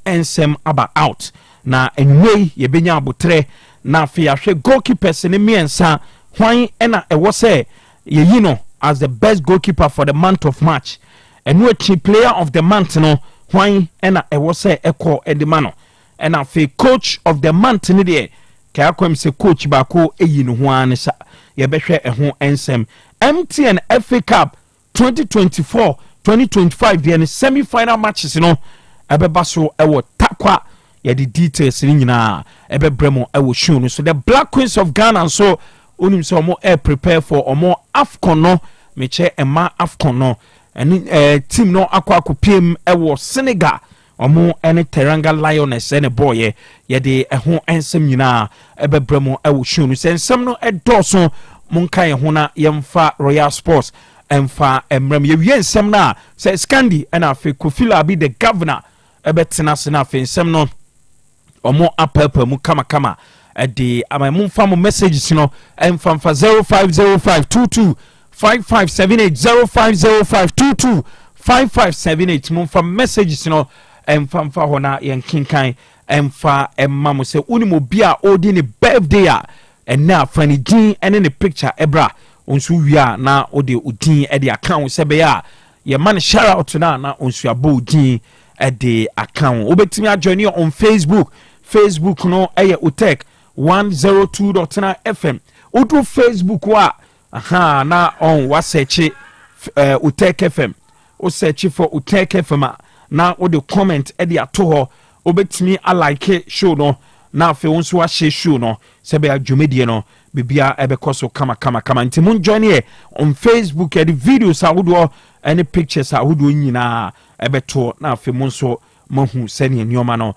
ensem aba out na enwei ye benya abotre na afi ahwe goalkeepers ne miensa hwan ena ewo se ye yi no as the best goalkeeper for the month of March enu echi player of the month no hwan ena ewo se ekọ edema no ena afi coach of the month ne de ka akwem se coach ba ko eyi no ho an sa ye behwe eho ensem MTN FA Cup 2024-2025 the semi-final matches no ebeba so ewo takwa ye the details ni nyina ebebremo ewo show no so the Black Queens of Ghana so onim so mo prepare for omo AFCON no meche ema AFCON no team no akwa kopiem ewo Senegal omo ene Teranga Lioness ene boy ye de eho ensem nyina ebebremo ewo show no so ensem no edoso monka ye ho na yemfa Royal Sports emfa emrem ye wie ensem na say Scandi and afi Kofila be the governor ebetena se na afi ensem no omo apapa mu kama de amamu fa mo messages no emfa 0505225578 0505225578 mu fa messages no emfa hona yenkinkan emfa emma mo se unimo bia odi ni birthday a ena fani din ene ne picture ebra onsu wia na ode udin e de account sebe ya ye man shout out na onsu abo udin e de account obetimi ajoin on Facebook no eye Otec 102.9Fm udu Facebook wa na on wa search Otec FM o search for Otec FM na ode comment e de ato ho obetimi alike show no na afi onsu wa share show no sebe adwumedie no bibia ebekoso kama nti mun join here on Facebook the videos awodo any pictures awodo nyina ebeto na afi mun so mahu sene nyoma no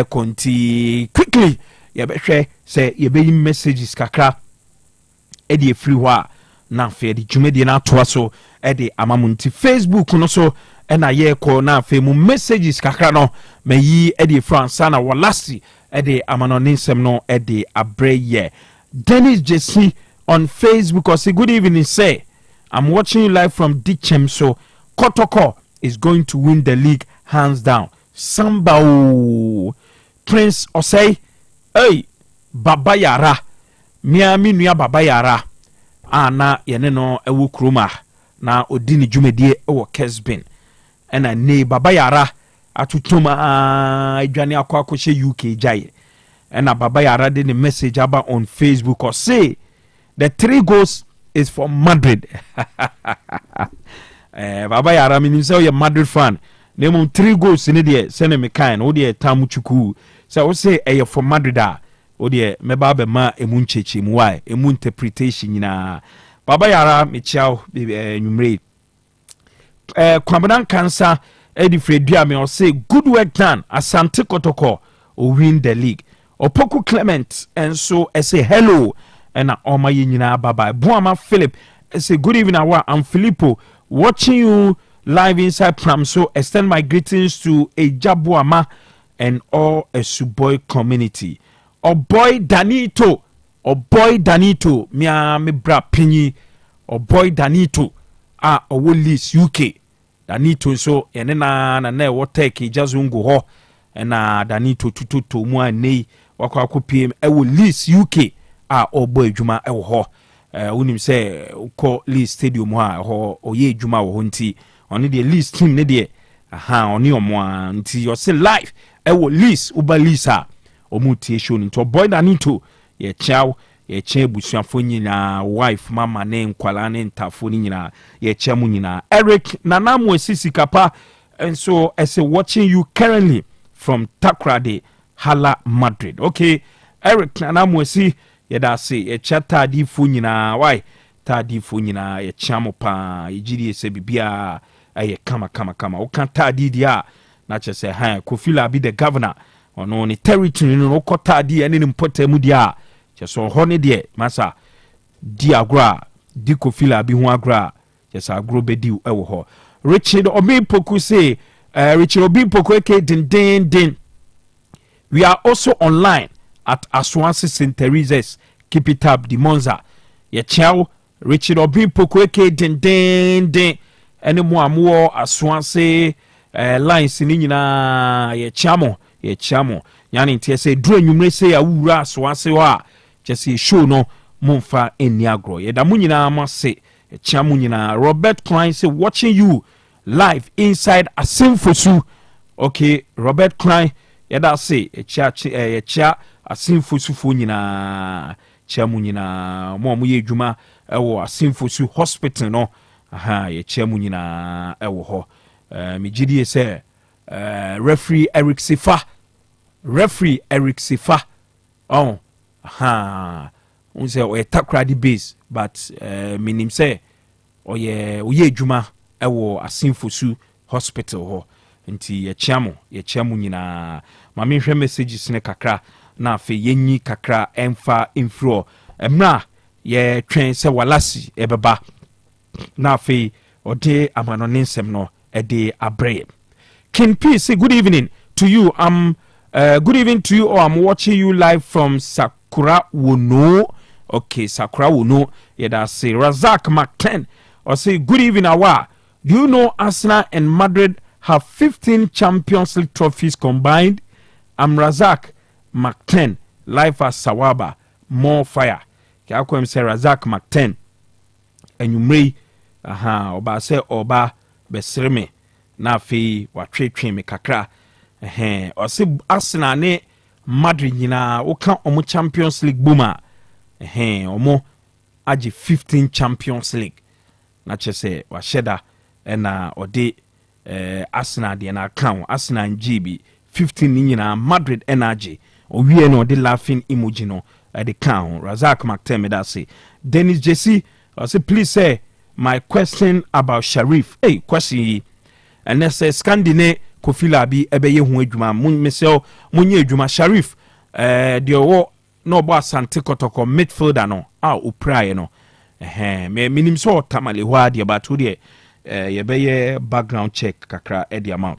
konti quickly ye behwe say ye be messages kakra e de free wa na afi de dwumedie na to so e de amamunti Facebook no so na ye ko na afi mu messages kakra no meyi e de France na walasti e de amanonisem no e de abreye Dennis JC on Facebook or say good evening say I'm watching you live from Dichem so Kotoko is going to win the league hands down. Samba Prince Osei hey Baba Yara Miami Nuya Baba Yara na yene no ewu kroma na odini dwumedie ewo Kesbin ena ne Baba Yara atutuma adwane akwa akɔhye UK jai and Baba Yara did a message about on Facebook or say the 3 goals is for Madrid. Baba Yara means you're a Madrid fan. Name 3 goals in the send me kind. Oh dear Tamuchuku. So I would say a for Madrid. Oh dear me baba ma emunchechi why emu interpretation na Baba Yara Michao numre. Kwamadan cancer Eddie Fredia me or say good work done. Asante Kotoko or win the league. Opoku Clement and so I say hello and oma nyina bye bye. Buama Philip I say good evening I'm Filippo watching you live inside Pram so extend my greetings to Ejabuama and all a Suboy community. Oh boy Danito mia me bra pinyi oh boy Danito Wolis UK Danito so enena na Otec just ungo ho and Danito tutu mu anei wakwa kopiem ewo Leeds UK obo adwuma ewo ho unim se ko Leeds stadium ha ho oye adwuma wo nti oni de Leeds team ne de oni omo nti yo se live ewo Leeds uba Leeds omutie show nti boy Danito ye chaw ye che busuafo nyina wife mama ne nkwala ne ntafo nyina ye che mu nyina Eric Nanamu Sisi Kapa and so as watching you currently from Takrade Hala Madrid. Okay, Eric Nanamwesi yeda say ye chata di fu nyina why ta di fu nyina ye chamo pa yigidi se bibia ye kama o kan ta di dia na che say ha Kofila be the governor ono ni territory no kota di ene ni mpotemu dia che so ho ne de masa di agro di Kofila bi ho agro che sa agro be di ewo ho Richard Obipoku say Richard Obipoku eke din we are also online at Aswansi St. Teresa's. Keep it up, the Monza. Ye chow, Richard Obipoku eke din. Any more Aswansi lines ni nyina ye chamo yani ntia say duro nwumre say awura so ase wa just show no momfa eni agro ye da mu nyina amase chamo nyina Robert Klein say watching you live inside Asimfosu. Okay, Robert Klein yada say chia Asimfosu fo nyina chamo nyina mo ye dwuma ewo Asimfosu hospital no aha ye chamo nyina ewo ho me gidi say referee Eric Sifa oh aha unse o takradi base but minim say oye adwuma ewo Asimfosu hospital ho nti ye chiamo nyina ma me hwe messages ne kakra na afi yenyi kakra emfa infro emra ye twen se walasi ebeba na afi ode amanone nsem no ede abre. King P say good evening to you. Good evening to you, or I'm watching you live from Sakura Wono. Okay, Sakura Wono. Yeah, that's say Razak McClen. Or say good evening, Awa. Do you know Arsenal and Madrid have 15 Champions League trophies combined? I'm Razak McClen, live at Sawaba. More fire. Kakwem say Razak McClen. And you may, oba say oba besreme. Na fi watwetwe me kakra o se Arsenal ne Madrid nyina wo ka omo Champions League buma omo age 15 Champions League na chese wa sheda na ode Arsenal de na account Arsenal GB 15 nyina Madrid energy o wie no de laughing emoji no the count Razak Maktem that say Dennis JC I say please say my question about Sharif question and they say Scandine Kofila bi ebeye hu adwuma mesel munye adwuma Sharif de wo no bo asante kotoko midfielder no oprai no me minim so tamale ho ade ba to de yebeye background check kakra e de amount.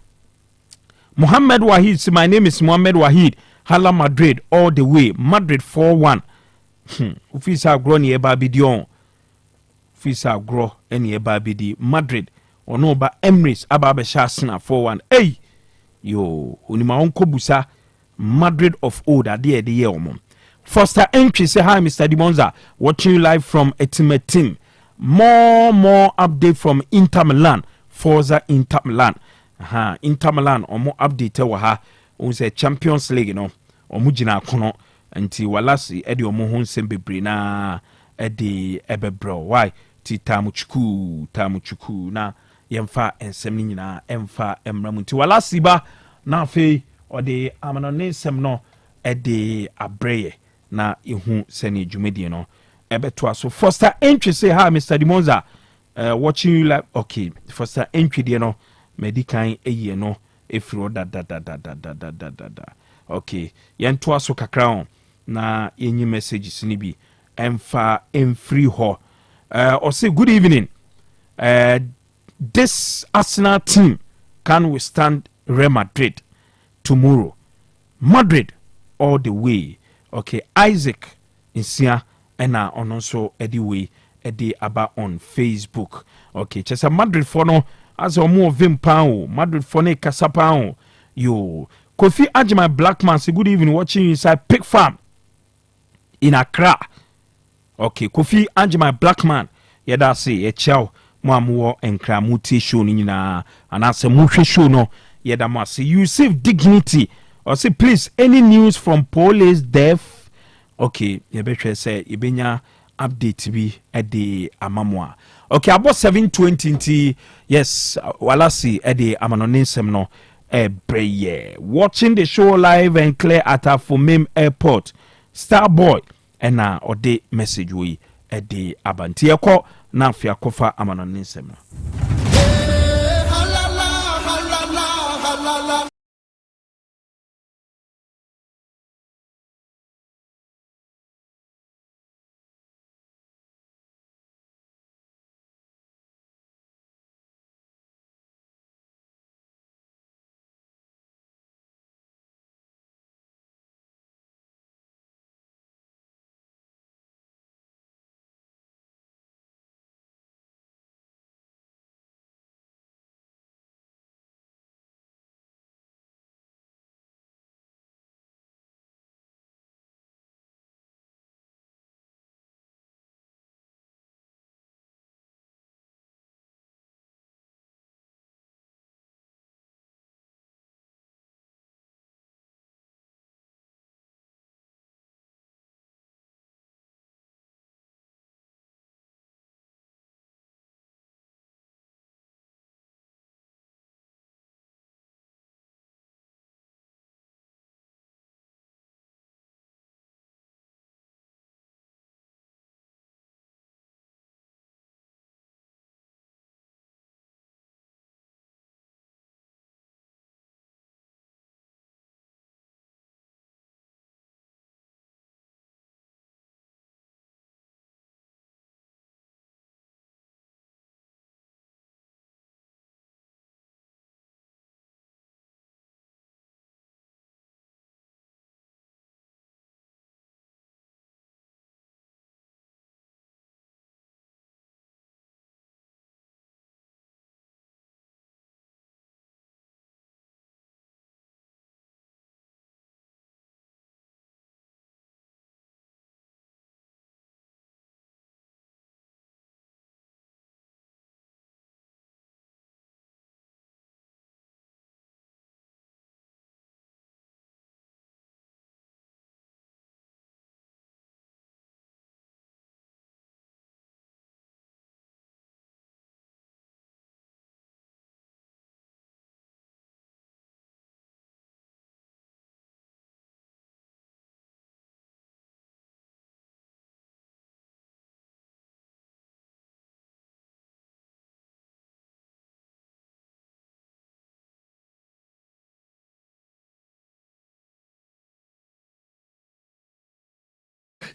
Muhammad Wahid say my name is Muhammad Wahid Hala Madrid all the way Madrid 4-1 ofisa gro ne e ba bidion ofisa gro ene e ba bidi Madrid ono ba Emirates aba be Arsenal 4-1 yo onima onko busa Madrid of old ade de ye omo. Foster entry say hi Mr. Dimonza watching you live from Ultimate Team. More update from Inter Milan. Forza Inter Milan. Inter Milan omo update wa ha on say Champions League no omo gina kono nti walasi ede omo ho nsem bebre na ede ebebro why ti tamuchuku na yemfa ensem nyina emfa emram nti walasi ba na afei ode amanone nsem no ede abreye na ihu sene dwumedie no ebeto aso. Foster entry say hi Mr. Dimonza watching you live. Okay, Foster entry die no medikan eye no efiro da. Okay, yento aso kakra on na yenyi messages ni bi emfa emfree ho. Or say good evening. This Arsenal team can withstand Real Madrid tomorrow. Madrid all the way. Okay, Isaac Insia ena ononso edi way edi aba on Facebook. Okay, chesa Madrid for no as omo vim pound. Madrid for ne kasa pound. Yo, Kofi Ajima Blackman say good evening watching you inside Pig Farm in Accra. Okay, Kofi Ajima Blackman yeda say ye chow mo amuo enkra muti show ni nyina anase muhwe show no yeda mo say you save dignity or say please any news from police death. Okay, ye betwe say ibenya update bi ede amamwa. Okay, about 7:20 nti yes walasi ede amanoninsem no breye watching the show live and clear at Afomim Airport Starboy ena ode message we ede abanti ekọ na afia kofa amanoninsem no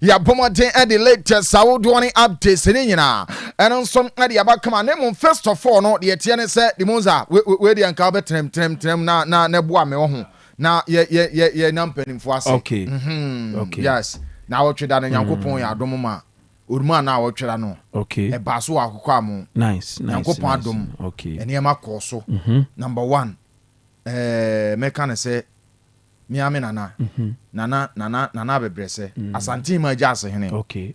ya bomoden e the latest awodwoni updates ni nyina eno nso na de abakama na mo first of all no de tie ne se de monza we de anka betrem na boa me ho na ye na mpanimfo ase okay okay yes na wo tweda na Nyankopon ya adom ma oruma na wo tweda no okay e ba so akokọ am nice Nyankopon adom okay ene ma kọ so number 1 meka ne se mi amena nana bebrese asante ma ja ase hene okay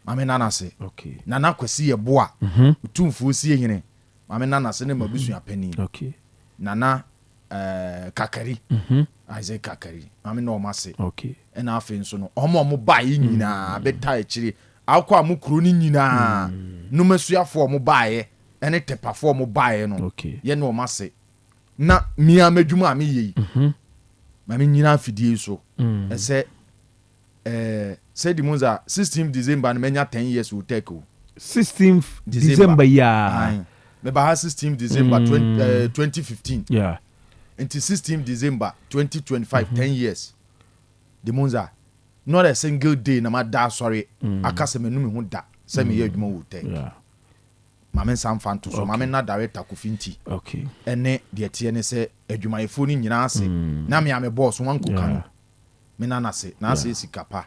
mame nana se okay nana kwesi ye boa utumfuo sie hene mame nana se ne mabusu apani okay nana kakari Isaac kakari mame no ma se okay ena afi nso no omo ba yi nyina beta ekiri akwa amukuru ni nyina no masuafo omo ba ye ene tepafo omo ba ye no ye no ma se na mi amedwuma ami yi mami nyina afidie so ese say the monza 16th December na menya 10 years will take 16th December yeah me ba 16th December 2015 yeah until 16th December 2025 10 years the monza not a single day na ma da sorry akase me no me hu da say me ye adwuma will take yeah mame sam fanto so mame na director Kofinti okay ene de tie ne se adwumayefo ni nyina ase na me ame boss wan ko Kanu me na se na ase sikapa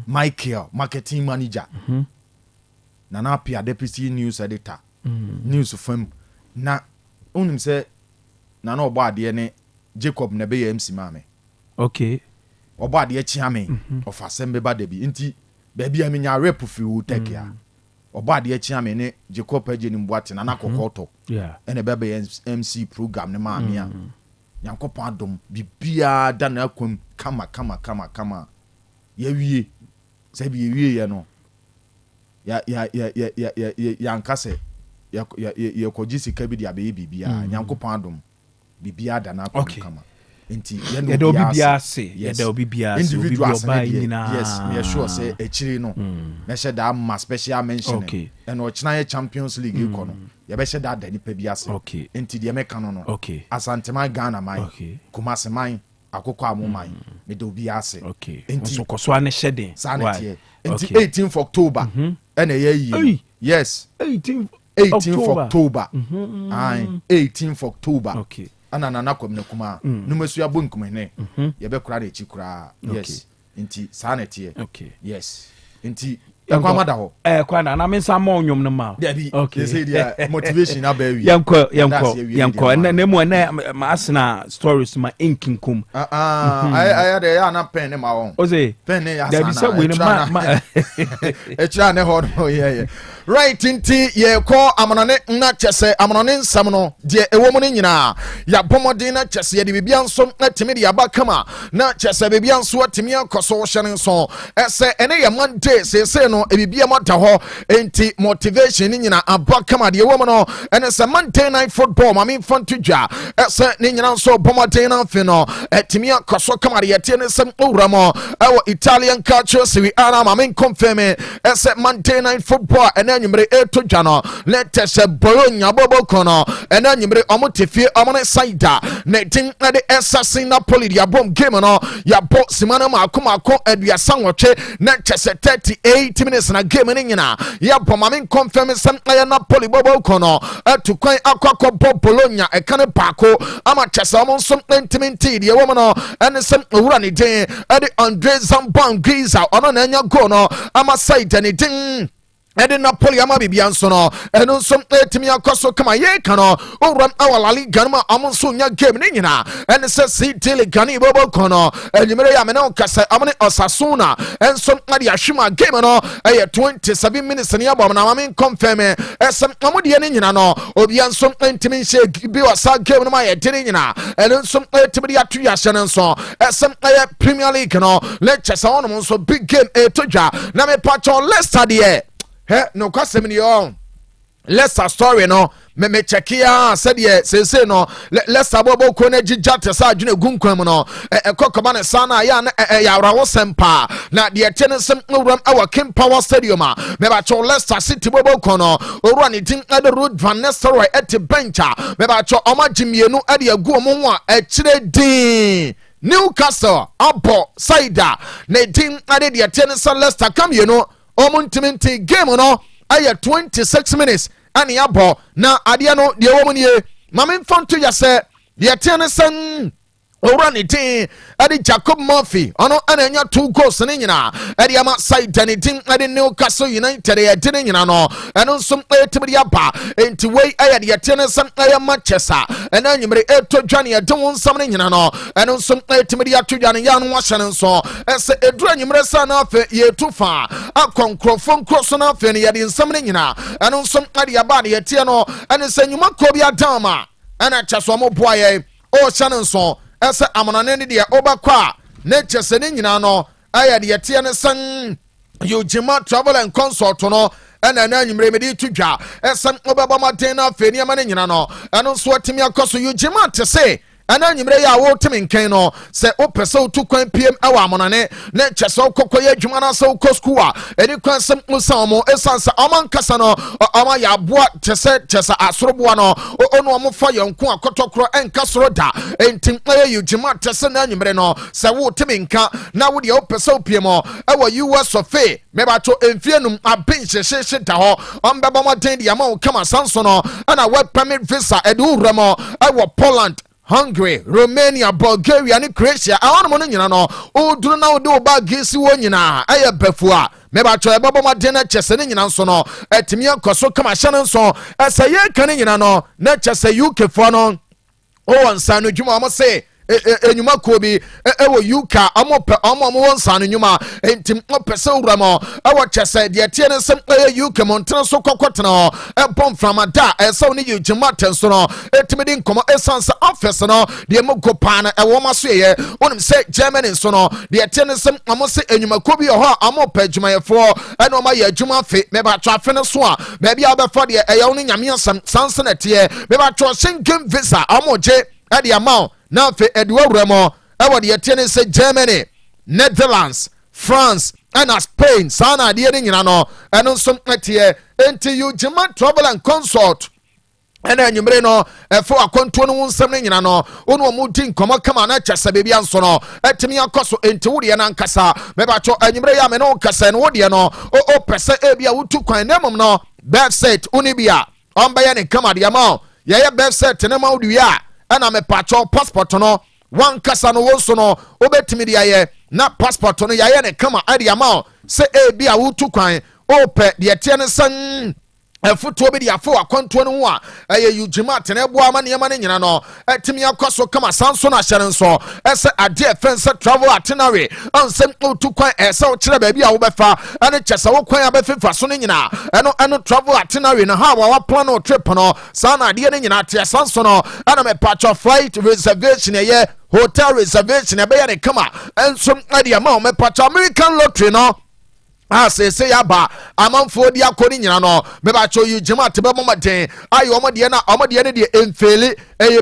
Michael marketing manager na apia deputy news editor news fam na onim se na obo ade ne Jacob na be MC mame okay obo ade chia me of assembly ba debi nti ba bia me nya rep fi wo take ya oba de achia me ne Jacob Ageni Mboate na nakokoto yeah ene bebe MC program ne ma me a Nyankopon adom bibia da na akwam kama ya wie se bi wie ye no ya nkase ya kojisi ka bi dia be bibia Nyankopon adom bibia da na akwam kama enti ye do bibia se ye do bibia se individuals ba nyina yes me sure say echiri no na she da ma special mention okay and o china Champions League ko no ye be she da ni pa bia se okay enti de me kan no okay Asantema Ghana man okay Kumasi man akoko amoman me do bia se okay enti so koso ane shede sanete enti 18th October and ye yes 18th October 18th October okay ana na nakom na kuma numesu ya bonkum hene ye be kura na echi kura yes nti sanete okay yes nti yakwa mada ho kwa na mensa ma onyom no ma okay say dia motivation abawi yanko na mu na ma asna stories ma inkinkum I dey ya na pen ma won Osei pen ne ya sana da bi say we ma e try na ho no yeah right nti ye ko amonone na chese amonone nsam no de ewo no nyina ya bomodin na chese ye de bibia nso na timi de abakama na chese bibia nso atimi akoso hye nso ese ene ye Monday se no ebibia mata ho enti motivation nyina abakama de ewo no ene se Monday night football mami fantudwa ese ne nyina nso bomodin na fe no atimi akoso kama de yete ne sem owramo ewo Italian culture Serie A mami confirm ese Monday night football ene nyimre eto dwano let us Bologna bobo kono ene nyimre omotefie omone saida ne tin de assassin Napoli dia bom game no ya bo simana makomako aduasa nwotwe na chese 38 minutes na game ni nyina ya bo mame confirm sem na Napoli bobo kono atukwan akoko Bologna e kan paako ama chese omon som 20 minutes de wo no ene sem owura ne den ade Andre Zamban Giza ono na nya go no ama saida ne din ede Napoli ama bibia nso no eno nso etimi akoso kama ye kano owram awalali ganma amonso nya game ni nyina ene se City gani bobo kono enyimere ya mena okasa amone Osasuna enso ade ahwema game no 27 minutes ni abom na mame confirm esem amode ni nyina no obia nso entimi nse bi wasa game no ma ye tiri nyina eno nso etimi ya tu ya hye nso esem Premier League no lecture sa wono nso big game etodwa na me pacho Leicester de no kwasem ni on Leicester story no me check ya said ye say no Leicester bobo ko na jijate sa adwene gunkwam no ekokoba ne sana ya na ya rawo sempa na de tenesem nwuram awa King Power Stadium me ba cho Leicester City bobo ko no owura ne tin ade Road Van Nistelrooy at bencha me ba cho omagimienu ade agu omo a kire din Newcastle abo Saida ne din ade de ten Leicester kam ye no omuntiminti game no aye 26 minutes ani abo na ade no de womunie mamen fonto ya se de ten san owura ne din ade Jacob Murphy ono ananya 2 goals ne nyina ade ama Saida ne din ade Newcastle United ya din nyina no eno nsum etimri aba enti wei aye de ten san aye Manchester ena nyimre eto dwane ya den nsam ne nyina no eno nsum etimri ato dwane ya no wahye nso ese edura nyimre sa na afa ye tufa akonkrofon kroso na afa ne ya de nsam ne nyina eno nsum ade ya ba de ye tie no ene se nyuma ko bi adama ena chaso mo boaye o hye nso ese amonane ne de obakwa ne chese ne nyina no aya de tie ne san Ujima travel and consult no ena na nyimre me de tudwa ese obaba maden na afeni ama ne nyina no eno so atimi akoso Ujima te se ana nyimre ya wo temi nkan no se opese otu kwan pm awa amonane na chese okokoye adwuma na se okoskua eni kwan sem usamo esansa amankasa no ama ya boa chese asoroboa no onu omofa yonko akotokro enka soro da entim aye Ujima tese na nyimre no se wo temi nka na wo de opese opiem ewa US of A meba to enfienum abin sheshe da ho ombeba moden de ama kama sanso no ana work permit visa edu remo ewa Poland, Hungary, Romania, Bulgaria, and Croatia. I want to know no. Do now do about Gisi Wonyina. I have before. Maybe I try Baba Madena Chesenin and so no. At me, Cosso Camashan so. As a year canning no. Not just a UK for no. Oh, and Sanu Juma must say. Enyuma kobi ewo yuka amo san enyuma entim opese uramo ewo chese de tie ne sem yuka montre so kokotena bom from ada eso ne Ujima tenso no etimidi nkomo esansa office no de mogo pana ewo maso ye wonim se Germany so no de tie ne sem amo se enyuma kobi ho amo pa adwumayefo eno ma ye adwuma fe me ba twa fe ne so a ba bia obefo de eyo ne nyame sansa na tie me ba twa Schengen visa amo je ade amount now for Edward Remo, I would attend say Germany, Netherlands, France, and Spain. Sana dealing in ano, and on some here until you Ujima travel and consult. And then you may know for a contour something in ano, uno mutin come come on, just a baby and sono, at me a coso into Woody and Ancasa, Mebacho and you may have an old Casa and Wodiano, or Pesa Ebia, who took my name no, bad set, Unibia, on Bayani come at the amount, yeah, bad set, and amount we are. Ana me pacho passport no wan kasa no wonso no obetimi de aye na passport no yaye ne kama ade amount se e bia wutu kwan ope de tie ne san efuto bi de afo akonto no ho a eye Ujima tenebo ama ne ma ne nyina no etimi akoso kama sanso na hyere nso ese ade fense travel itinerary ansem otu kwan ese o kire ba bia wo befa ane chese wo kwan abefifa so ne nyina eno travel itinerary no ha wa plan o trip no sana ade ne nyina tie sanso no ana me patch flight reservation ye hotel reservation e be ya ne kama ensom ade ama me patch American lottery no say yaba amanfo di akoni nyina no me ba cho Ujima te be momaden ayi omode ne de enfeli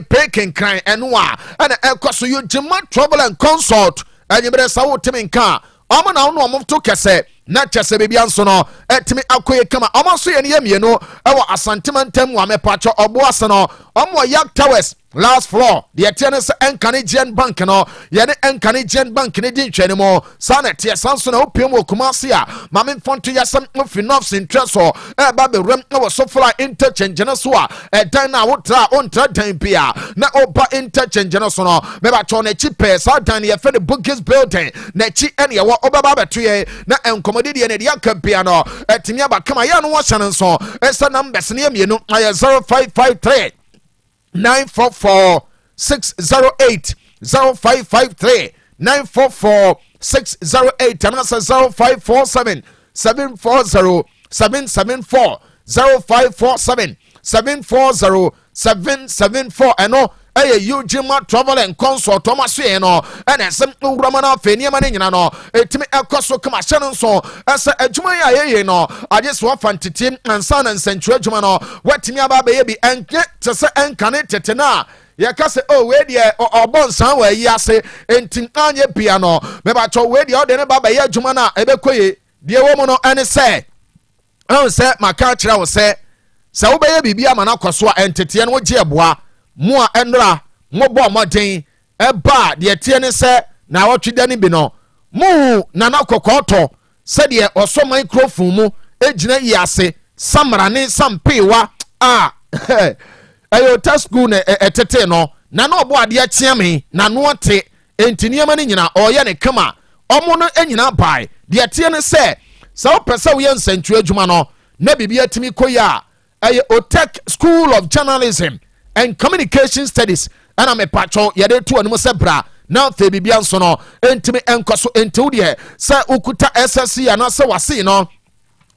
pekin kran eno a na ekoso Ujima travel and consult anyimre sa wo temi nka omo na no omo to kese na chese bebia nso no etimi akoye kama omo so ye ne yemie no ewo asantemantam wa me pacho obo ase no omo Yak Towers last floor the attendance Canadian bank no ye ne Canadian bank ne din twene mo sana tie sanso na opiem okumase a mame fonto yasam ofinofs interest so e ba be rem na wo so fly interchange na so a dan na wo tra on tra dan bia na oba interchange na so no me ba cho na chi pe sa dan ye fe the Bugis building na chi ene ye wo obaba beto ye na enkomode de ne de akapia no etimi aba kama ye no wo hye nso esa numbers ne yemienu aye 0553 944 608 0553 944 608 and that's 0547 740 774 0547 740 774 and no Ujima travel and consult Thomas no and some Ramana Fenia Manina no etimi ekoso kama shanon so asa adwuma ya no I just want fantitim and son and central adwuma no wetimi aba baby and to say enkane tetena yaka se we de obon san wa yi ase entin anye bia no me ba cho we de o de ne baba ya adwuma na ebekoye de wo mo no ane se on se maka kira wo se wo be ya bibia mana kwaso a entete no gye eboa mo a enra mo bo moden eba de tie ne se na wotwe da ne bi no mu nana kokoto se de oso microphone mu ejina yi ase samra ne sampewa ayo ta school na etete no na na obo ade akia me na no te entiniema ne nyina oye ne kama omo no enyina bai de tie ne se sa opese wo ye nsantu adwuma no na bibia atimi koya ayo Otec School of Journalism and Communication Studies ana me pacho yede to anum se bra na fe bibia nso no entimi enkoso entiwo de se ukuta SSC ana se wase no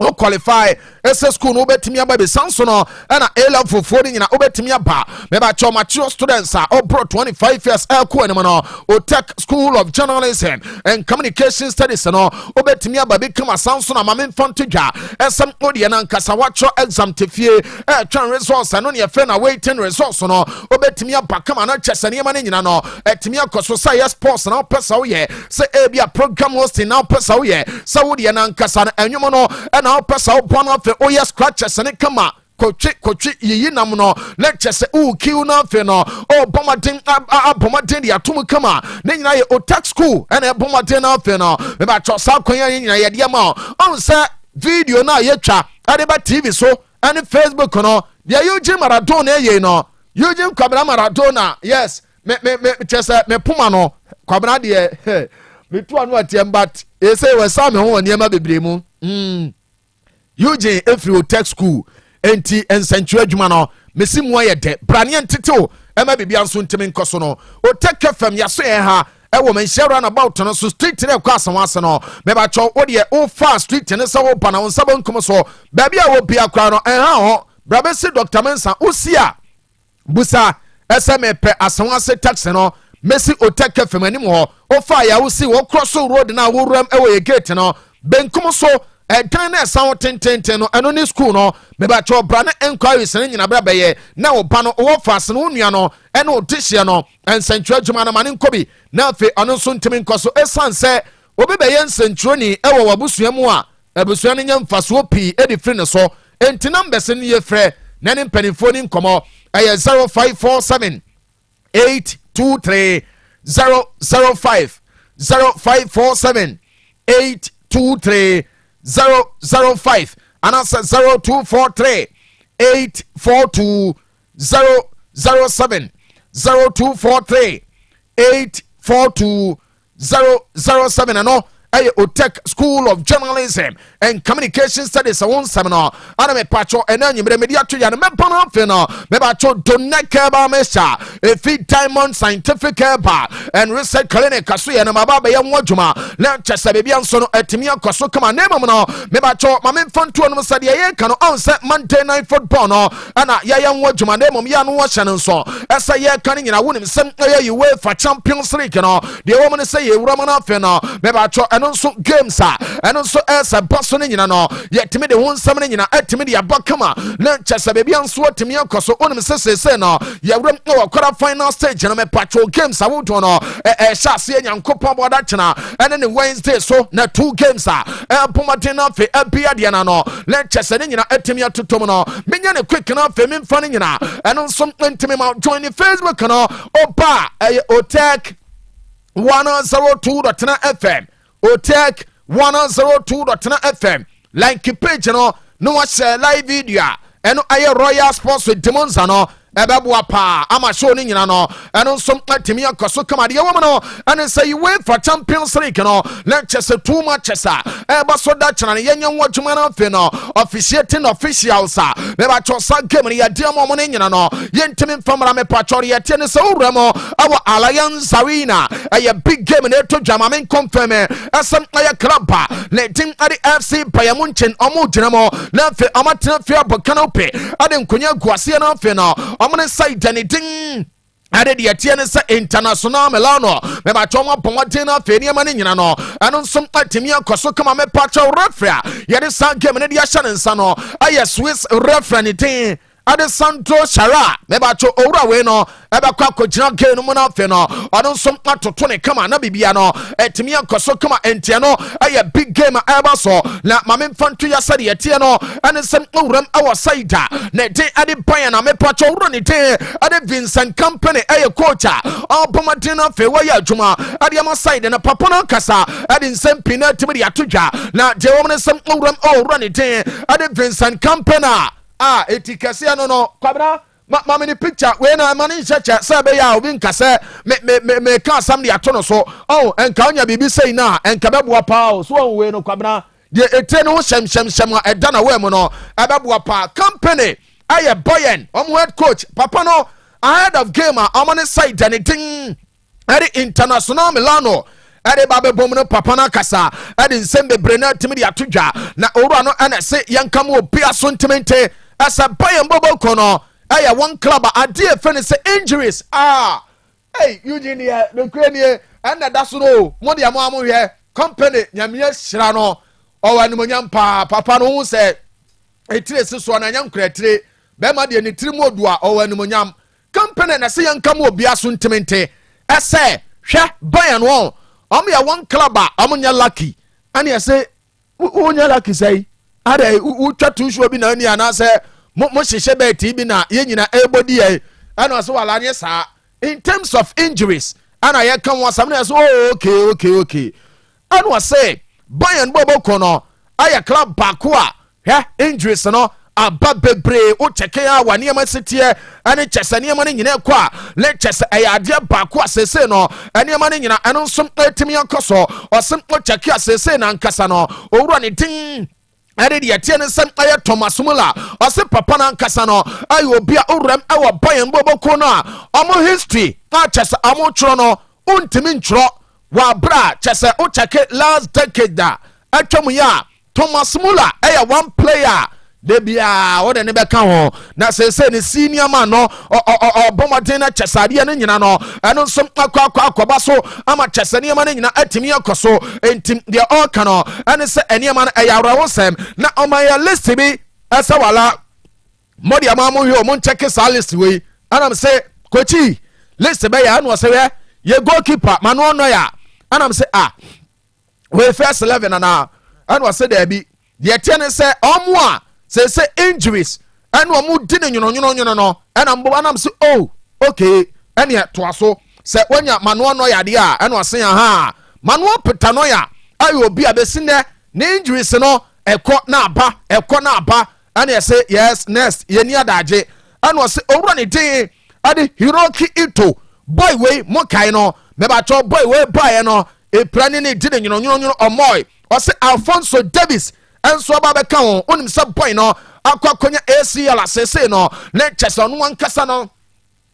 o qualify SS school no betimi aba be sanso no na A level for ni na obetimi aba me ba cho mature students are bro 25 years ko enema no Otec School of Journalism and Communication Studies no obetimi aba be kama sanso na mame mfantodwa esem odie na nkasa wacho exam tefie twan results no ne fe na waiting results no obetimi aba kama na chese ne ma ne nyina no etimi akoso say yes sports na pesa wo ye say e bia program hosting na pesa wo ye say wo de na nkasa na enwom no na pesa wo pon afi o yes scratches ne kama kochi yi nam no lectures u kiu na afi no o bomaden dia tum kama ne nyina ye Otec school na bomaden na afi no me ba cho sa kwan ya nyina ye de ma on say video na ye twa ade ba TV so and Facebook no dia Eugene Maradona ye no Eugene Kwabena Maradona yes me chese me puma no Kwabena de me tu anu atiem but e say we sa me ho niema bebre mu Eugene every Otec school enti ensantu adwuma no mesi mu aye de brane entete ema bibia nso ntimi nkoso no Otec FM yaso ye ha ewo men share na about no so street ne kwa asanwase no me ba cho wo de o fast street ne se wo pa na wonsa bankum so ba bia wo bia kwa no en ha ho brabe se Dr. Mensa usia busa SMA pe asanwase taxi no mesi Otec FM anim ho o fa ya wo si wo cross road na wo ram ewo ye gate no benkum so dan na sound tenten no eno ni school no me ba cho bra na enquiries ne nyina bra beye na wo ba no wo fast no nua no eno odihye no ensantu adwuma na mane nkobi na afi ono so ntimi nkoso esanse obi beye ensantu ni ewo wabusua mu a abusua ne nyamfaso pi edi free ne so enti numbers ne ye frɛ na ne mpanimfo ni nkomo eye 0547 823 005 0547 823 005 and answer 0243 842 007 0243 842 007 and no Otec School of Journalism and Communication Studies one seminar and me pacho and then you media to ya me pano fino me pacho doneka ba mesha a feed diamond scientific bar and research clinic kasu ya na mababa ya mwadjuma lecture sabebi anso no etimi akoso kama name no me pacho mame fantu no sade ye kan on set Monday night football no ana ya mwadjuma name ya no hye no so esa ye kan nyina wonim sem ya UEFA Champions League no de woman say ye wura mana fe no me pacho eno so games eno so esa baso ne nyina no yetimi de won sam ne nyina etimi de abakama na chese bebi anso etimi akoso onim sesese no yewrem no wakora final stage no me patrol games awodo no shase enyankopon boda chena ene ne Wednesday so na 2 games pomate na fe abia de na no na chese ne nyina etimi atotom no menya ne quick na fe memfa ne nyina eno so etimi ma join the Facebook no oba Otec 102.9FM Otec 102.9FM like page no no share live video eno aye Royal Sports with Demonza no ebeboa pa ama show ni nyina no eno nso atimi akoso kama de wo no ene say wait for Champions League no lectures too much eba so da chana ne yenya nwadwuma na fe no officiating officials me ba cho sa game ya de mo ne nyina no yentimi mfamra me patcho ye te ne so wuramo awa Alliance Arena aye big game na to dwama men confirm asem aye club le team ade FC Payamunchen omo ginamo na fe amatena fe abokana pe ade nkonya guase na fe no omne side anything ade de tie ne sa international Milano me ba choma pomote na fe ni ma ne nyina no eno nso atimi akoso kama me patcho referee ye de sa game ne de ahya ne nsa no aye Swiss referee ne tin Adesandro Shara mebacho owura we no ebekwa akogina game no mu na afe no ono nso atoto ne kama na bibia no etimi ankoso kama entia no aye big game eba so na mame mfanto ya sade yetie no ene sem owuram awo saida na de ade ban na mepacho owura ne de ade Vincent Company aye coacha obomade na fe wa ya adwuma ade ama side na papa no kasa ade nsem pina timi ya todwa na je wo ne sem owura ne de ade Vincent Company etikase no kwabra mama ni picture we na mani cheche say be ya obi nkase me ka sam de ato no so enka onya bibi sei na enka beboa pa so we no kwabra de ete no shem eda na we mu no beboa pa company aye Bayern head coach papa no ahead of game amane side anything at international Milano ade babe bom no papa na kasa ade nsembe brena timi de atodwa na owura no ana se yankam obi aso ntimente asa Bayern bobo kono aya one club adie fene say injuries Eugene the Ukraine and that's no mo de amo hwe company nyamia hira no owanimonyam papa no say etire seso na nyam kratire be ma de ni tiri modu a owanimonyam company na say yankam obi aso ntimente ese hwe Bayern won ya one club amunya lucky and you say unya lucky say ade utwa tu sho bi na ani ana say mo hyehyɛ beti bi na ye nyina ebodi ye ana so wala nye sa in terms of injuries ana ye kan wasam na so okay ana say Bayern bobo kono aya club bakwa injuries no aba bebre o cheke ya wa niam setie ane chese niam ne nyina kwa le chese ayade bakwa sese no niam ne nyina eno nsom etimi yankoso osem o cheke sese na nkasa no owura ne din ade de tie ne sem aye Thomas Muller ose papa na nkasa no aye obi a owuram awo Bayern boboko no a omo history na chese amo tro no untimi ntro wa bra chese o cheke last decade da atwamu ya Thomas Muller aye one player debia wo de ne beka ho na se ne senior man no bomaden na chesade ne nyina no eno nsom akwa so ama chesane ma ne nyina atimi akoso entim de all kano ene se ene ma na yawra wo sem na omaya list bi asa wala modi amamu hwe mo check sa list we anam se kochi list be ya no se ye goalkeeper manu no ya anam se we first 11 na anu se da bi de tiene se omo a say injuries and omu dine nyono no and am say okay and ya to aso say wanya manuo no ya de a and o say manuo peta no ya ayo obi abesine na injuries no ekọ na aba and ya say yes next ye ni adaje and o say owura ne din ade Hiroki Ito boy we mo kai no me ba cho boy we boy no e plani ne dine nyono omoy o say Alfonso Davis enso aba beka won onim se boy no akwakonya ACL asese no le chese no wankasa no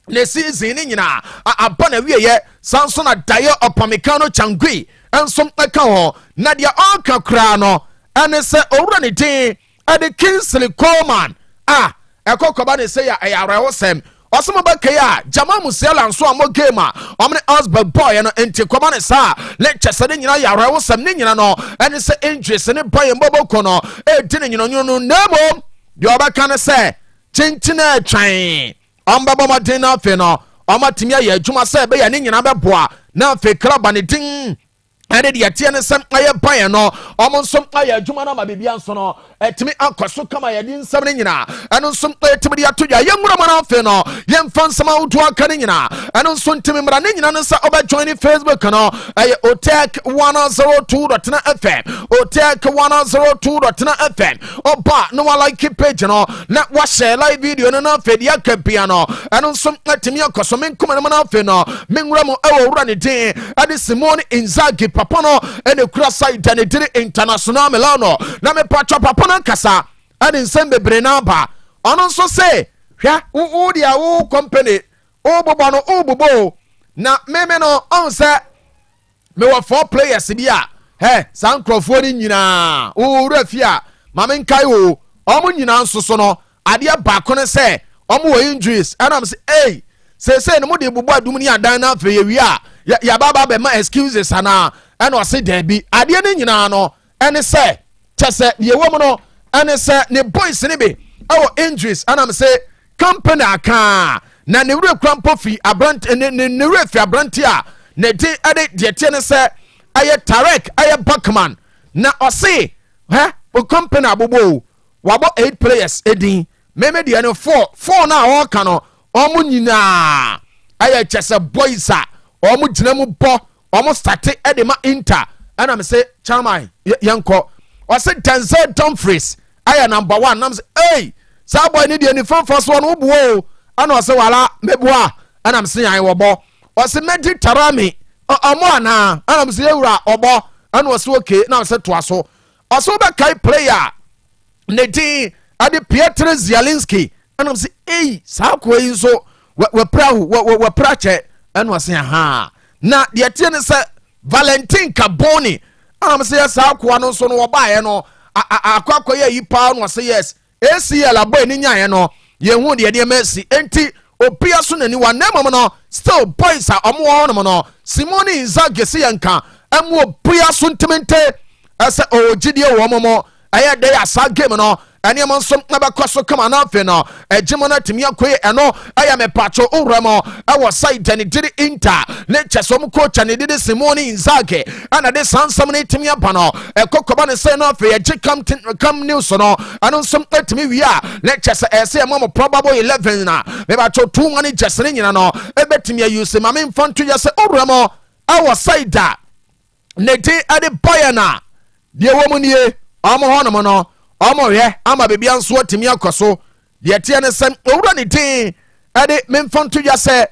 le season ni nyina aba na wieye Samson Adayo Opamecano Changui enso beka won na dia onka kra no ene se owura ne din ade Kingsley Coleman ekokoba ne se ya ayare wosem osimo beka ya Jamal Musiala nso amo game omne Osborne boy no enti koba ne sa le chese ne nyina yare wosem ne nyina no ene se injuries ne boy mboboko no di ne nyina no nemo de obaka ne se chinchina twan ombabo modin na fe no omatimi ya adwuma se be ya ne nyina beboa na fe club ne din ene de yatie ne sem aye ban no omo nsom aye adwuma na ma bibia nso no etimi akoso kama ya din sem ne nyina eno nsom etimi de atodwa ye nwura ma na fe no ye mfa nsama wudu aka ne nyina eno nso ntimi mra ne nyina nsa oba join Facebook no aye Otec 102.9Fm Otec 102.9Fm oba no wa like page no na wa share live video no na fe dia kapia no eno nsom etimi akoso men kuma na fe no men nwura mo ewo wura ne din ade Simone Inzaghi papa no ene kura side ne dire international Milano na me pacho papa no kasa ade nsembe brena ba ono nso se hwa wo dia wo company o bobo no o bobo na meme no on se me wa 4 players bia san crofo ni nyina o rafia mame nkai o omo nyina nso so no ade ba ko ne se omo wo injuries and am say se no mo de bobo adum ni adan na afa ye wi a ya baba be ma excuses ana and o se there be ade ne nyina no ene se chese ye wo mo no ene se ne boys ne be our injuries and am say company aka na ne wura krampo fi abrant ne wura fi abranti a ne di ade de tie ne se aye Tarek aye Bakman na ɔse o company abobo wabo 8 players edin meme de no 4 na ɔka no ɔmo nyina aye chese boys a ɔmo gyina mu bɔ ɔmo start ede ma Inter ana me se chairman yanko ɔse Denzel Dumfries aye number 1 nam se saa boy ni de ni fanfa so no buo ana ɔse wala meboa ana me se yan wɔbɔ ɔse Medi Tarami ɔmo ana me se ewura ɔbɔ ana ɔse okay na ɔse to aso ɔse be kai player ne din ade Pietro Zielinski ana me se saa ko yi so we prache ana ɔse aha na de tie ne se Valentin Carboni ana me se saa ko no so no wɔba ye no akwa ye yi pa no ɔse yes ACL aboy ni nyae no ye hu de Messi enti opia so nani wa nemom no still boys a omo ho no Simone Inzaghi se yanka amu opia so ntimente ase ogidie wo momo aye de asa game no ene mo nso na bakoso kama na afi no ejimo na timi akoye eno aya me pacho uramo awo side ne diri Inter ne chesom coach ne diri Simone Inzaghi ana de sansam ne timi aba no ekokoba ne se no afi eji come news no ano nso timi wi a ne chese ese mo probable 11 na me bacho 2 one jesene nyina no ebetimi ayuse ma me mfanto yese uramo awo side ne di ade Bayern de wo mu nie amo ho no ɔmo hwɛ ama bebia nso atimi akoso de tie ne sem owura ne din ade memfonto ya sɛ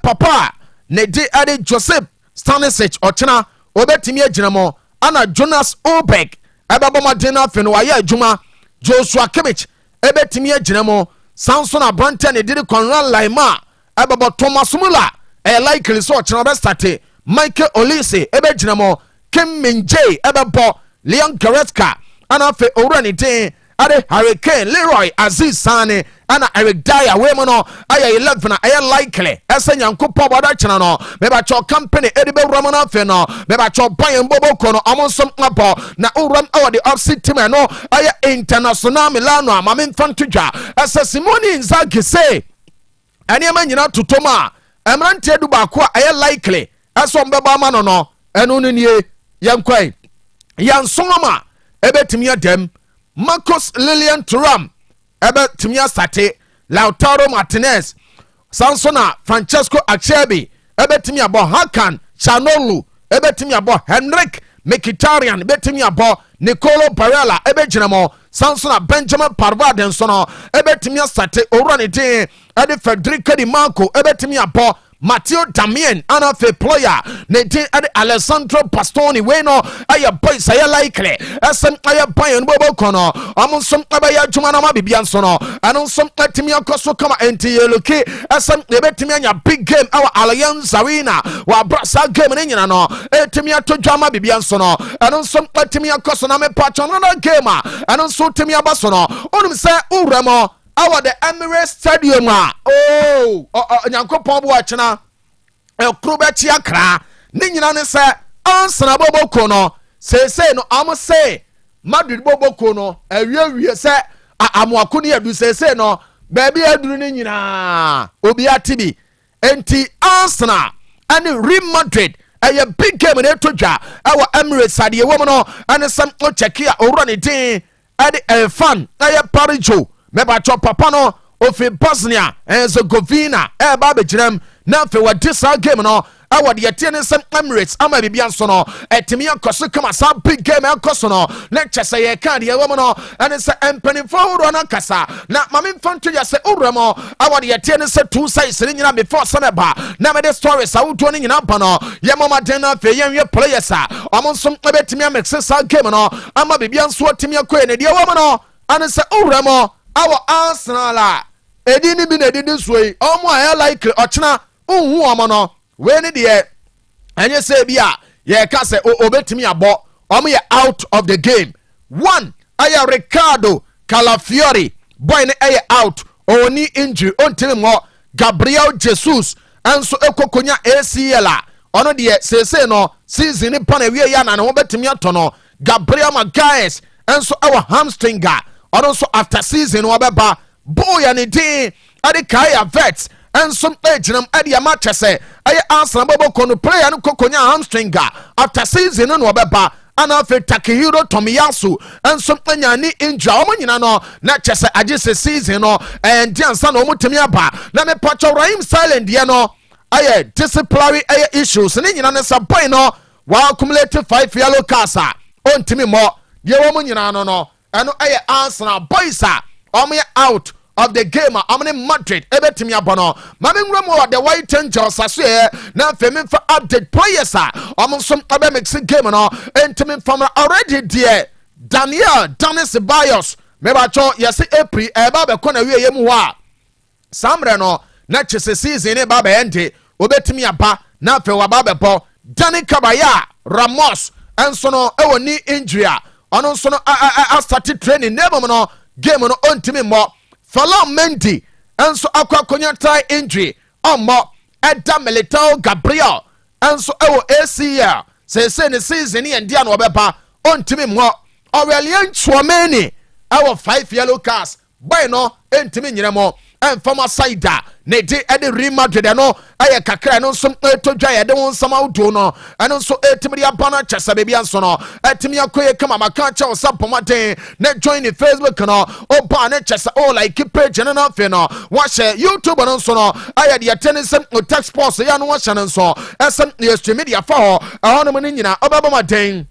papa ne di ade Joseph Stanisic ɔkyena obetimi agyina mo ana Jonas Obek ɛbɛbɔ maden afi no wayɛ adwuma Joshua Kimmich ebetimi agyina mo Samson Abrante ne didi Conrad Laima ɛbɛbɔ Thomas Muller likely so ɔkyena ɔbɛstarte Michael Olise ebegyina mo Kim Min-jae ɛbɛbɔ Leon Goretzka ana fe owura ne din ade Hurricane Leroy Aziz Sane ana Eric Dyer we mo no aye 11 na aye likely ese nyankopɔ boda kyena no me ba cho company edi be wura mo na fe no me ba cho Bayern Boboko no amonsom abo na uram awo the offset team no aye International Milano ama me mfanto dwa ese Simone Inzaghi say ene ma nyina totoma emrante du ba ko aye likely ese ombeba ma no eno no nie yankwai yansoma ebetimi adem Marcus Lilian Thuram ebetimi astate Lautaro Martinez Sansona Francesco Acerbi ebetimi abo Hakan Chanolu ebetimi abo Henrik Mkhitaryan ebetimi abo Nicolo Barella ebegyina mo Sansona Benjamin Pavard ensono ebetimi astate owura ne din ede Federico Di Marco ebetimi abo Matteo Damien anafe player ne din ade Alessandro Bastoni we no aye boys aye likely esem aye Bayern Boboko no amonsom abaya adwuma na ma bibia nso no ano nsom atimi akoso kama enti yeloke esem ebetimi anya big game our Allianz Arena wa brasa game ne nyina no etimi atodwa ma bibia nso no ano nsom atimi akoso na me patcho no game ano nso timi abaso no onum se uremo our the Emirates Stadium nyankopon bo achena ekrubechi akra ni nyina ne se ansana Boboko no se no am say Madrid Boboko no awie se amoako ne adu se no baby aduru ni nyina obi atibi enti ansana and Real Madrid a big game in etodwa our Emirates ade wo no and some check here owura ne din ade fan aye Parijo meba cho papa no ofi Bosnia Herzegovina ba begiram na fe wadi sa game no awade yete ne sem Emirates ama bibia nso no etimi akoso kama sa big game akoso no na chese ye kan de wo no ene se empanifo woro na kasa na mame mfanto ya se uremo awade yete ne se two sides ne nyina before saneba na me the stories awuto ne nyina ba no ye mama den na fe ye players a omonso ebetimi amexe sa game no ama bibia nso otimi akoye ne de wo no ene se uremo our Arsenal edini bi na edini suoi omo aye likely ochena unhu omo no we ni de enye se bia ye ka se obetimi abo omo ye out of the game. One aye Ricardo Calafiori boy ne aye out oni injury ontimi mo Gabriel Jesus enso ekokonya ACL ono de se no season ni pa na wie ya na ne obetimi atono Gabriel Magalhaes enso our hamstringer also after season wabeba boy and day ade kaya vet enso ejinam ade ama kyese aye Arsenal bobo kono player no kokonya hamstringa after season no obeba ana fe Takehiro Tomiyasu enso anya ni injury omonyina no na kyese agese season no and ansa no omutemi aba na me pacho Raheem Sterling de no aye disciplinary aye issues ni nyina ne saboy no wa accumulate 5 yellow cards ontimi mo de omonyina no eno aye Arsenal boys out of the game amene Madrid ebetimi abono mame nwramo the White Angels asue na femi for update players omonsom abe mix game no entimi from already there Daniel Danis Bios mebacho yes April eba be kona wie yemu ho samre no na chese season ne ba be ende obetimi aba na fe wa ba be po Dani Kabaya Ramos enso no ewo ni injury ono nso no start training nemo no game no ontimi mo Fala Mendy enso akwa konya tie injury omo Eda Militao Gabriel enso ewo ACL se ne season ni endia no obeba ontimi mo Aurelien Chouameni ewo 5 yellow cards boy no entimi nyire mo enfama side ne de ede Real Madrid no aye kakra no nso etodwa ye de won sama udo no eno nso etimi ya bana chesa bebi anso no etimi akoye kama maka cha osapomaden ne join the Facebook no oba ne chesa o like page no na fe no wa share YouTube no nso no aye de tenisem Otec Sports ya no wa share nso esem ne stream media fa ho no mo nyina obaba maden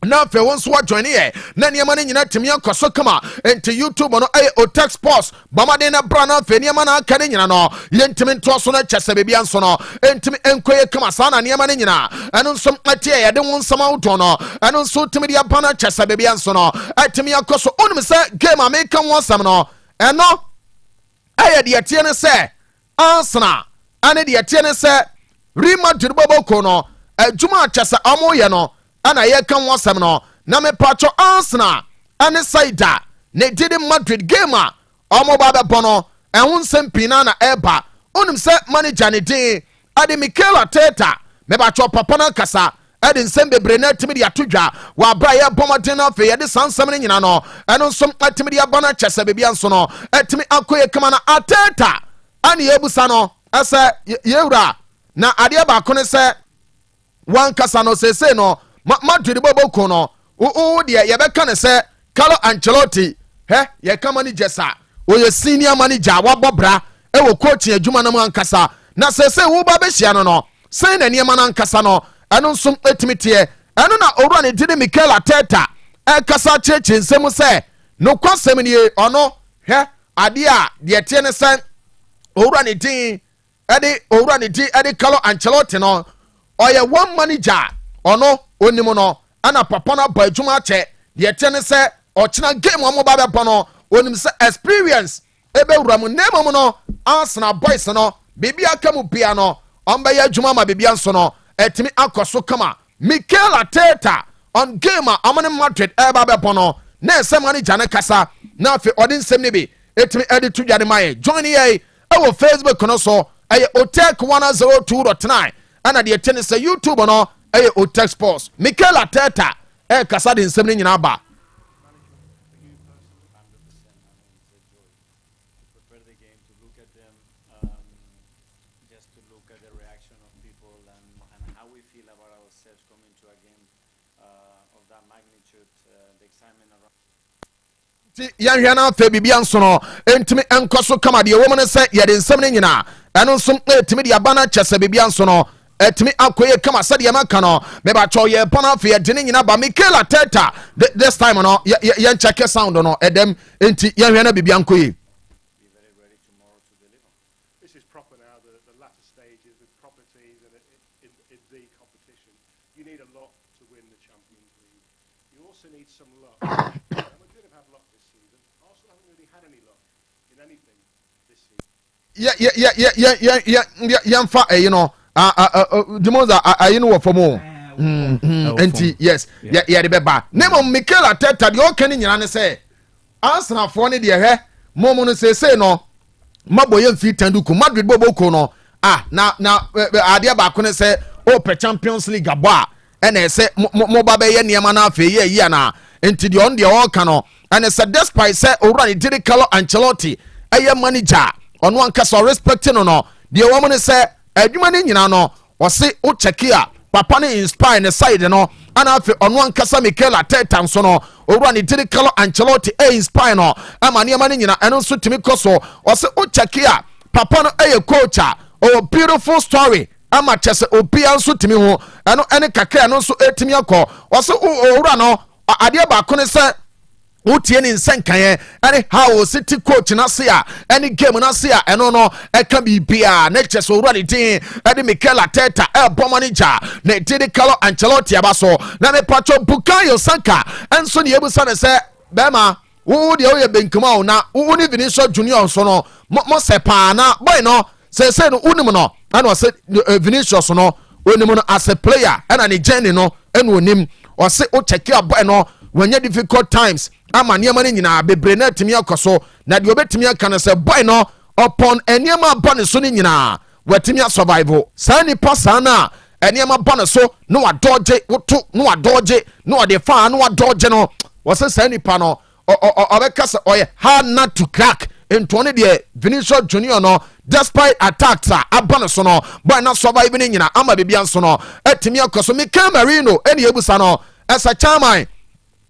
na fe won so join here na niam na nyina timi ankoso kama enti YouTube no Otec Sports bamade na bra na fe niam na aka ne nyina no yentimi nto so na kyese bebi anso no entimi enkoye kama sa na niam na nyina eno nso atie ye de won sama uto no eno nso timi dia bana kyese bebi anso no atimi akoso onum se game American won sam no eno aye de tie ne se Arsenal ane de tie ne se Real Madrid boboko no adwuma kyese amoye no ana ye kan wasam no na me pacho Arsenal ane saida ne didi Madrid game omo ba be bono ehun sempina na eba onim se manager ne din ade Mikel Arteta me pacho papa na kasa ade nsem bebre na timi de atodwa wa bra ye bomoden na fe ye de sansam ne nyina no eno nsom atimi de abana kyese bebi anso no atimi akoye kama na Arteta ane yebusa no asa yewura na ade ba ko ne se wan kasa no sese no Madrid boboko no de ye beka ne se Carlo Ancelotti ye ka manager sa o ye senior manager wa bobra e wo coaching adwuma na ankasa na se wo ba be hia no sen na niema na ankasa no eno nso etimite eno na owura ne dide Mikel Arteta e kasa cheche nsem se no kwasem ni ono ade a de tie ne sen owura ne din ede Carlo Ancelotti no o ye one manager ono onimo no ana papa na ba adwuma che de tene se ochina game omo ba be no onim se experience ebe wuram nemo no Arsenal boys no bibi akamu bia no omba ya adwuma ma bibi anso no etimi akoso kama Mikel Arteta on game amane Madrid eba be no na se manager ne kasa na fe odin sem ne bi etimi edit to dwane mai join here e wo Facebook no so Otec 102.9 ana de tene se YouTube no Otec Sports Mikel Arteta kasa de nsem ne nyina ba yan hwana fa bibia nso no entimi enkoso kama de wo ne se ye de nsem ne nyina eno nso etimi de abana kyese bibia nso no etimi akoye kama sade maka no me ba cho ye pana fe de ne nyina ba Mikel Arteta this time no ye check sound no edem enti ye hwana bibia nkoye yeah, you know, the most I know for more. Enti yes, yeah, the beba. Name of Mikel Arteta, the old Kenny and say, Arsenal for any dear he, Momo say no, Maboyan feet tenduku, Madrid Boboko no. Now, idea back when I say, Open Champions League aba, and I say, Mobabe Yamana fe ye na, into the on the all cano, and I said, despite say, already did it Carlo Ancelotti, a manager. ɔno ankasa respecting no deɛ wɔn ne sɛ adwuma ne nyina no wɔse wo check a papa ne inspire ne side no ana afi ɔno ankasa Mikel Arteta nso no owura ne diri Carlo Ancelotti inspire no ama nneɛma ne nyina ɛno nso tumi kɔ so wɔse wo check a papa no coach a beautiful story ama kyɛ sɛ obia nso tumi ho ɛno ɛne kakra no nso tumi akɔ wɔse owura no adeɛ baako ne sɛ wotie ne nsɛnkaeɛ ɛne how city coach no se a ɛne game no se a ɛno no ɛka biribia ne kyɛ sɛ owura ne din ɛde Mikel Arteta ɛbɔ manager ne didi Carlo Ancelotti aba so na mepatwɔ Bukayo Saka ɛnso ne yɛbusa ne sɛ bɛma wo deɛ woyɛ benkuma wo na wo ne Vinicius Junior nso no mo sɛ paa na boy no sɛ no wonim no ɛna ɔsɛ Vinicius no onim no as a player ɛna ne journey no ɛna onim ɔsɛ wo check a boy no when you difficult times ama nneɛma no nyinaa bebree na atumi akɔ so na deɛ obɛtumi aka no sɛ boy no upon nneɛma aba ne so no nyinaa watumi asurvive saa nipa saa no a nneɛma ba ne so na wadɔgye woto na wadɔgye na wɔde faa na wadɔgye no wɔsɛ saa nipa no ɔbɛka sɛ ɔyɛ hard nut to crack ntoɔ ne deɛ Vinicius Junior no despite attacks a aba ne so no boy na survive ne nyinaa ama bibia nso no atumi akɔ so Mikel Merino ɛne ebusa no ɛsɛ chairman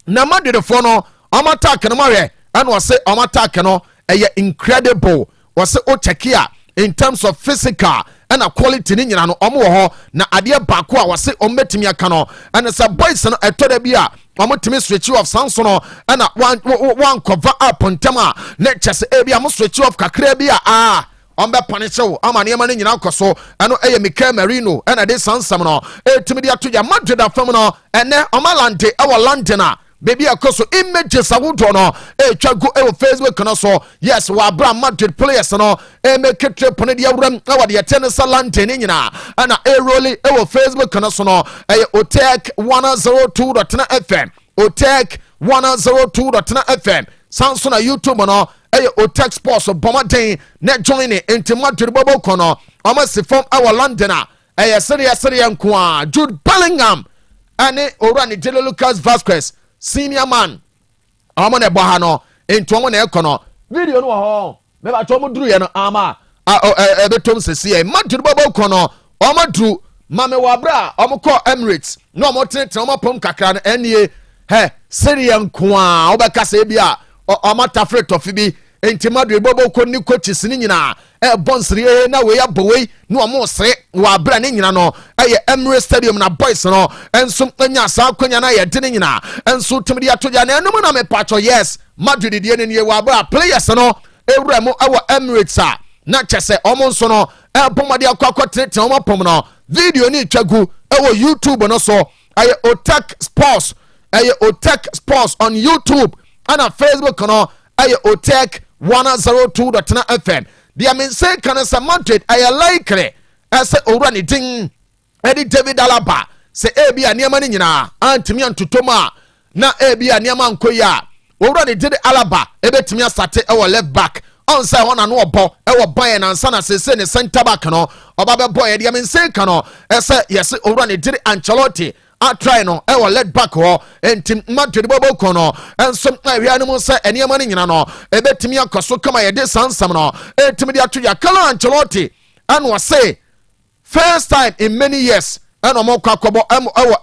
na Madridfoɔ no ɔmo attack no mahwɛ ɛna wɔsɛ ɔmo attack no ɛyɛ incredible wɔsɛ o check a in terms of physical ɛna quality ne nyina no ɔmo wɔ hɔ na adeɛ baako a wɔsɛ ɔmo betumi aka no ɛna sɛ boys no ɛtɔ da bi a ɔmo tumi switch off sanso no ɛna one cover up ntɛm a ne kyɛ sɛ ebi a mo switch off kakra bi a ɔmo bɛ punish wo ama nneɛma ne nyina akɔ so ɛno ɛyɛ Mikel Merino ɛna de sansam no etumi de ato ya Madrid afam no ɛnɛ ɔmo alante ɛwɔ London a baby akoso images awodo no twa go Facebook no so yes wa bra Madrid players no make it trip no de awram na wa de tennis London nyina ana rolling Facebook no so no Otec 102.9Fm Otec 102.9Fm sanso na YouTube no Otec Sports bomaden na join into Madrid bobo kono omo si form our London a serious nko Jude Bellingham ane ora ni Jelo Lucas Vasquez senior man ɔmo na ɛbɔ ha no nti ɔmo na ɛkɔ no video no wɔ hɔ mɛba tɔ ɔmo duru yɛ no ama ɛbɛtɔm sɛsi yɛ Madrid bɔbɔ kɔ no ɔmo duru mame wɔ abira ɔmo kɔ Emirates na ɔmo tenetene ɔmo pɔm kakra no ɛnie seria nkoa ɔbɛka sɛ ebi a ɔmo atafere tɔfi bi nti Madrid bɔbɔ kɔ ni coaches ni nyinaa ɛbɔ nsiri na wei abɔ wei na ɔmo sere wɔ abira ne nyina no ɛyɛ Emirates Stadium na boys no ɛnso anya saa akonya na yɛ de ne nyina ɛnso tumi de ato ya na ɛnum na mepacho yes Madrid de ne nie wɔ abira players no ewura mu ɛwɔ Emirates a na kyɛsɛ ɔmo nso no ɛbɔmɔde akɔ tenetene ɔmo pɔm no video ni twagu ɛwɔ YouTube no so ɛyɛ Otec Sports on YouTube ana Facebook no ɛyɛ Otec 102.9Fm the mean say can say Madrid I like it as a run ding Eddie David Alaba say ebi a niema ni nyina antimi antotoma na ebi a niema nkoya owura ne did Alaba ebetimi asate e left back on say one no obo e wo ban na nsa na sese ne center back no oba be boy the mean say can no ese yes owura ne did Ancelotti a try no e left back ho enti Madrid bobo kono enso awia no say eniema ni nyina no ebetimi akoso kama ye de sansam no etimi de ato ya Carlo Ancelotti and was say first time in many years and omo kwakobo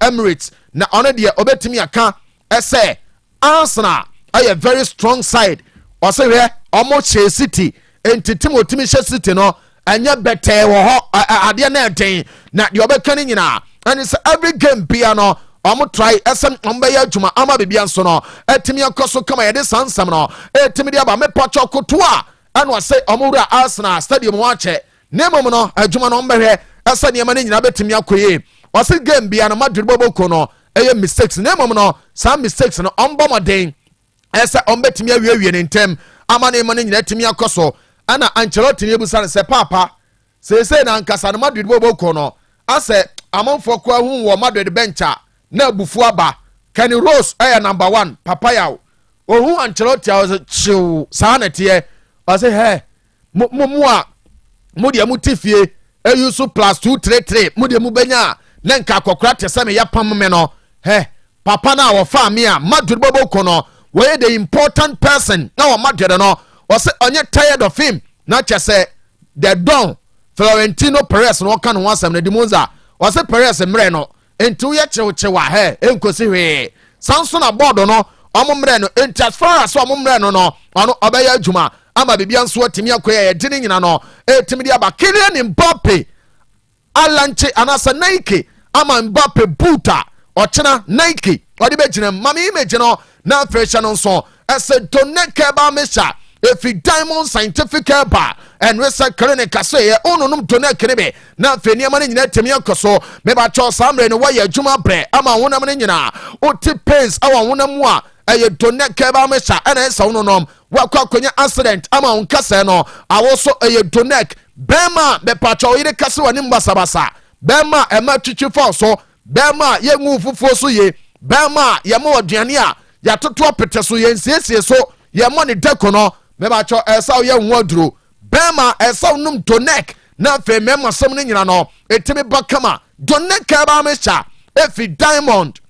Emirates na ono de obetimi aka ese Arsenal a very strong side or say we omo che City enti Timothy che City no anya bete wo ho ade na eden na de obeka ni nyina and it's every game bia no omo try esem ombe ya adwuma ama bibia nso no etimi akoso kama ye de sansam no etimi de aba me pacho koto a and was say omo wura Arsenal stadium wa che nemom no adwuma no mbehwe esa niema ne nyina betimi akoye o say game bia no Madrid boboko no eye mistakes nemom no some mistakes no ombomoden esa ombetimi awie ne ntem ama ne nyina etimi akoso ana Ancelotti ne ebusa ne se papa se na nkasa no Madrid boboko no ase amonfo kwa hu wo Madrid bencha na bufu aba Kanu Rose number 1 papa yawo ohu Ancelotti a chill sanete o say he mo a mo de mu tifie eyusu plus 233 mo de mu benya na nka akokora tese me yapam me no papa na wo fa me a Madrid boboko no we the important person na wo Madrid no o say onye tired of him na kyɛ sɛ the Don Florentino Perez no ɔka no ho asɛm no di mu nza ɔsɛ Perez mmerɛ no enti woyɛ kyerɛwkyerɛw a ɛnkosi hwee san so na bɔɔdo no ɔmo mmerɛ no enti as far as ɔmo mmerɛ no no ɔno ɔbɛyɛ adwuma ama biribi nso atumi akɔ yɛ yɛde ne nyina no ɛtumi de aba Kylian Mbappe alanche anasa Nike ama Mbappe buta ɔkyena Nike ɔde bɛgyina mame image no na afei hyɛ no nso ɛsɛ Doneke ba mesha efi Diamond Scientific Herbal and Research Clinic asɛ ɔnonom Doneke ne be na afei nneɛma no nyina atumi akɔ so mebakyɛ saa mmerɛ no wɔyɛ adwuma brɛ ama honam no nyinaa wote pains awɔ honam mu a ɛyɛ Doneke ba mesha ɛna ɛsɛ wononom wakɔ akɔnya accident ama wo nkasɛɛ no awo so ɛyɛ Doneke bɛma bɛpakyɛ ɔyere kase wɔ ne mbasabasa bɛma ɛma twitwi fa so bɛma yɛngu fufuo so ye bɛma yɛma wɔ aduane a yɛatoto apete so yɛnsiesie so yɛmmɔ ne deko no mɛbakyɛ ɛsɛ woyɛ nwo aduro bɛma ɛsɛ wonom Doneke na afei mɛma sɛm no nyina no ɛtumi ba kama Doneke ba mehyɛ ɛfi Diamond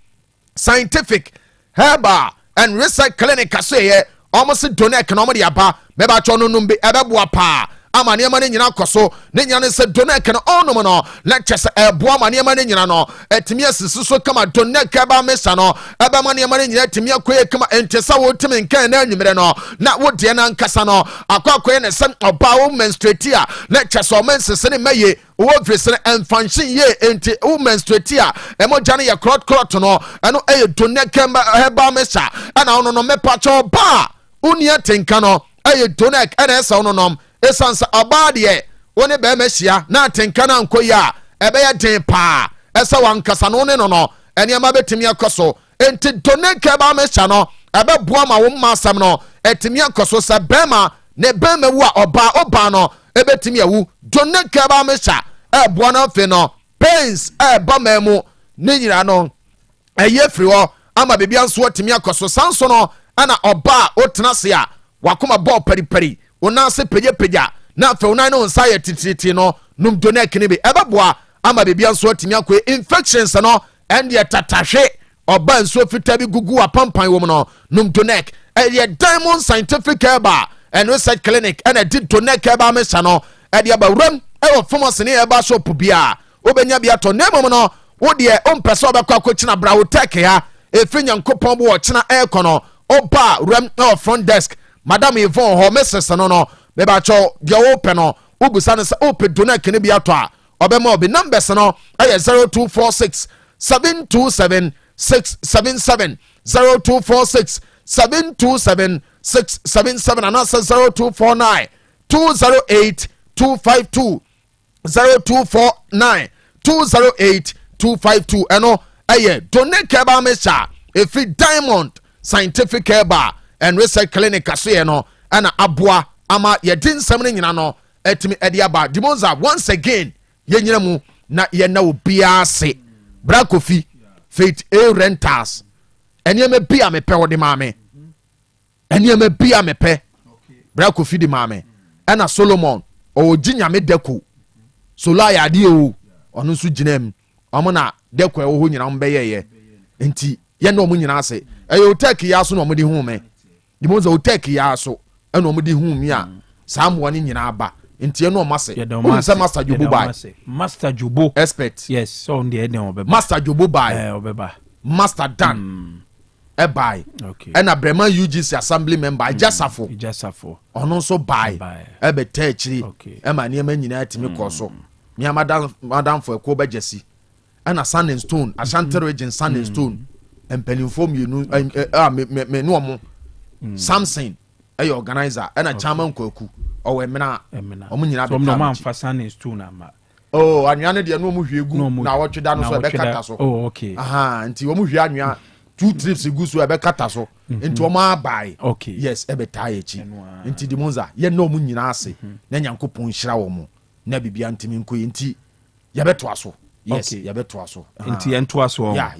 Scientific Herbal and Research Clinic asɛyɛ ɔmo se Doneke na ɔmo de aba mɛbakyɛ no nom bi ɛbɛboa paa ama nneɛma no nyina kɔ so ne nyina no sɛ Doneke no ɔnom no na kyɛ sɛ ɛboa ma nneɛma no nyina no ɛtumi asisi so kama Doneke ba mesa no ɛbɛma nneɛma no nyina atumi akɔyɛ kama ɛnte sɛ wotumi nkan na anwummerɛ no na wodeɛ no ankasa no akɔakɔyɛ ne sɛ ɔbaa wo menstrati a na kyɛ sɛ ɔma nsese ne mɛye wowɔ firi sɛ no ɛmfanshen ye enti wo menstrati a ɛmɔgya no yɛ krɔtkrɔt no ɛno ɛyɛ Doneke ba mesa ɛna wono no mɛpakyɛ ɔbaa wonia tenka no ɛyɛ Doneke ɛna ɛsɛ wononom ɛsiane sɛ ɔbaa deɛ wo ne bɛrima hyia na atenka no ankɔ yi a ɛbɛyɛ den paa ɛsɛ wankasa no wo ne no no ɛnneɛma bɛtumi akɔ so enti Doneke ba mehyɛ no ɛbɛboa ma wo mma asɛm no ɛtumi akɔ so sɛ bɛrima ne bɛrima wu a ɔbaa no ɛbɛtumi awu Doneke ba mehyɛ ɛboa no afei no pains ɛba ma mu ne nyina no ɛyɛ firi hɔ ama biribi nso atumi akɔ so san so no ɛna ɔbaa wotena se a wakoma bɔɔ paripari wonase pagya na afei wonan no nsa yɛ tititi no nom Doneke ne bi ɛbɛboa ama biribi nso atumi akɔ infections no ɛndeɛ tatahwe ɔba nsuo fitaa bi gugu apampan wɔ mu no nom Doneke ɛyɛ Diamond Scientific Herbal and Research Clinic ɛna di Doneke ba mehyɛ no ɛde aba wuram ɛwɔ pharmacy ne ɛba shop bia wobɛnya bi atɔ na mmom no wodeɛ wompɛ sɛ wobɛkɔ akɔkyena bra Otec ha ɛfiri Nyankopɔn bo wɔkyena ɛɛkɔ no ɔba wuram ɛwɔ front desk Madam Yvonne ho Mrs. no mebacho dia wo pe no ubusa no se ope Doneke ne bi ato a obema obi numbers no aye 0246 727 677 0246 727 677 and answer 0249 208 252 0249 208 252 eno aye Doneke ba mesha efi Diamond Scientific Herbal and Research Clinic asoye no ana aboa ama yedin nsɛm no nyina no etimi ede aba dimonza once again yenyina mu na yɛna obia ase bra Kofi Faith A Rentals eniyeme bia mepɛ wo de maame eniyeme bia mepɛ bra Kofi de maame ana Solomon o ginyame deko sola ya de o ɔno nso ginam ɔmo na deko ɛwo ho nyina mbɛyɛyɛ enti yɛna ɔmo nyina ase ɛyɛ Otec ya so na ɔmo de hu me dimonza Otec ya so ɛna ɔmo de hu me a saa mo ne nyina aba enti ɛna ɔmo ase ɔmo sɛ Master Jobo bai Master Jobo expert yes so on the end obeba Master Jobo bai obeba Master Dan bai okay ɛna Bremen UGC assembly member Ijasafo ɔno nso bai ɛbɛta akyiri ɛma nneɛma nyina atimi kɔ so me madam for ɛkɔ bɛgyesi ɛna Sun and Stone Ashanti region Sun and Stone mpanimfo mmienu me no ɔmo Samson ɛyɛ organizer ɛna chairman Kwaku ɔwɔ emina ɔmo nyina bɛ ɔmo amfa Sun and Stone ama oh anwea no deɛ no ɔmo hwie gu na wɔtweda no so ɛbɛkata so oh okay aha nti ɔmo hwie anwea 2 trips gu so ɛbɛkata so nti ɔmo abai okay yes ɛbɛtaa akyi nti dimonza yɛ na ɔmo nyina ase na Nyankopɔn hyira wɔ mo na bibia ntimi nkɔ nti yɛbɛtoa so yes yɛbɛtoa so nti yɛntoa so ya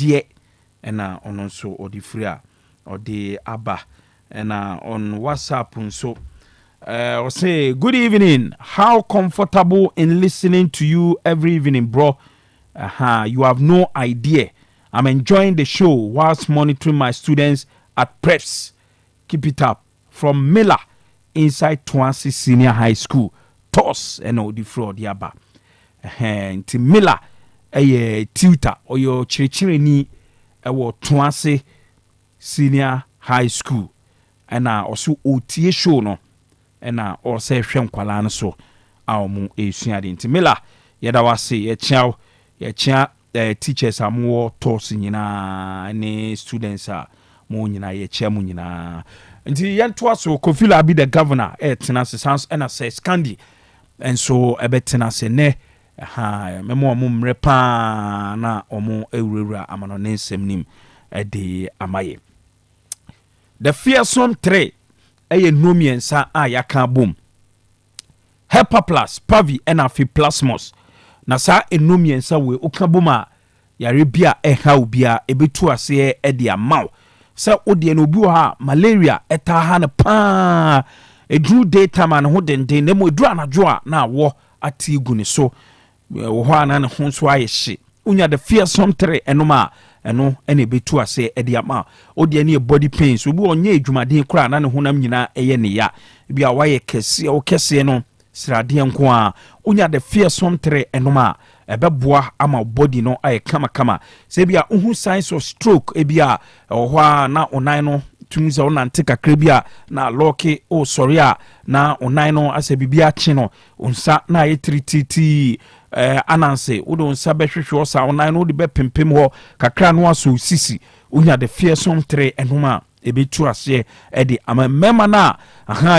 de ena ono nso odi free a odi aba ena on WhatsApp nso say good evening, how comfortable in listening to you every evening, bro. You have no idea. I'm enjoying the show whilst monitoring my students at preps. Keep it up. From Miller inside Twansi Senior High School. Toss and the fraud yaba. Nti Miller tutor or your chirichiri ewo Twansi Senior High School. And also OTA show no. And also hwem kwala no so amu esuade. Nti Miller yeda wase ye chiao teachers are more toss nyina any students are more nyina ye chia mu nyina. Nti yentwa so Kofila be the governor tenase sans and say Scandi and so ebetenase ne memo mumre pa na omo ewura amano nsem nim de amaye. The fearsome three nomiensa yaka boom Hepa plus Pavi enafi plasmos na sa enomiensa we okaboma yare bia ha obia ebetu ase de amaw sa odie no obi ha malaria eta ha ne pa edru daytime an ho denden na mo edru anajo a na wo ati gu ne so wo ho ana ne ho so ayehye unya the fearsome three enoma eno ene betu ase de amaw odie ne body pains obi onye adwumaden kura na ne honam nyina eye ne ya bia waye kese o kese no srade nko a unya the fearsome three enoma ebeboa ama body no aye kama se bia uhu signs of stroke ebia ohwa na onan no tumuza onante kakra bia na loki o sorry a na onan no ase bibia chi no onsa na aye trititi ananse wo don sa behwehwe o sa onan no de be pempem ho kakra no aso sisi unya the fearsome three enoma ebetu ase edi ama mema na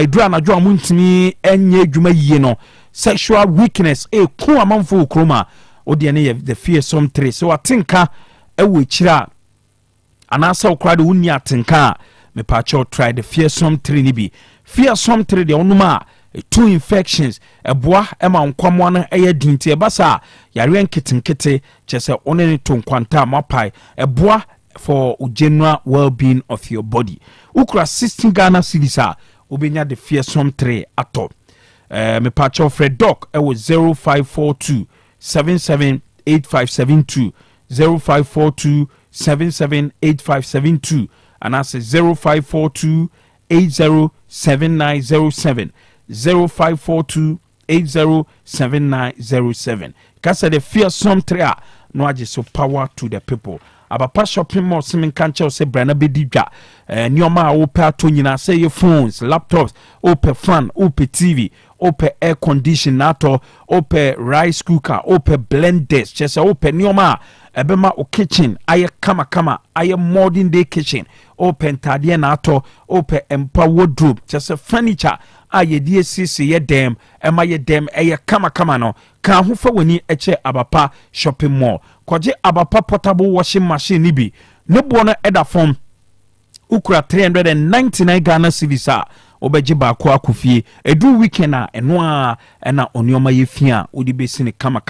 idru anajo amuntimi enye adwuma yie no sexual weakness ku amanfo kroma odi ne the fearsome three so atinka ewe chira anasa okrade wonni atinka me pa cho try the fearsome three ni bi fearsome three de onuma two infections eboa ema nkwamo na eye dinti ebasa yare nketinkete chese onene to nkwanta mapai eboa for general well-being of your body. Ukra 16 Ghana cedis obenya the fearsome three ato. Me pacho Fred Doc was 0542 778572 0542 778572 and I say 0542 807907 0542 807907. Kasa the fearsome three no aje so power to the people. Abapa shopping mall simen kanche se brana bedidwa nioma ope ato nyina say your phones laptops ope fan ope TV ope air conditioner ope rice cooker ope blenders chese ope nioma ebema o kitchen aye kama aye modern day kitchen ope ntade na ato ope empa wardrobe chese furniture aye die sisi ye dem ema ye dem aye kama no kan ho fa wani eche abapa shopping mall kwaje abapa portable washing machine ni bi ne bo no eda form ukura 399 Ghana cedis obeje ba ko akofie edu weekend eno na onioma ye fia odi besi ne kama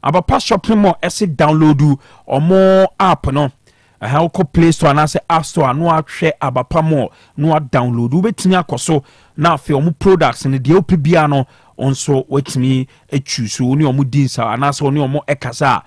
abapa shopping mall ese download omo app no how ko play store na se app store no ahwe abapa mall no download ubetimi akoso na afi omo products ne de opibia no onso wetimi choose oni omo dinsa anase oni omo ekasa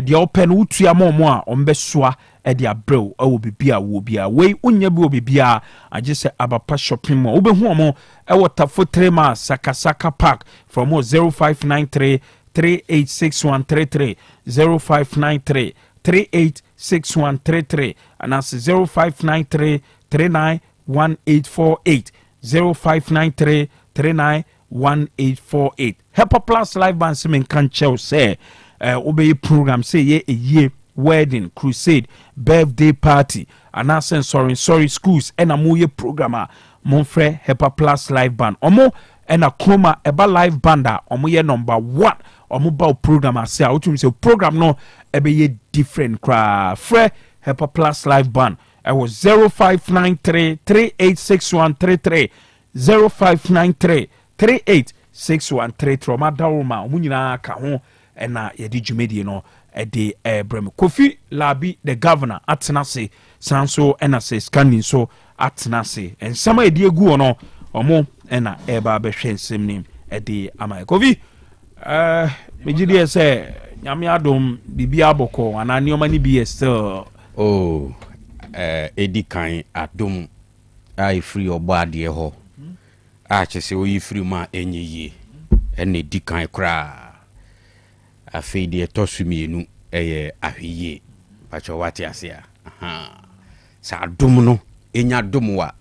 de open utua momo a ombesua de abrel awo bibia wo bia we unya bi obibia age se abapa shopping mall obehu omo ewo tafo 3 ma sakasaka park from 0593 386133 0593 386133 and that's 0593 391848 0593 391848 Hepa Plus Live Band Simen Kanchel say obey program say ye a year wedding crusade birthday party and sorry schools and a moye programmer monfre Hepa Plus Live Band omo and a chroma eba live banda omo ye number 1 omo ba programmer say outum say program no ebe ye different cra fre Hepa Plus Live Band I was 0593 386133 0593 386133 ma dawoma omo nyina ka ho ɛna yɛde dwumadi no ɛde brɛ me Kofi Labi the governor atena se san so ɛna sɛ scanning so atena se ensam a yɛde agu no ɔmo ɛna ɛba bɛhwɛ nsɛm nim ɛde ama Kofi megidi sɛ nyame adom bibi abɔkɔ ana nneɔma ne bi still edi kan adom a free obo ade ho a kyese oyi free ma enye yie ene edi kan kra afei de tosu mienu eye ahwiye pacho wate ase a sa adom no enya dom wa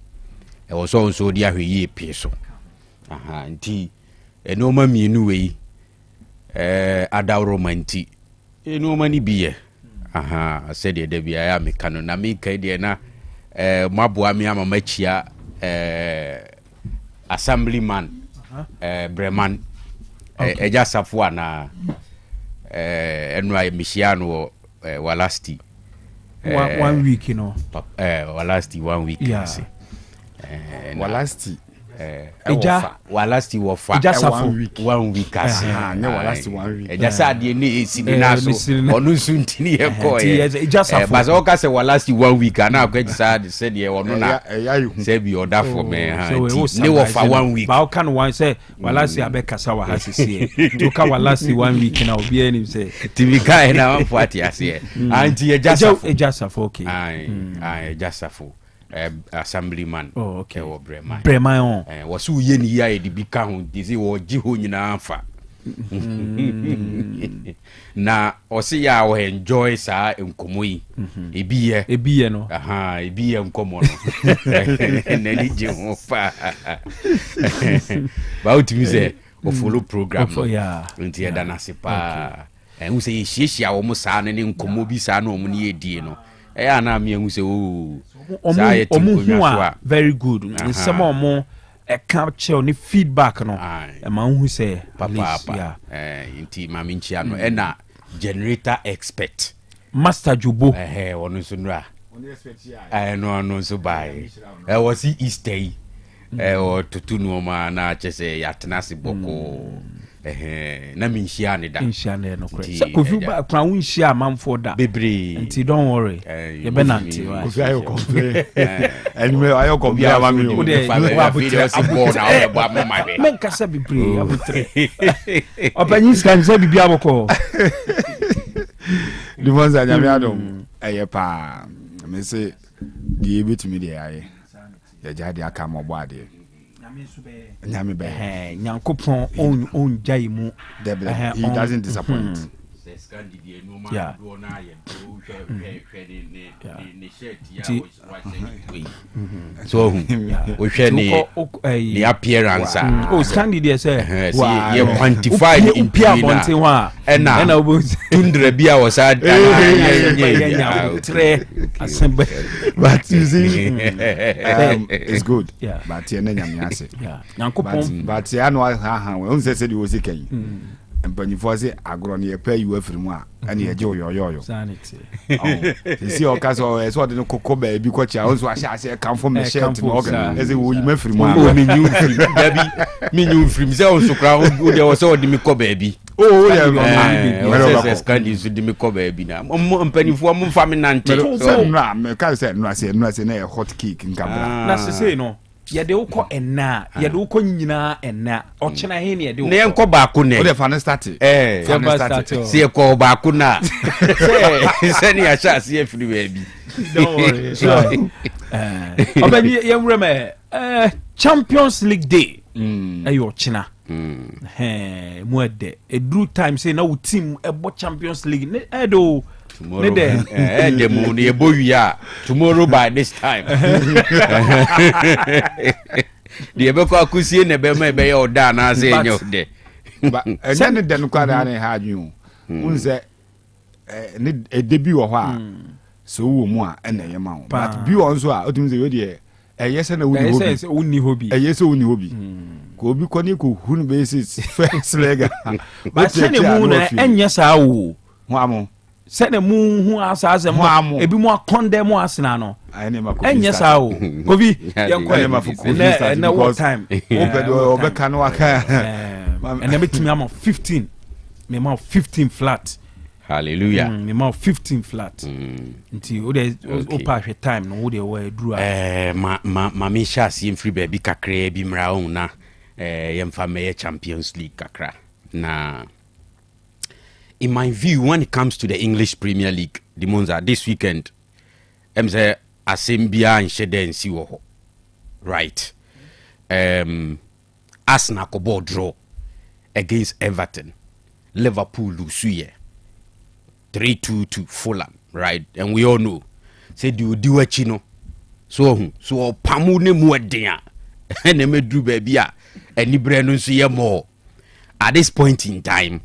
e wo so nso di ahwiye pie so nti eno ma mienu wei adawromanti eno ma ni biye said the Debbie I am a Kanu na me Kadiana Maboa me ama machia assemblyman Breman just afwana enwa Michiano Walasti 1 week Walasti 1 week Walasti Walasti wofa 1 week as ne walasti 1 week just ade ne esini na so onu so ntini e ko but so ka say walasti 1 week na akwa decide said ye onu na say be order for me ne wofa 1 week ba kan one say walasti abekasa wa hasisi to ka walasti 1 week na obi ani say tibika na wan fuati ase anti e just okay just assemblyman okay wo Breman wo so ye ni ya e di bika ho disi wo gi ho nyina afa na o se ya wo enjoy sa enkomo yi ebiye no ebiye enkomo no na ni je ho fa ba utimi se o follow program nti e da na se pa hu se ye hiehyia wo mo sa ne enkomo bi sa na o mo ne ye die no na me hu se omu very good nsɛm omo capture ni feedback no ma hu sɛ papa inti mami nchia no na generator expert master Jubo ono so nra no so bai was Easter o tutunu ma na chese yatena se boko na mi nhyia ne da no kre Kofi ba kran wo nhyia amamfo da bebre nti don't worry ye benanti Kofi ayo complain anyway ayo complain ama mi o de fa video si bo na o ba mo ma be men kasa bebre abutre opanyi skan se bibi aboko difonza nyame adom eye pa me se die bitimi de aye ya jade aka mo bo ade nyame be nyankopon on jai mu he doesn't disappoint yeah so we share the appearance Scandi dey say you quantify in Pia and tundra bia was sad but you see it's good but you nyame ase nyankopon but ya no ha we say the was kan mpanifo se agro ne yepa yu afirimu a ane ye je oyoyoyo sanity si o ka so so de no kokko ba bi ko chia o so ahia ase kanfo me shirt no oga ese wo yi mafirimu a me nyu firim dabi me nyu firim se on so kra o de wo se o de me ko ba bi yeah Scandi so de me ko ba bi na mpanifo mo fa me nante so na me ka se no ase na e hot cake nkabra na se no yede uko enna yede uko nyina enna ochena he ne yede ne enko ba ko ne o de fan start se ko ba ko na se ni a sha se afiri ba bi don't worry obani yemre me Champions League day ayo ochena mu ede edru time say na wo team ebo Champions League ne edo tomorrow the moon ye boya tomorrow by this time the be ko akusie ne be ma be ye oda na say nyo de ba enye ne den kwa da ne ha adwun unse ne edebi wo ho a so wo mu a ena ye ma wo but bi won so a otum se we de eyese na woni hobi eyese woni hobi ko obi ko ni ko hunu basis first leg but se ne mu na enye sa wo ho amo se ne mu hu asase mo ebi mo akonde mo asena no enye sa wo Kofi yanko ene mafuku na what time obe ka no aka ene betimi am 15 me ma 15 flat. Hallelujah. Me ma 15 flat. Nti o de o pa hwe time no wo de we duru ma me sha see free baby kakra bi mra on na yemfa me Champions League kakra. Na in my view, when it comes to the English Premier League, the Monza this weekend, say Asembia and Shede si wo ho. Right. Arsenal ko ball draw against Everton. Liverpool lose 3-2 to Fulham, right? And we all know say do chino. So pamu ne mu eden a na me dru ba bia ani bre no so ye more. At this point in time,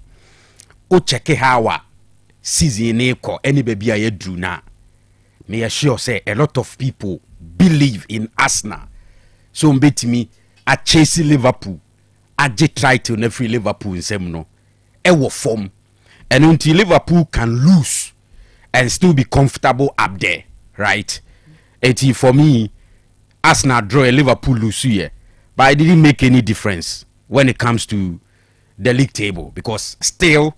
o check how season e ko any baby a ye dru na. Me assure say a lot of people believe in Arsenal. So mbetimi a chase Liverpool. A je try to na free Liverpool in sem no. E wo form. And until Liverpool can lose and still be comfortable up there, right? For me, Arsenal draw a Liverpool lose here, but it didn't make any difference when it comes to the league table because still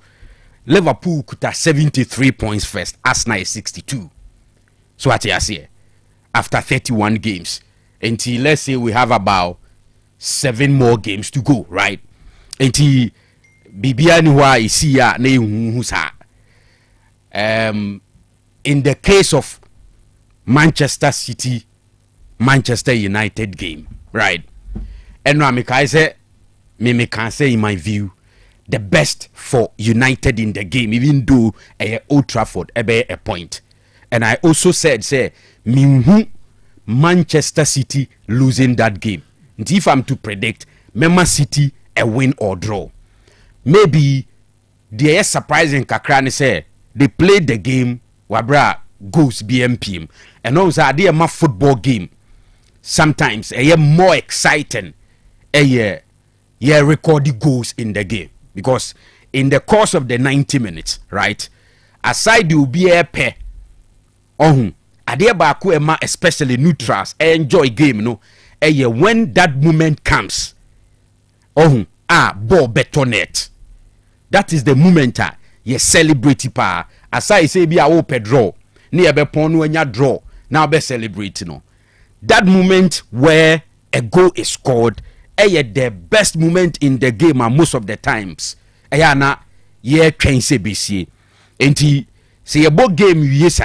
Liverpool could have 73 points first, Arsenal is 62. So what I say, after 31 games, until let's say we have about 7 more games to go, right? Until Bibia ni wa isi ya na ehu sa. In the case of Manchester City, Manchester United game, right? And I can say in my view, the best for United in the game, even though Old Trafford a point. And I also said, say, Manchester City losing that game. And if I'm to predict, Man City a win or draw. Maybe they are surprising Kakrani say they played the game wabra goes BMPM and also they are my football game sometimes a more exciting a recorded goals in the game because in the course of the 90 minutes, right, aside you be a pair baku ema especially neutrals enjoy game no when that moment comes ball betonet. That is the moment you celebrate pa. As I say be a open draw. Near be pon when you draw. Now be celebrate no. That moment where a goal is scored, the best moment in the game and most of the times. Na can say BC. Enti say a ball game yes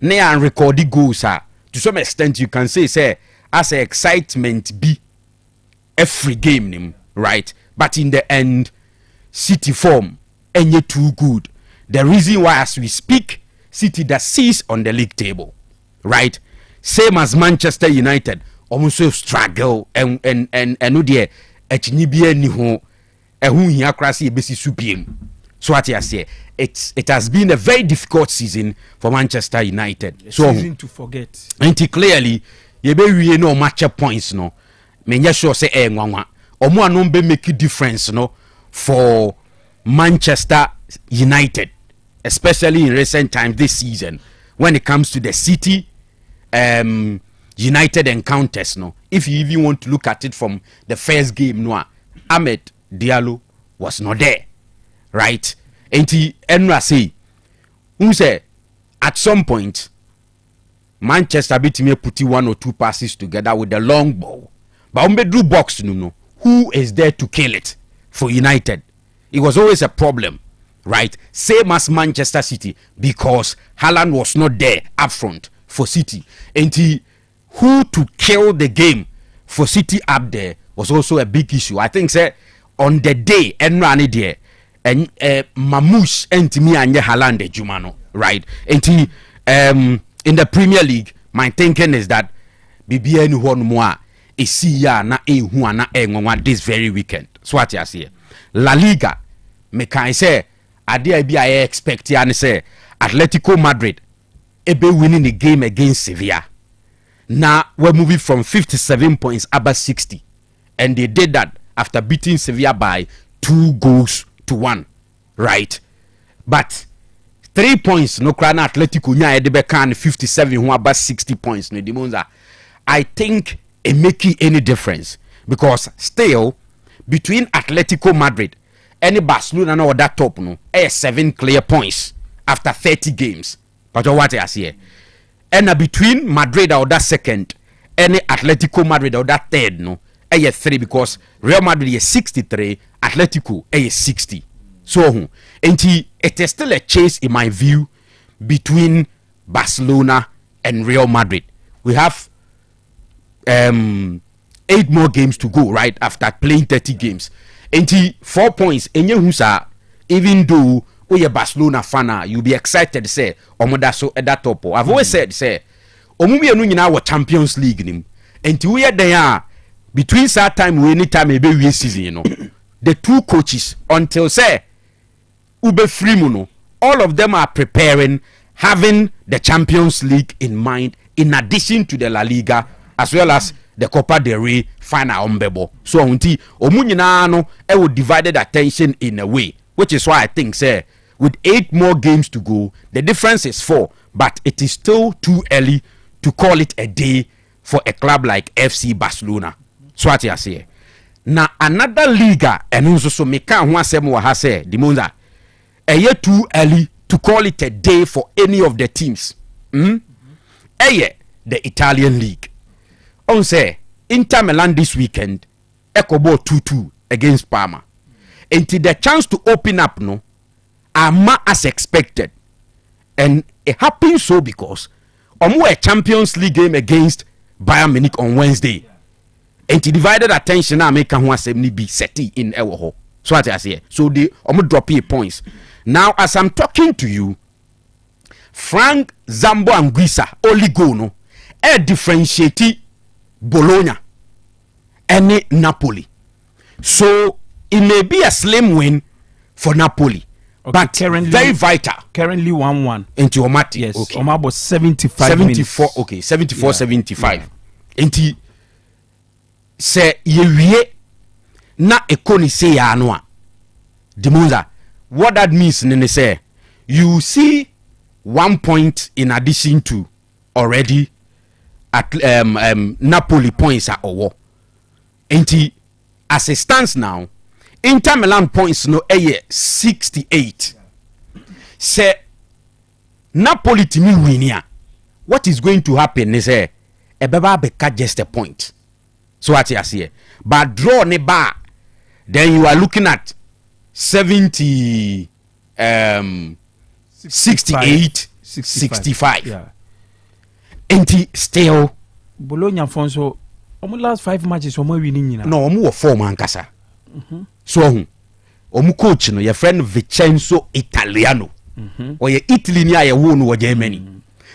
na and record goals to some extent you can say as excitement be every game right? But in the end City form ain't too good. The reason why as we speak, City that sees on the league table, right? Same as Manchester United, almost struggle and no dear echnibie ni ho ehun hia krasi ebesi supiem. So what I say, it has been a very difficult season for Manchester United. A season to forget. And clearly, you be we no match points no. Me sure say nwanwa. Omo anon be make a difference no for Manchester United, especially in recent times this season, when it comes to the City United encounters. No, if you even want to look at it from the first game, no, Ahmed Diallo was not there, right? And he say, who say at some point Manchester beat me put 1 or 2 passes together with the long ball, but umbe drew box no. Who is there to kill it for United? It was always a problem, right? Same as Manchester City because Haaland was not there up front for City. And who to kill the game for City up there was also a big issue. I think on the day and run it there and Mamouche and me and Haaland Jumano, right? And in the Premier League, my thinking is that BBN one more is ya na huana this very weekend. So what I say. La Liga, me can say, I expect and say Atletico Madrid be winning the game against Sevilla. Now we're moving from 57 points above 60, and they did that after beating Sevilla by 2-1, right? But 3 points no crown Atletico nya edebe kan 57 who about 60 points no dimonza. I think it make any difference because still between Atletico Madrid any Barcelona no that top no 7 clear points after 30 games. But what I see, and between Madrid or that second, any Atletico Madrid or that third no 3 because Real Madrid is 63, Atletico is 60. So it is still a chase in my view between Barcelona and Real Madrid. We have 8 more games to go, right, after playing 30 games. 4 points. Even though we are Barcelona fan, you'll be excited to say, Omoda so at that top. I've always said, say, Omumi anu nyina wa Champions League nim. And we are there between that time we anytime maybe we season, you know. The 2 coaches until say Ube Frimuno, all of them are preparing, having the Champions League in mind, in addition to the La Liga, as well as the Copa del Rey final umbebo. So until Omunyina no would divided attention in a way, which is why I think say with 8 more games to go, the difference is 4, but it is still too early to call it a day for a club like FC Barcelona. So what I say. Now another Liga and also so make one asem wa ha say the monza too early to call it a day for any of the teams. The Italian League. On say Inter Milan this weekend, Ecobo 2-2 against Parma. Until the chance to open up no are as expected. And it happens so because a Champions League game against Bayern Munich on Wednesday. And he divided attention now make one be seti in Ewoho. So what I say. So they drop here points. Now as I'm talking to you, Frank Zambo Anguissa only go no differentiate Bologna and Napoli. So it may be a slim win for Napoli. Okay, but currently, very vital. Currently 1-1. Into Omati. Yes. Okay. Omabo 74 minutes. Okay, 74-75. Into say ye na ekoni say ya anwa. Dimunza. What that means nene say you see 1 point in addition to already at Napoli points are over. Enti as it stands now, Inter Milan points no 68. Say Napoli to me win. What is going to happen is a beba beka just a point. So what I see. But draw ne bar, then you are looking at 70 68 65. Yeah. And still Bologna Fonso almost last 5 matches winning. No, omu 4 man kasa. So omu coach no your friend Vincenzo Italiano. Or ye Italy ni aye won wo Germany.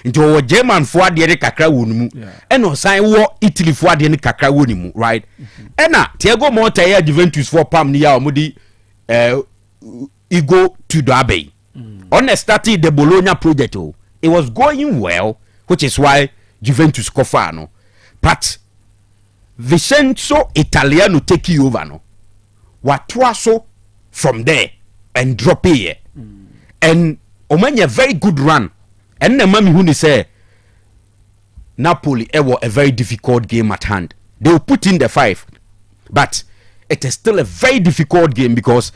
Nti wo German fo ade ne kakra won mu. E no san wo Italy fo ade ne kakra won mu, right? E na Thiago Motta ya Juventus for Pam ni ya omudi Igo to Abbey. On started the Bologna project, it was going well, which is why Juventus Cofano. But Vincenzo Italiano take you over no. Watuaso from there and drop here. And Omanya very good run. And the mommy who say Napoli was a very difficult game at hand. They will put in the 5, but it is still a very difficult game because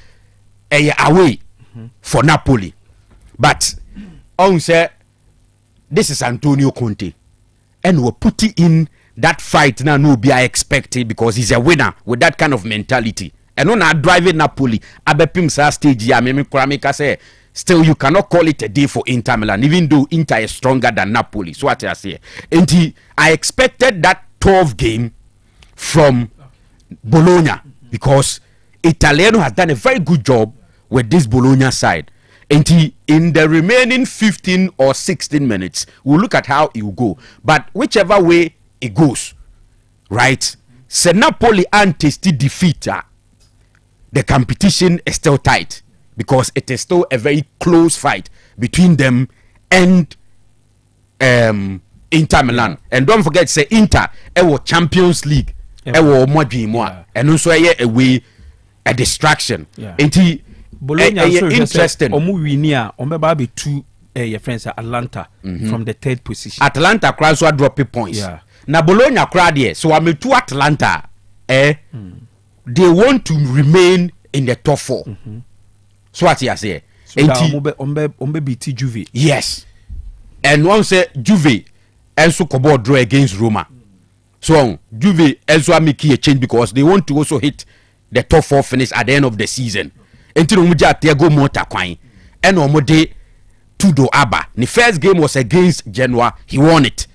away for Napoli. But on say this is Antonio Conte, and we're putting in that fight now. No be I expected because he's a winner with that kind of mentality. And on driving Napoli, abepim sa stage ya me kramika say still you cannot call it a day for Inter Milan, even though Inter is stronger than Napoli. So what I say, and I expected that 12 game from Bologna because Italiano has done a very good job with this Bologna side. And in the remaining 15 or 16 minutes, we'll look at how it will go. But whichever way it goes, right? Se Napoli and tasty defeat, the competition is still tight because it is still a very close fight between them and Inter Milan. And don't forget, say Inter, Champions League, and also a distraction. And Bologna interesting. Omu 2 your friends are Atlanta from the 3rd position. Atlanta crowd so drop points. Yeah. Now Bologna crowd here. So I'm to Atlanta. They want to remain in the top 4. So what you say? So ombe beat Juve. Yes. And one say Juve also could draw against Roma. So Juve also make a change because they want to also hit the top 4 finish at the end of the season. Until Umuja Tiago Mota Quine and Omode Tudo Abba. The first game was against Genoa. He won it.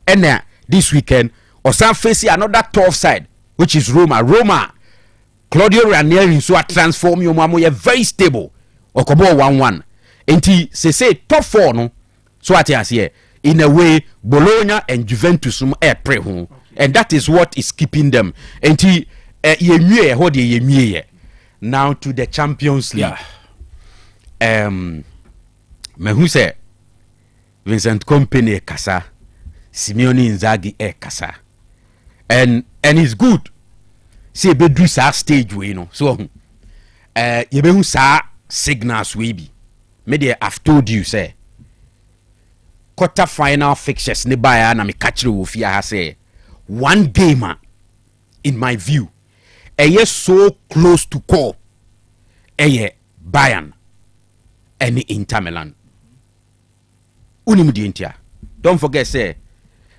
And this weekend, Osan facing another tough side, which is Roma. Roma, Claudio Ranieri, so a transform you, Mamo, you're very stable. Okobo 1-1. And he say top 4, no? So what I say, in a way, Bologna and Juventus are pre home. And that is what is keeping them. And he, now to the Champions League. Me who say Vincent Kompany kasa, Simeone Inzaghi kasa, and it's good. See bedru sa stage we no so you be who sa signals we be. Me I've told you say quarter final fixtures ne baya na me catch wo fia ha say one game in my view so close to call Bayern and Inter Milan. Don't forget, say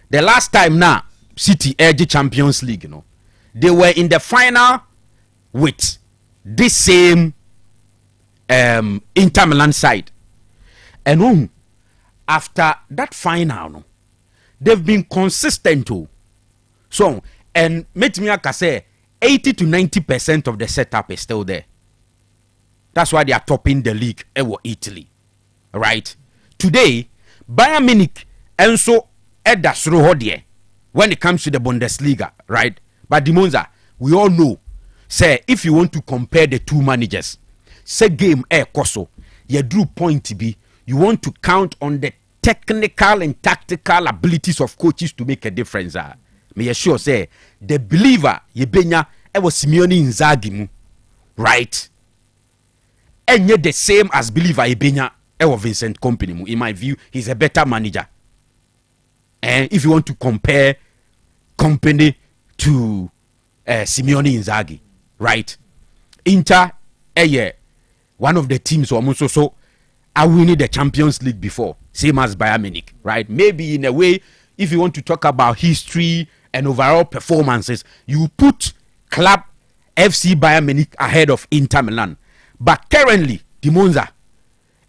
the last time now City edge Champions League, you know, they were in the final with this same Inter Milan side, and after that final, no, they've been consistent too. So and Metmiaka say 80 to 90% of the setup is still there. That's why they are topping the league. Italy, right? Today, Bayern Munich and so Edasro when it comes to the Bundesliga, right? But Dimonza, we all know, say if you want to compare the two managers, say game koso, you drew point to be, you want to count on the technical and tactical abilities of coaches to make a difference. Me sure say the believer yebenya was Simeone Inzaghi, right? And yet the same as believer yebenya Vincent Kompany. In my view, he's a better manager. And if you want to compare Kompany to Simeone Inzaghi, right? Inter, one of the teams almost also are winning the Champions League before, same as Bayern Munich, right? Maybe in a way, if you want to talk about history and overall performances, you put club FC Bayern Munich ahead of Inter Milan. But currently, Dimonza,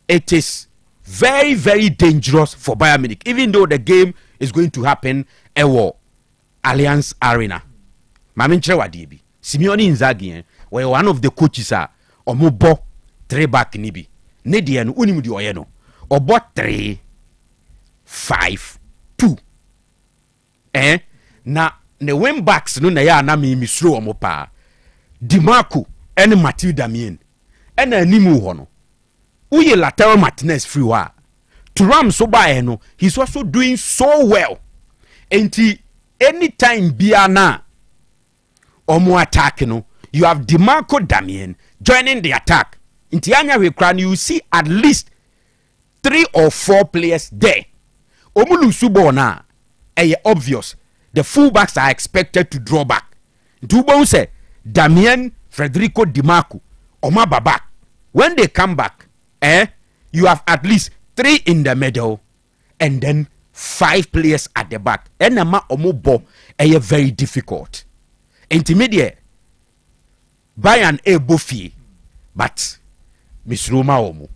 it is very, very dangerous for Bayern Munich, even though the game is going to happen at Allianz Arena. Maminche Wadibi, Simeone Inzaghi, where one of the coaches are Omobo 3 back nibi. Nedian Unimudi Oyeno, Obo 3-5-2. Na the wing backs no na ya na me misro omopa. Dimarco and Mathieu Damien. And animu hono. Uye Lateral Martinez free wa. Turam Soba no, he's also doing so well. And anytime Biana omo attack no, you have Dimarco Damien joining the attack. In Tianya Rekran, you see at least 3 or 4 players there. Omulu Subo na obvious. The fullbacks are expected to draw back. Dubon say Damien, Federico Dimarco, Omar Babak. When they come back, you have at least 3 in the middle and then 5 players at the back. And Nama Omobo very difficult. Intermediate Bayern Bofi, but Miss Roma Omo.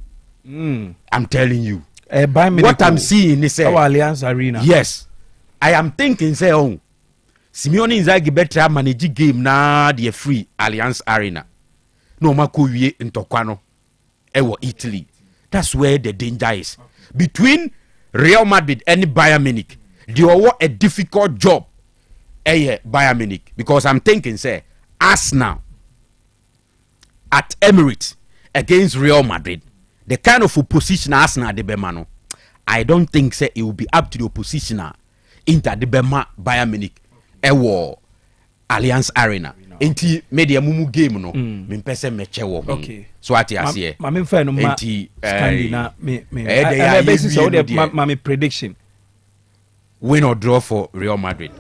I'm telling you. What I'm seeing is our Allianz Arena. Yes. I am thinking say Simeone Inzaghi better manage game na the free Allianz Arena. No makuwie Ntokwano. Italy. That's where the danger is. Between Real Madrid and Bayern Munich, they are a difficult job. Bayern Munich, because I'm thinking say Arsenal at Emirates against Real Madrid, the kind of opposition Arsenal de Bemano, I don't think say it will be up to the opposition Inter de Bema Bayern Munich Allianz Arena. Enti media mumu game no me pese meche wo. Okay. So what you see? Mame fa no ma Scandi na me basis of the mame prediction. Win or draw for Real Madrid.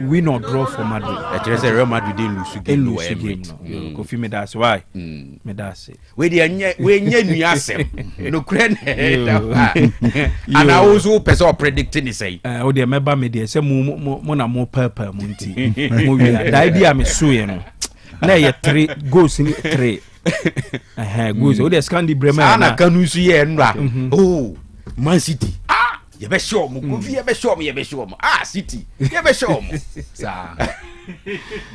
win or draw for Madrid. Actually, say Real Madrid didn't lose game. Lose game. No. Kofi me that's why. Me that's it. We nye new asem. No kren. And I also person predicting say. O dey member me dey say mo na mo purple mo nti. Mo wi da idea me so ye no. Na ye 3 goals in 3. Goals. O dey Scandi Bremen. Ana Kanu so ye nra. Oh, Man City. You be sure mo Kofi you be sure mo. City. You be sure mo. Sir.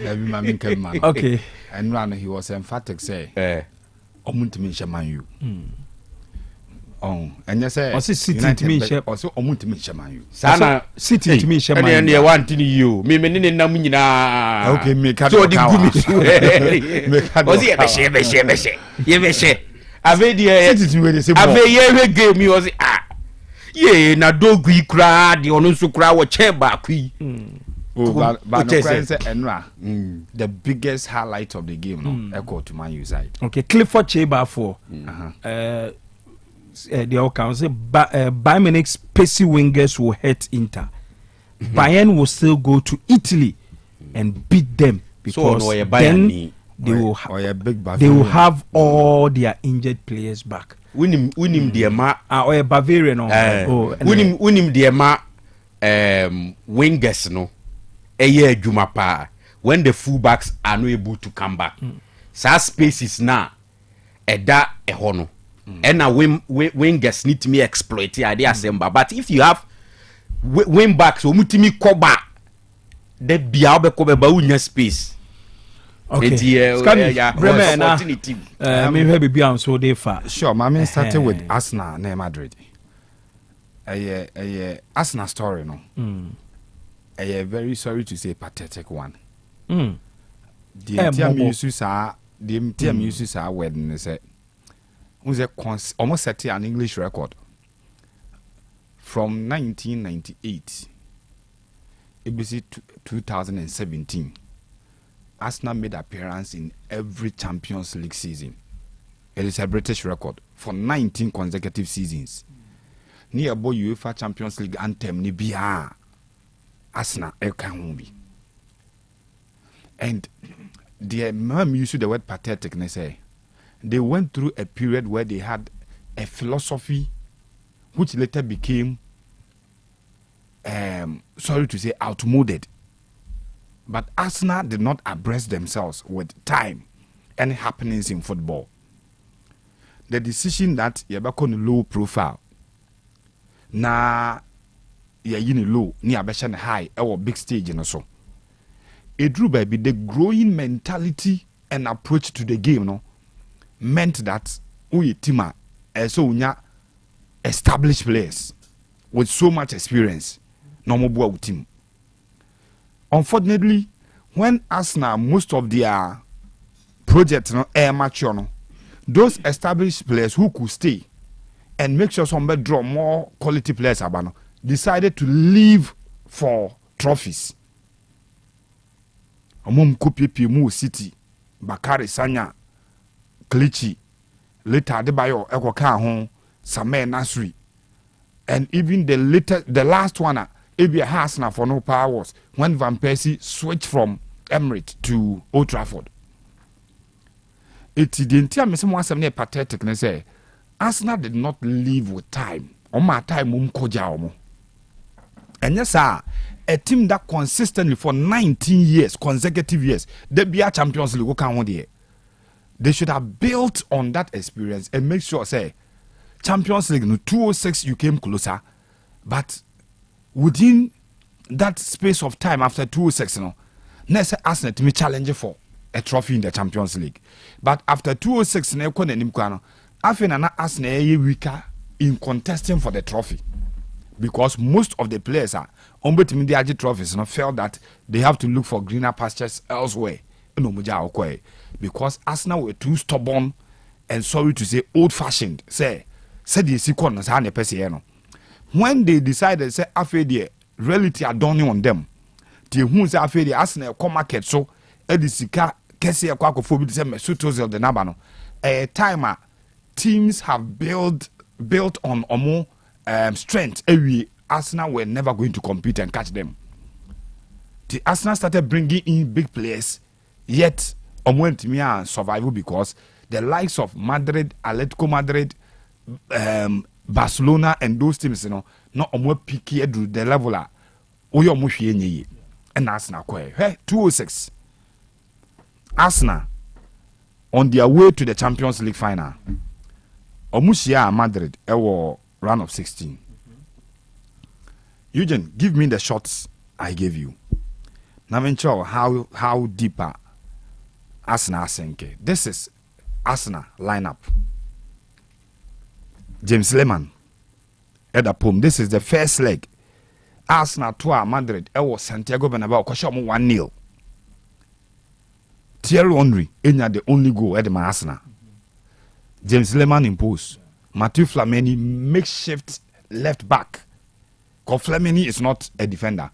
Every man came man. Okay. And run he was emphatic say omuntimi shaman you. And you say City to me shep. Also omuntimi shaman you. Sana City to me shaman. And they want to you. Me nam nyina. Okay, me ka. So the gumi. Was he be share. You be share. Ave the City to we say. Ave ye game you was yeah, na dogui kra de ono so kra wo che ba kwi. But no say Enra. The biggest highlight of the game no echo to Man U side. Okay, Clifford Cheba for the outcome say Bayern Munich's pacey wingers will hurt Inter. Bayern will still go to Italy and beat them because then they will have all their injured players back. Winim de ma or Bavarian winim de ma wingers no eye adwuma pa when the fullbacks are not able to come back. Sa spaces na eda eho no and wingers need to me exploit the assemble, but if you have wing backs o mutimi koba the bia obeko ba unya space. Okay. So they far. Sure, my man started with Arsenal near Madrid. Arsenal story, no. A very sorry to say pathetic one. The TM uses our wedding is almost set an English record from 1998. It was 2017. Arsenal made appearance in every Champions League season. It is a British record for 19 consecutive seasons. Near boy UEFA Champions League anthem ni biya Arsenal can be. And the mom used the word pathetic. They say they went through a period where they had a philosophy which later became sorry to say outmoded. But Arsenal did not abreast themselves with time and happenings in football. The decision that you're back on low profile, na you're in low, near Beshan high, or big stage and so. It drew baby the growing mentality and approach to the game, no, meant that we tima so unya established players with so much experience, no more team. Unfortunately, when Arsenal most of their projects are mature, those established players who could stay and make sure somebody draw more quality players decided to leave for trophies. Among Kopi City, Bakari Sanya, Klichi, later Adebayo Ekoka Samer Nasri, and even the last one. Abia Arsenal for no powers when Van Persie switched from Emirates to Old Trafford. It didn't tell me someone something pathetic and say Arsenal did not live with time. On my time and yes sir, a team that consistently for 19 years, consecutive years, they be a Champions League can there. They should have built on that experience and make sure say Champions League no 2006 you came closer, but within that space of time after 2006, next Arsenal to me challenge for a trophy in the Champions League. But after 2006, I feel that Arsenal weaker in contesting for the trophy because most of the players are on the trophies felt that they have to look for greener pastures elsewhere. Because Arsenal were too stubborn and sorry to say old-fashioned. Said the sequence when they decided say after reality are dawning on them, the who say after the Arsenal come market so edisika kese akwakofobi say Mesut the nabano a timer teams have built on more strength. Arsenal were never going to compete and catch them. The Arsenal started bringing in big players, yet went me and survival because the likes of Madrid, Atletico Madrid, Barcelona, and those teams, you know, not picky at the level of Oyomushi and Arsenal. Hey, 206. Arsenal on their way to the Champions League final. Omushia Madrid, round of 16. Eugene, give me the shots I gave you. Now, how deeper Arsenal Senke. This is Arsenal lineup. James Lehmann, Edapom. This is the first leg. Arsenal to Madrid. Santiago Bernabeu. Koshomo 1-0. Thierry Henry. The only goal at the Arsenal. James Lehmann imposed. Mathieu Flamini makeshift left back. Because Flamini is not a defender,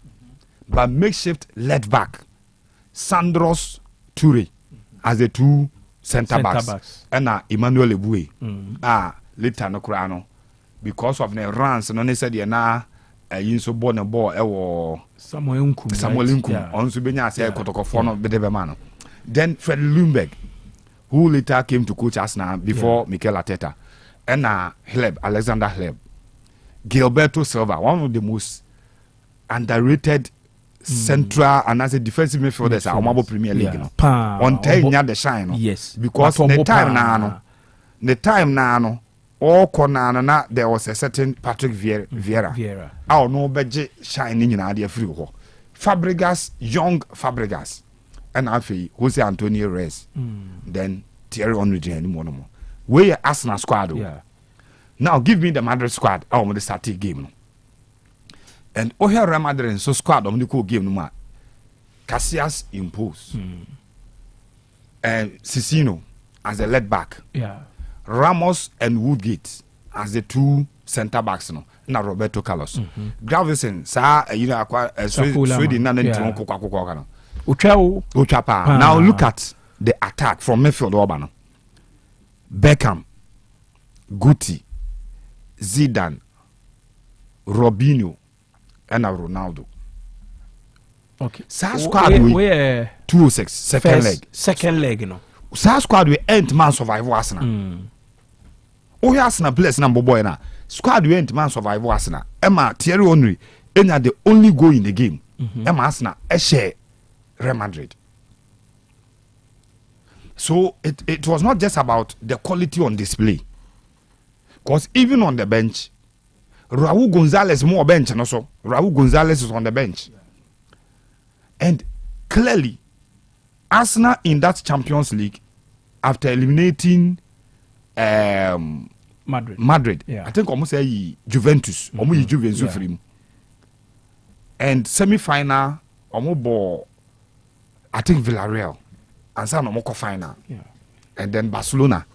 but makeshift left back. Sandros Toure as the two center backs. And Emmanuel Eboué. Later no crown because of the runs. No, they said na yinso born a ball. Samuel Nkum. Also benya say Kotoko no bedebemano. Then Fred Lundberg, who later came to coach Arsenal before Mikel Arteta, and Alexander Hleb, Gilberto Silva, one of the most underrated central and as a defensive midfielders at Omabo Premier League. On time the shine. Yes. Because the time now, all corner there was a certain Patrick Vieira. Our no budget shining in idea free. Fabregas, young Fabregas. And Alfie, Jose Antonio Reyes. Then Thierry Henry anymore. Where Arsenal squad. Now give me the Madrid squad. I want to start the game. And Real Madrid and so squad on the game no. Casillas imposed. And Cicino as a left back. Ramos and Woodgate as the two center backs. No. Now Roberto Carlos. Gravison, Sweden and Uchapa. Now look at the attack from midfield Orban. Beckham, Guti, Zidane, Robinho, and Ronaldo. Okay. Sa squad we 206 second leg, you know. Sa squad we end man survive Arsenal. Arsenal players number boy na. Squad we end man survive Arsenal. Emma Thierry Henry, the only goal in the game. Emma Arsenal share Real Madrid. So it was not just about the quality on display. Because even on the bench, Raul Gonzalez more bench and also Raul Gonzalez is on the bench. And clearly, Arsenal in that Champions League, after eliminating Madrid. I think almost say Juventus, almost Juventus and semi-final, almost I think Villarreal, and some more final, and then Barcelona.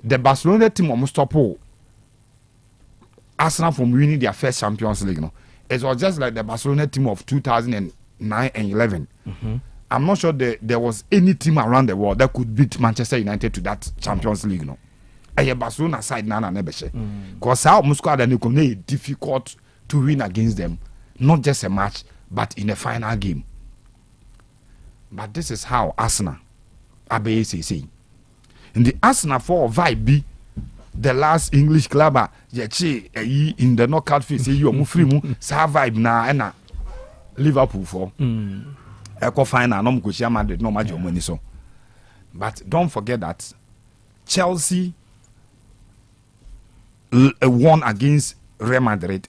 The Barcelona team almost stopped Arsenal from winning their first Champions League. No, it was just like the Barcelona team of 2009 and 11. I'm not sure there was any team around the world that could beat Manchester United to that Champions League. No, and Barcelona side nana nebeshe because how Moscow and Nikomne difficult to win against them, not just a match but in a final game. But this is how Arsenal say. In the Arsenal for vibe be the last English club in the knockout phase you are free mu sa vibe na and Liverpool for echo final no go share Madrid no match money so. But don't forget that Chelsea won against Real Madrid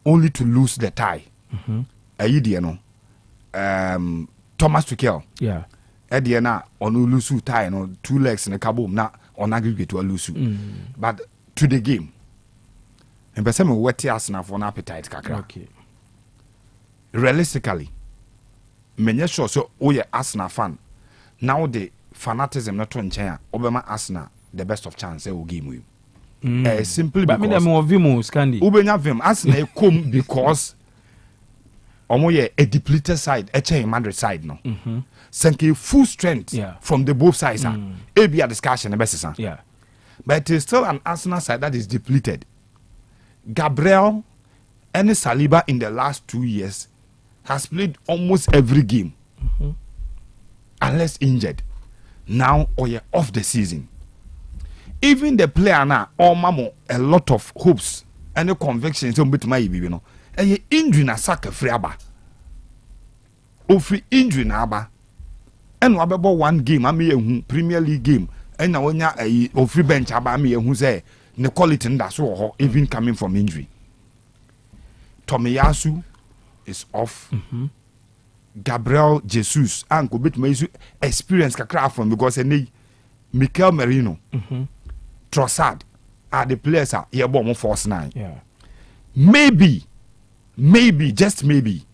only to lose the tie. Thomas Tuchel. Ediana on Ulusu tie no 2 legs in a kaboom na on aggregate to Ulusu. But to the game. And person me wet Arsenal for an appetite kakra. Okay. Realistically, menye sure so Arsenal fan. Now the fanaticism not to nchen Obama Arsenal the best of chance will game with. Simply because Ubenya Vim Arsenal come because a depleted side, a Madrid side no. Senke full strength from the both sides. It be a discussion the best. But it is still an Arsenal side that is depleted. Gabriel and Saliba in the last 2 years has played almost every game, unless injured. Now or you're off the season. Even the player now, or mamo, a lot of hopes and convictions on bit my you know. And you injury na sack free aba. O free injury na aba. And wababo one game, I mean Premier League game. And now when you free bench aba me who say the quality that's so even coming from injury. Tomiyasu is off. Gabriel Jesus and go bit my experience kakra from because Mikel Merino. Trossard are the players are here more force 9. Yeah. Maybe, just maybe,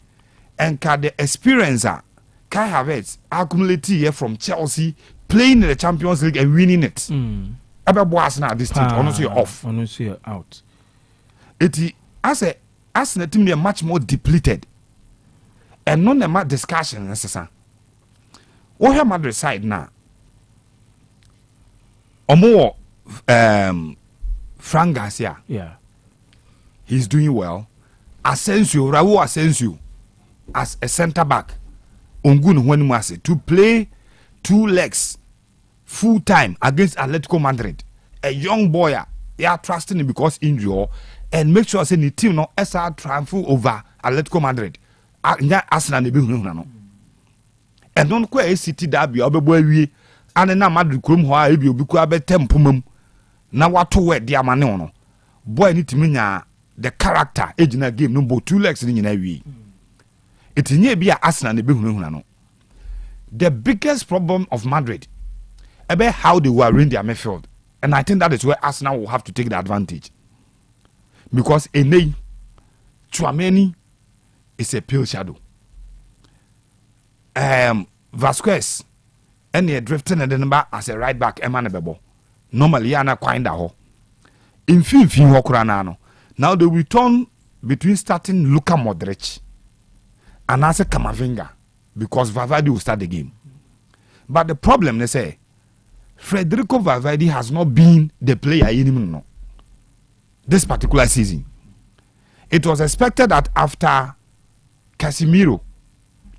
and can the experience Kai Havertz accumulate here from Chelsea playing in the Champions League and winning it. About Arsenal this team honestly off. Honestly out. It as a team they are much more depleted. And none of my discussion necessary. What have Madrid side now? Or more Frank Garcia. Yeah. He's doing well. Raul Asensio as a centre back. Ongun Wenmase to play 2 legs full time against Atletico Madrid. A young boy, yeah, trusting him because injury and make sure say the team no SR triumph over Atletico Madrid. Arsenal ne be hunu no. And don't quite City derby obebo awie ane na Madrid krom ho a ebi obi ku abetem pomam. Na wato we dia mane no boy ni timi nya the character ejina game no bo 2 legs ni nyina wi etinye bi a Arsenal ne be hunahuna no. The biggest problem of Madrid about how they will arrange their midfield, and I think that is where Arsenal will have to take the advantage because Enei Tchouameni is a pale shadow. Vasquez and they drifting and then as a right back Emanebebo. Normally ana kwinda ho infin ho kura na no. Now they will turn between starting Luka Modric and as a Camavinga because Valverde will start the game. But the problem they say Federico Valverde has not been the player anymore no. This particular season. It was expected that after Casemiro,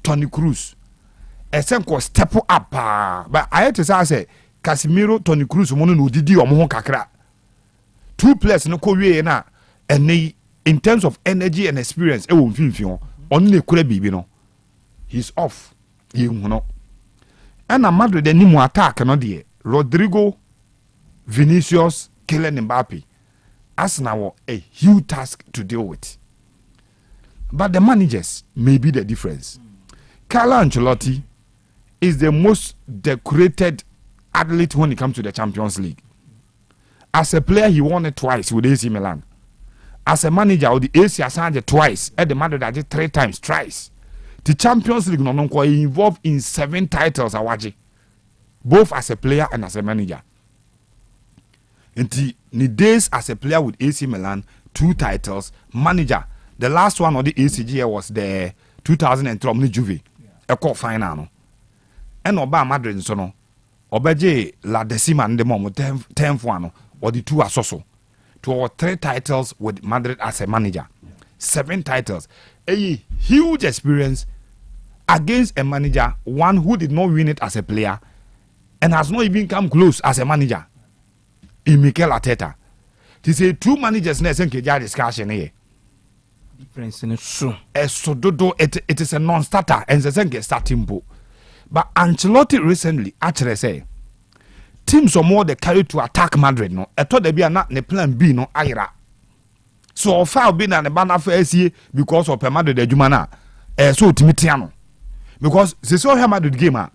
Toni Kroos, Esenko step up but I had to say Casemiro, Toni Kroos, mono no didi omo kakra. 2 players no ko wie na and in terms of energy and experience e won finfin on ne kura bibi no. He's off. He no. And a Madrid the nimu attack no de Rodrigo, Vinicius, Kylian Mbappe. Arsenal a huge task to deal with. But the managers may be the difference. Carlo Ancelotti is the most decorated athlete when it comes to the Champions League. As a player, he won it twice with AC Milan. As a manager, with the AC assigned it twice. At the Madrid, I did 3 times, thrice. The Champions League, he involved in 7 titles, Awaji. Both as a player and as a manager. In the days as a player with AC Milan, 2 titles, manager. The last one of the ACG was the 2012 Juve. A cup final. And Oba Madrid, so no. Obeje La Decima and the Momo 10th one or the 2 asoso to 3 titles with Madrid as a manager, 7 titles, a huge experience against a manager, one who did not win it as a player and has not even come close as a manager in Mikel Arteta. To say 2 managers next and discussion here. Difference in so it is a non-starter and the starting book. But Ancelotti recently actually say teams are more the carry to attack Madrid no. I thought they be not the plan B no Ira. So far been an banner for SCA because of Madrid the Jumana. So Timitiano. Because they saw him Madrid game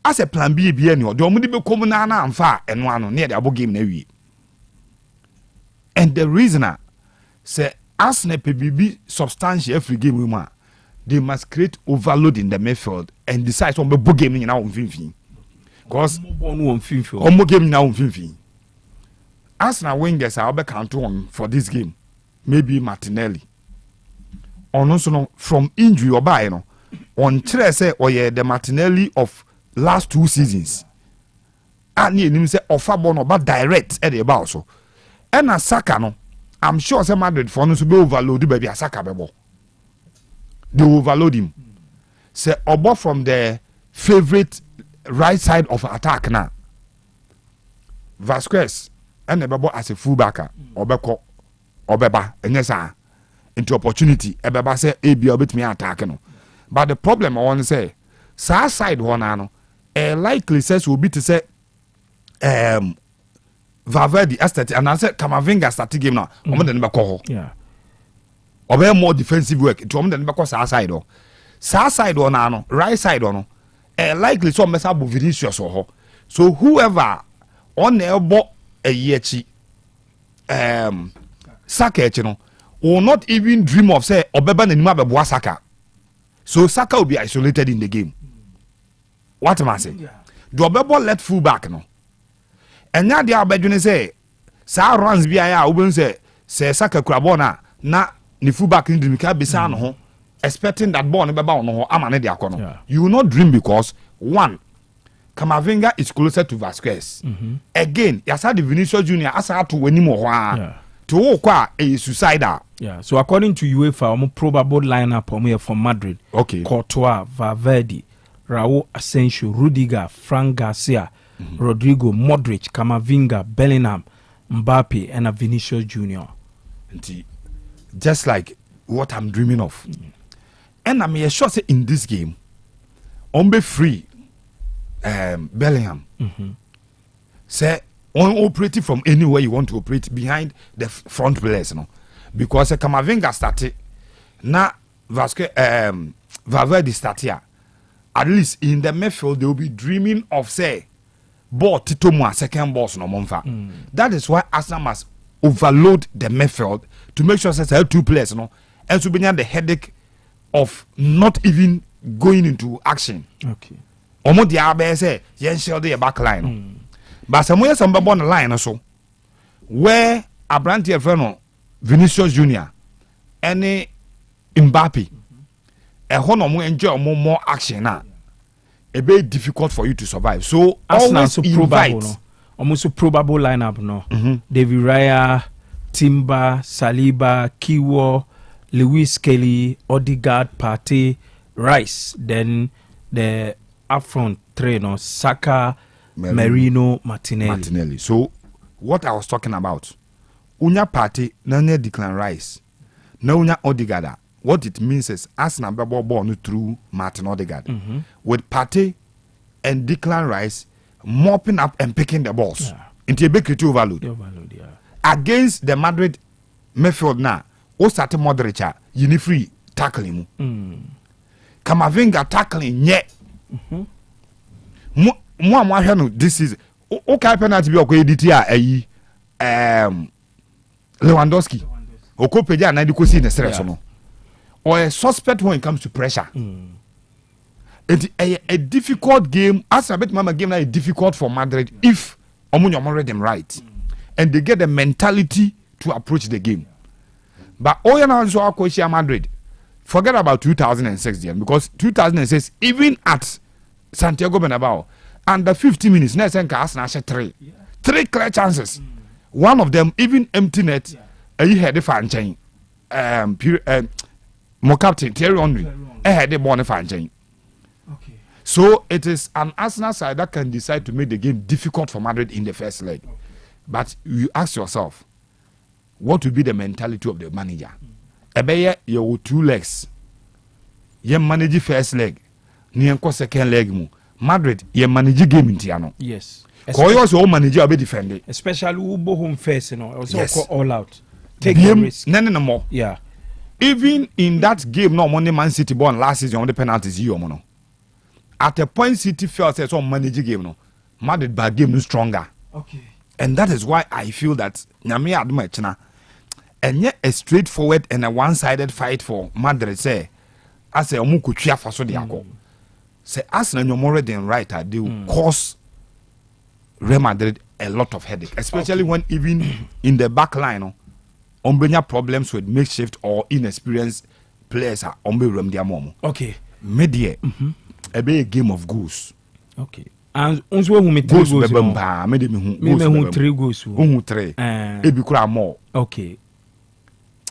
as a plan B be any the only be come na and far and one near the abo game na we. And the reason say Arsenal PBB substantial every game we they must create overload in the midfield and decide on the book game now on Finfin. Because on game now on Finfin. Arsenal wingers are be count on for this game. Maybe Martinelli. Or also no, from injury or by no. On say or yeah the Martinelli of last 2 seasons. And you say offer bono but direct at the about so. And a Saka no. I'm sure some Madrid for no to be overloaded by a Saka bebo. they will overload him. Say obo from the favorite right side of attack now. Vasquez and Ebebo as a fullbacker, Obeko, Obeba, and yes, into opportunity. Ebeba say, "Ebi obit me attacking." But the problem I want to say, side one ano, likely says will be to say, Valverde estate, and I said, Camavinga starting game now. Yeah. Obe more defensive work. To them because side or side one ano, right side one. Likely so mess up with Vinicius or so whoever. On the elbow a yechi Saka you know will not even dream of say Obeba and Mababwa Saka. So Saka will be isolated in the game. What am I saying? The Obeba let full back no. And now the Abedune say Sa runs via Uben say Saka Krabona na ni full back in the Mika Bisano expecting that ball Beba no amane de akono. You will not dream because one Camavinga is closer to Vasquez. Again, yasa the Vinicius Junior asa to win more. To walk a suicidal. Yeah. So according to UEFA, probable lineup from Madrid. Okay. Courtois, Valverde, Raul Asensio, Rudiger, Frank Garcia, Rodrigo, Modric, Camavinga, Bellingham, Mbappe, and a Vinicius Junior. Just like what I'm dreaming of. And I'm sure say in this game, be free. Bellingham say on operating from anywhere you want to operate behind the front players, no, because Camavinga started now Vasquez Valverde started at least in the midfield they will be dreaming of say ball Tito Moa second balls no monfa. That is why Arsenal must overload the midfield to make sure that two players, no, and to bring the headache of not even going into action. Okay. Omo di abe say yen shell the back line. But somewhere somebody on the line so where Abranti friend Vinicius Junior any Mbappe a hono mo enjoy more action na a bit difficult for you to survive. So always so invite probable, no? Almost probable lineup no. David Raya, Timber, Saliba, Kiwo, Lewis Kelly, Odegaard, Partey, Rice, then the up front three, no, Saka, Merino, Martinelli. So what I was talking about, Unya Partey, Nanya Declan Rice, no Unya Odegaard. What it means is Arsenal ball born through Martin Odegaard with Partey and Declan Rice mopping up and picking the balls into a big overload. Against the Madrid midfield now, who started Modric, you free tackling. Camavinga tackling yet. This is okay penalty be okay Lewandowski okopeja na diko see the stress no or a suspect when it comes to pressure. It's a difficult game as a bit mama game na difficult for Madrid if omunyo read them right and they get the mentality to approach the game. But all you know so akwa Madrid forget about 2006 then because 2006 even at Santiago Bernabeu under 50 minutes next time Arsenal had three clear chances. One of them even empty net he had the fan chain more captain Thierry Henry had the ball fan chain. So it is an Arsenal side that can decide to make the game difficult for Madrid in the first leg. But you ask yourself, what will be the mentality of the manager? Ebeye you 2 legs. You manage first leg. Nienko second leg mu. Madrid you manage game in Tiano. Yes. Because you also manage be defend. Especially who go home first, you know. Also yes. All out. Take the risk. No more. Yeah. Even in that game, no Monday Man City born last season on the penalties you mono. At a point City felt say some manage game no. Madrid bad game no stronger. Okay. And that is why I feel that Nyame adma china and yet a straightforward and a one-sided fight for Madrid say as a omuku twa faso de akọ. Say Arsenal no more than right they will cause Real Madrid a lot of headache, especially when even in the back line ombenya problems with makeshift or inexperienced players are ombe rem dia mom. Okay. Media a be a game of goals. Okay. And also who me 3 goals. Me 3 goals. Who 3. E bi kura more. Okay.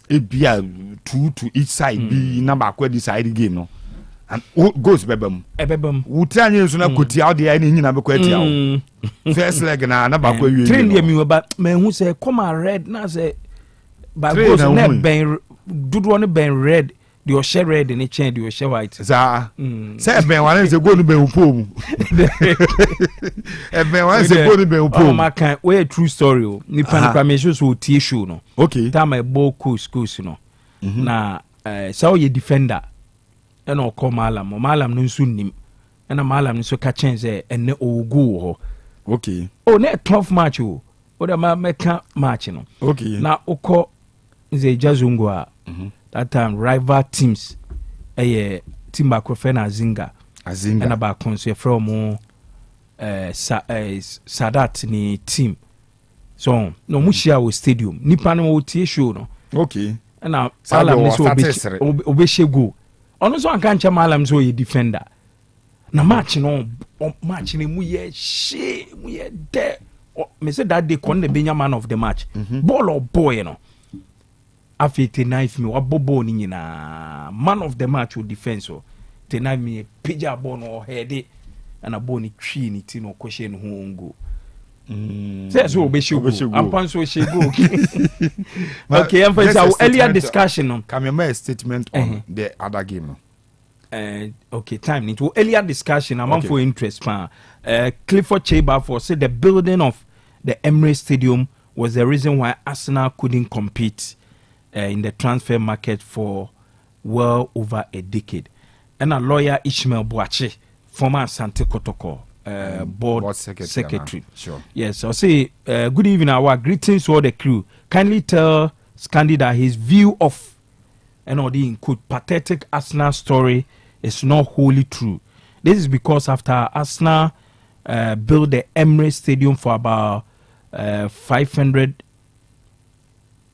it be a 2 to each side be number quite decide game no and goes bebem we tell you so na koti out there any nyina be kwati out first leg na number kwa wie train dem you but man who say come on red na say by goes na ben dudu no ben red the share red and change the share white za say ben wan say go no ben upom e ben wan say go no ben upom ma kan we true story o ni pan me so tie show no okay time my ball coach no na so you defender and o call malam no nso nim and malam nso ka change ene ogu ho okay oh na tough match o da ma meka match no okay na okọ nze jazungu a that time rival teams team back na Azinga and about consider from Sadat ni team so no mushia wo stadium nipa no wo tie show no okay and na malam ni so obehye go ono so anka ncha malam so ye defender na match no mu ye she mu ye de me say that day kon the benya man of the match ball or boy no after knife me wabobo ni nyina man of the match with defense o te knife me pija ball no head and a ball ni twi ni ti no kwehye no ho ngo say so obeshigo ampan so shego okay emphasize earlier discussion on can me statement on the other game okay time into earlier discussion among for interest Clifford Cheba for say the building of the Emirates Stadium was the reason why Arsenal couldn't compete in the transfer market for well over a decade. And a lawyer Ishmael Boache, former Asante Kotoko board secretary. Sure. Yes, I'll say good evening, our greetings to all the crew. Kindly tell Scandi that his view of the pathetic Arsenal story is not wholly true. This is because after Arsenal built the Emirates Stadium for about 500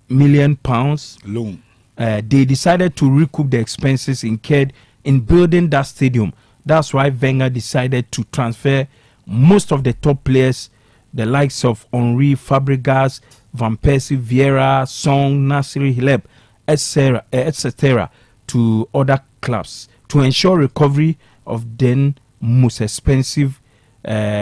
million pounds loan, they decided to recoup the expenses incurred in building that stadium. That's why Wenger decided to transfer most of the top players, the likes of Henry, Fabregas, Van Persie, Vieira, Song, Nasri, Hileb, etc., to other clubs to ensure recovery of then most expensive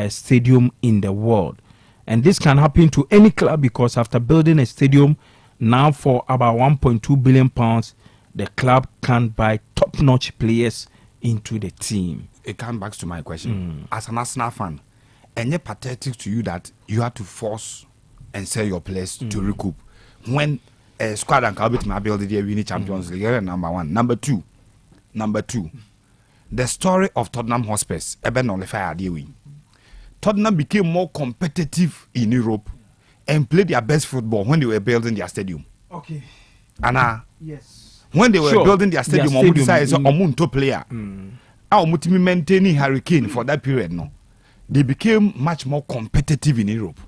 stadium in the world. And this can happen to any club because after building a stadium now for about 1.2 billion pounds, the club can buy top-notch players into the team. It comes back to my question. As an Arsenal fan, and it's pathetic to you that you have to force and sell your players to recoup when a squad and Calvert may build the winning Champions League. Number one. Number two, the story of Tottenham Hotspurs. Tottenham became more competitive in Europe and played their best football when they were building their stadium. Okay. Anna. Yes. When they were building their stadium, top player. Our maintaining Hurricane for that period, no, they became much more competitive in Europe.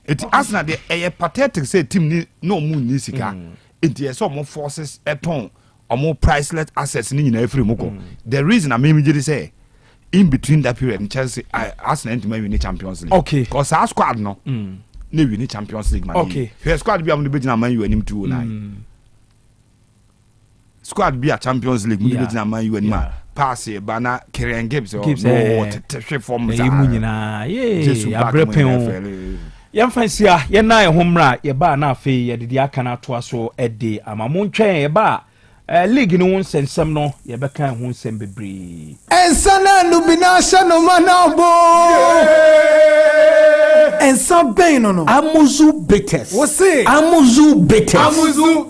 It Arsenal they pathetic say team no moon nisika. It is some more forces at home or more priceless assets in every moko. The reason I mean say in between that period in Chelsea, Arsenal to win the Champions League. Okay. Because our squad no win the Champions League man. Okay. Her squad be on the beginning man you and him 209. Squad be a Champions League we beginning man you and man. Pass it bana Kieran Gibbs or form Yam fancy ye na ye homra ye ba na afi ye de aka na to aso ede amamon twen ye ba league no nsensem no ye be kan ho nsem bebre ensana no binasha no manabo ensa ben no amuzu bitters wose amuzu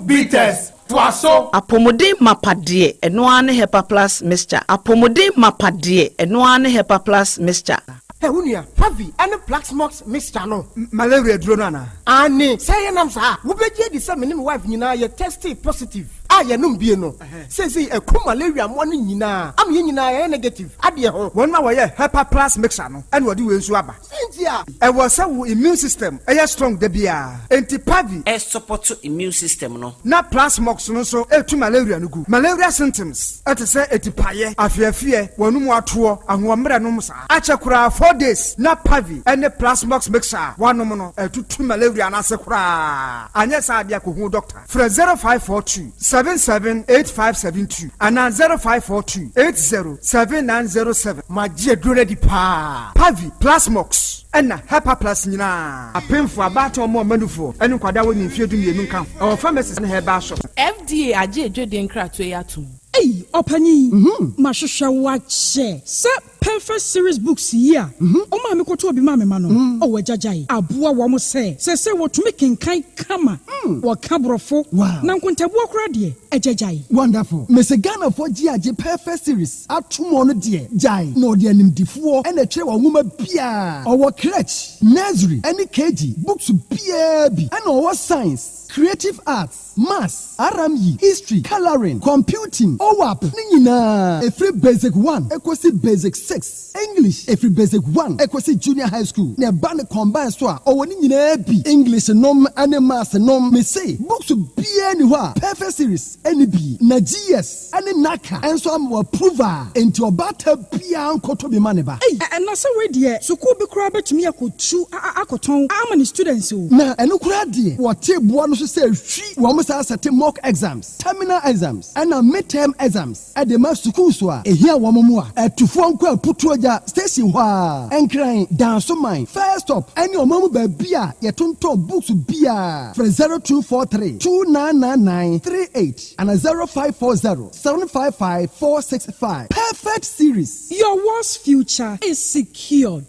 bitters Twaso apomode mapade eno ane hepa plus mixture apomode mapade eno ane hepa plus mixture unia havi ane plaxmox mixture no malaria duro no ana ani say nam sa wo beje di say me wife nyina ye tested positive yenum bie no say eku malaria mo no nyina am ye nyina negative ade ho won ma woye Hepa Plus mixer no and wodi we nsu aba sentia e was say immune system strong de bia antipavi support immune system no na plasmox no so etu malaria no gu malaria symptoms at say etipaye afiafie wonum ato ahomre no msa achekura 4 days na pavi and plasmox mixer wanom no etutu malaria na sekura anya sa bia ko hu doctor fra 0542 778572 and 0542 807907 magie dure di pa pavi plasmox and Hepa Plus nyina apemfo abato mo manufo enu kwada woni mfie dumienu nka o pharmacies na herbal shop FDA aje edwede nkrato yatum Hey, opani. Mashusha wache. Se perfect series books here. Oma mi koto obi mame mano. O wejajai. Abua wa mo se wo tumi kenkan kama. Wa kabrofo. Na nkontabu okra de ejajai. Wonderful. Mese Ghana for GAJ perfect series. Atumo no de jai. No de animdifuo ene kire wa nwoma bia. Owo crèche, nursery, any KG, books bia bi. Ene owo science, creative arts, maths, RME, history, coloring, computing, OWAP, nina. Every basic 1, equals basic 6. English, every basic 1, equals junior high school. Ne band combined store, or nina bi. English nom, and maths nom, me say, books be anywhere. Perfect series, any B, na GS, any NACA, and so I'm approver into a batter pian koto be maneba. Hey, and na so we dear, so could be crabbe to me a could chew akoton. How many students who? Na, and look at dear, what table one say, she almost has a mock exams, terminal exams, and a midterm exams at the master kuswa. A here one more at to phone call put to a station wa and crying down so mine. First up, and your mama by beer, your tonto books beer for 0243 2999 38 and a 0540 755 465. Perfect series. Your worst future is secured.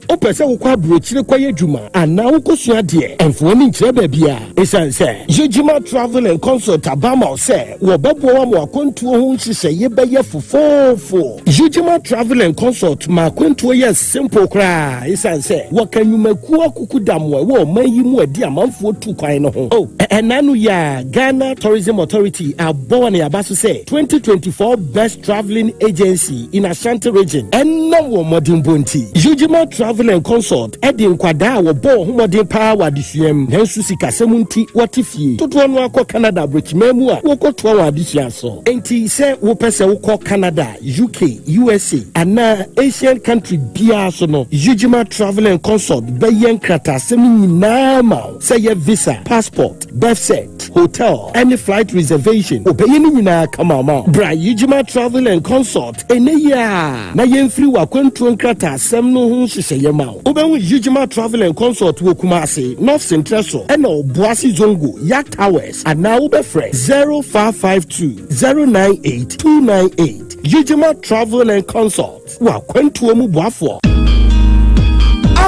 Opese wo kwa brochire kwaye djuma ana wo kosua de enfo ni nkyere ba bia esanse Jujima Travel and Consult abama se wo bebo wa mo akontuo ho nhihye ye beye fofofo Jujima Travel and Consult ma akontuo ye simple kra esanse wo kanyumaku akukudamwe wo mayi mu adi amanfo tu kwan no ho enanu ya Ghana Tourism Authority abo na yabaso se 2024 best traveling agency in Ashanti region enna wo modern bonti Jujima Travel and Consult Edin Kwada wo bo homodin power disuam nansu sikasemunti watifie toto no akọ Canada brechmemu a wo koto wa disuam so enti se wo pese wo kọ Canada UK USA ana Asian country bia so no Jujima Travel and Consult bayen krata semi nyina ma say your visa passport birth cert hotel any flight reservation obeyin nyina kama ma bra Jujima Travel and Consult eneya na yemfiri wa kwantu nkrata sem no ho hyehyɛ ma obenwu Jujima Travel and Consult wo Kumasi North Central so ena Obuasi Zongo Yak Towers and now ube fresh 0552 098 298 Jujima Travel and Consult wa kwantu mu boafo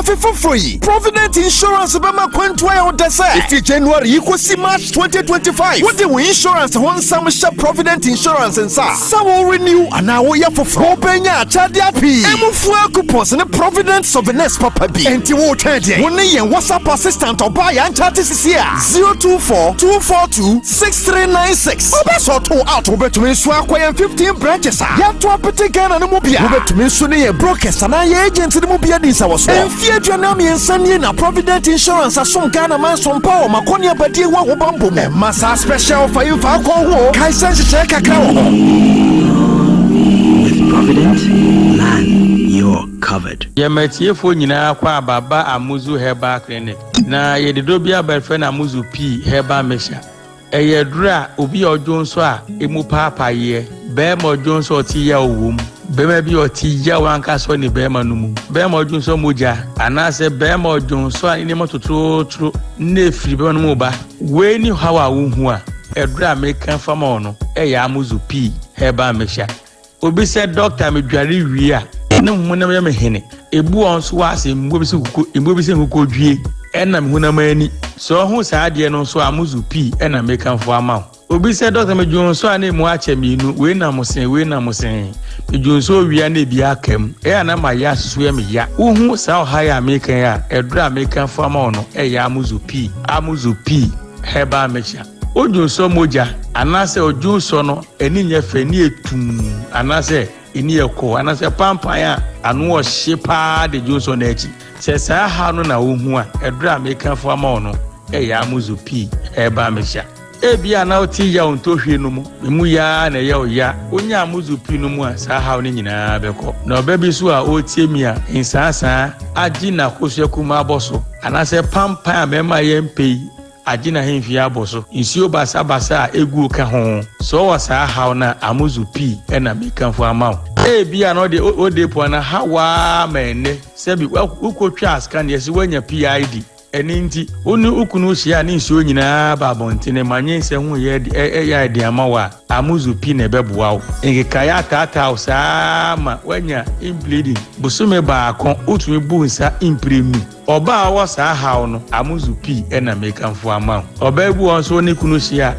for free. Provident Insurance Bama Quentua on Dessa. If January equals March 2025. What the insurance one some shop Provident Insurance and sa. Some will renew and now we are for Penya Chadia P. Emufua coupons and the Providence of the next Papa B. And you turn one year WhatsApp assistant or buy and chat is here 024 242 6396. Obeso to out over to me swakwa 15 branches. Ya to apetigan and mobile. Over to me sunny brokers and I agents in the mobile this was Janami and Sunny na Provident Insurance as some Ghana man some power Makonia Badi wa Wabambo Massa special for you for alcohol Kaisan check a cow. With Provident, man, you're covered. Yamatie for nyina kwa baba Amuzu Herbal Clinic. Na yedidobia belfriend Amuzu P Herbal Mesha. Eyedra obi odwo nso a emu papa ye. Be mo odwo nso oti ya owum. Bema bi oti ya wanka so ni bema numu bema odun so moja anase bema odun so ani mo tototro na firi bema numu ba we ni hawa wo hu a edura American farmer no ya Amuzu P Herbal Mesha obi se doctor me dware wi a ne hu na me hene ebu on so ase mbo bi se huko dwie na me hu na mani so hu sa de no so Amuzu P na American farmer obi se doctor me dwon so ani mu ache minu we na musen ejunso wia na bia kam na ma ya susu ya me ya uhu sa ha ya American ya edura American farmer no ya Amuzu P Herbal Mesha odwonso moja anase odwonso no eni nye fe ni etum anase eni eko anase pampan a anu o hyepa de dwonso na echi se saa ha no na ohun a edra mekanfo ama ono ya amuzu pi eba mesha ebia na oti ya ontohwe no mu ya na ya oya onya amuzu pi no mu a saa ha no nyina beko na obabi so a otie mi a insasa agi na kosua kuma aboso anase pampan a mema yempei agina hemfi aboso insio basa egu ka ho so wasa ha na amuzu pi na mekanfo amaw bia no de odepo na hawa mene sebi ukotwa askan yesi wanya PID eni nti onu ukunu hia ne insio nyina babontene manye se ho ye ya de amawa amuzu pi na beboa ngeka ya tata usama wanya bleeding busume ba akon utumi bu nsa impremu oba wasa ha no amuzu pi na mekanfo amaw oba ebu onso ne kunu hia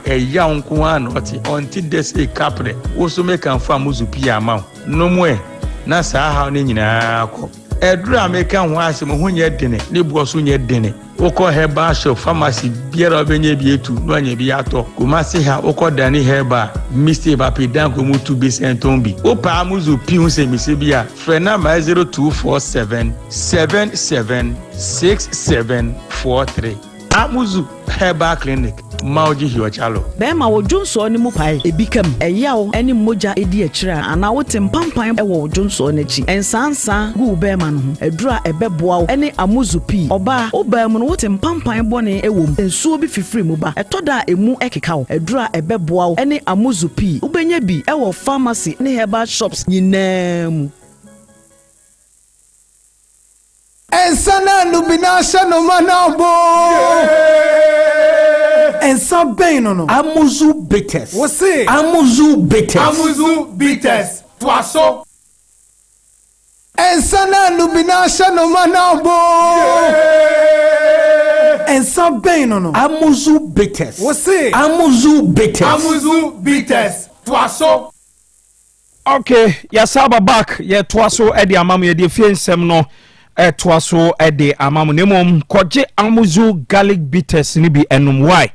eyaw nko anoti onti dese kapre wo so mekanfo amuzu pi amaw no mwe na sa ha ne nyina akọ edura meka ho asem ho nye dene ne buo so nye dene wokọ heba shop pharmacy biara obenye bi etu no anya bi ato kumasi ha wokọ dani heba Mr. Bapidan ko mutu bi sentombi opa amuzu pi hu se misi bia frena ma 0247 776743 amuzu heba clinic Mauji Hiwachalo. Bema wo Johnson ni mu pai ebikam eyawo eni moja edi akira ana wote mpampan ewo Johnson echi ensansa gu bema no edura ebeboa wo eni amuzu pi oba obam no wote mpampan bone ewom ensuo bi fifiri mu ba etoda emu ekeka wo edura ebeboa wo eni amuzu pi ubenya bi ewo pharmacy ne herbal shops nyinam ensana nubinasha no manabo ensa bem no amuzu bitters você amuzu bitters tuaso ensana nubinasha no manabo ensa bem no amuzu bitters você amuzu bitters tuaso. Okay, yasaba back ye tuaso edi amamu ye de fie nsem no tuaso edi amamu nemom koje amuzu garlic bitters ni bi enum why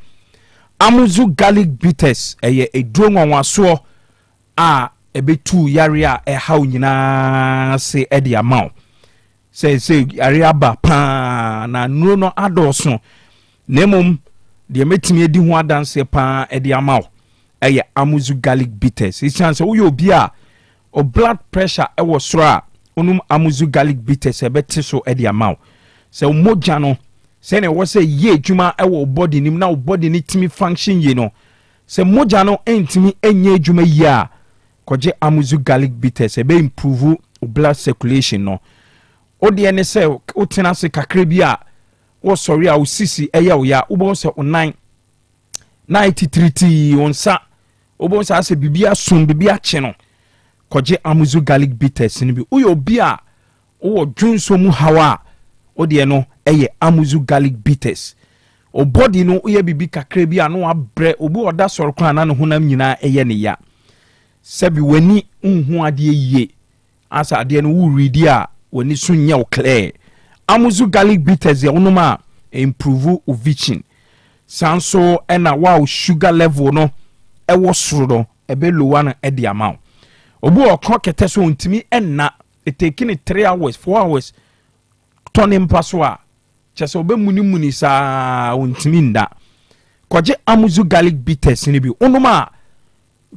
amuzu garlic bitters eye eduro nwanwaso a ebetu yare a haw nyina se edi amaw se yare aba pa na nuro no adoso nemom de metimi edi ho adanse pa edi amaw eye amuzu garlic bitters it chance wo obi a o blood pressure ewo soro a onum amuzu garlic bitters ebete so edi amaw se moja no se ne wo se ye adwuma ewo body nim na wo body ni timi function ye no se moja no entimi enye adwuma yi a koje amuzu garlic bitters ebe improve blood circulation no o de ne se o tena se kakra bi a wo sorry a wo sisi eya wo ya wo bo se o 93 onsa wo bo se ase bibia sum bibia che no koje amuzu garlic bitters ni bi uyo bia wo dwunso mu hawa o de no eye amuzu garlic bitters o body no uye bibi kakra bi anu abre obu oda soro kwa na no honam nyina eye ne ya sebi wani unhu ade yie asa ade no wu ready a wani sunye o clear amuzu garlic bitters ya unuma improve o vision sanso ena wow sugar level no ewo soro no ebe lower na e de amount obu okọ kete so ntimi enna it taking 3 hours 4 hours tonim paswa chese obe muni sa ntimi nda koje amuzu garlic bitters ni bi onuma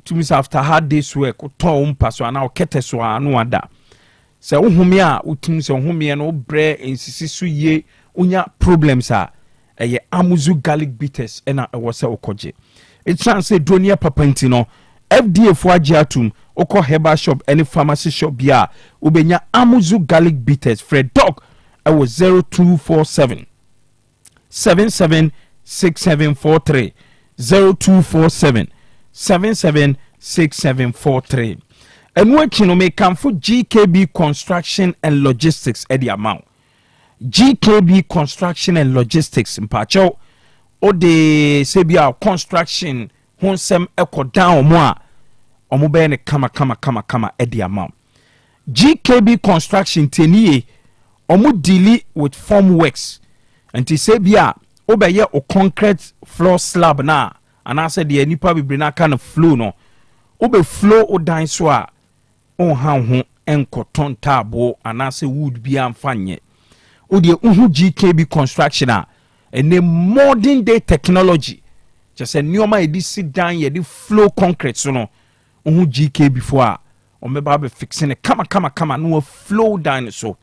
tumi after hard days work to paswa na okete so anu ada se ohumi a utumi se ohumi no bre ensisi so ye unya problems a eye amuzu garlic bitters ena ewo se okoje it chance dronia papanti no FDA for agiatum oko herbal shop any pharmacy shop bia ubenya amuzu garlic bitters Fred Dog was 0247 776743 0247 776743 and when you may come for GKB Construction and Logistics at the amount GKB Construction and Logistics mpacho o de sebia construction honsem eko down mo a omo be ne kama edi amount GKB Construction tenie omo deal with form works anti sebia obeye o concrete floor slab na anaasɛ deɛ nipa bebree na aka no flow no obe flow o dan so a on ha ho enkoton tabo anaasɛ wood bi amfanye o de uhu GKB construction a ene modern day technology just nneoma edi sit dan ye di flow concrete so no uhu GKB before a omeba be fixing it kama no flow down so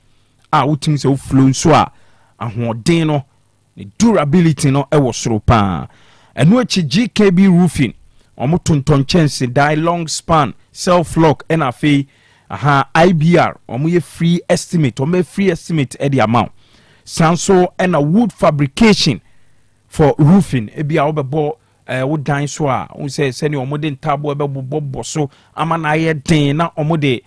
a wotim se flow so a ahoden no the durability no e wo soro pa eno echi GKB roofing omo tonton chance die long span self lock and afi IBR omo ye free estimate e the amount sanso and a wood fabrication for roofing e bia obebo wo dan so a wo say send omo de ntabo ebebo so ama na ye den na omo de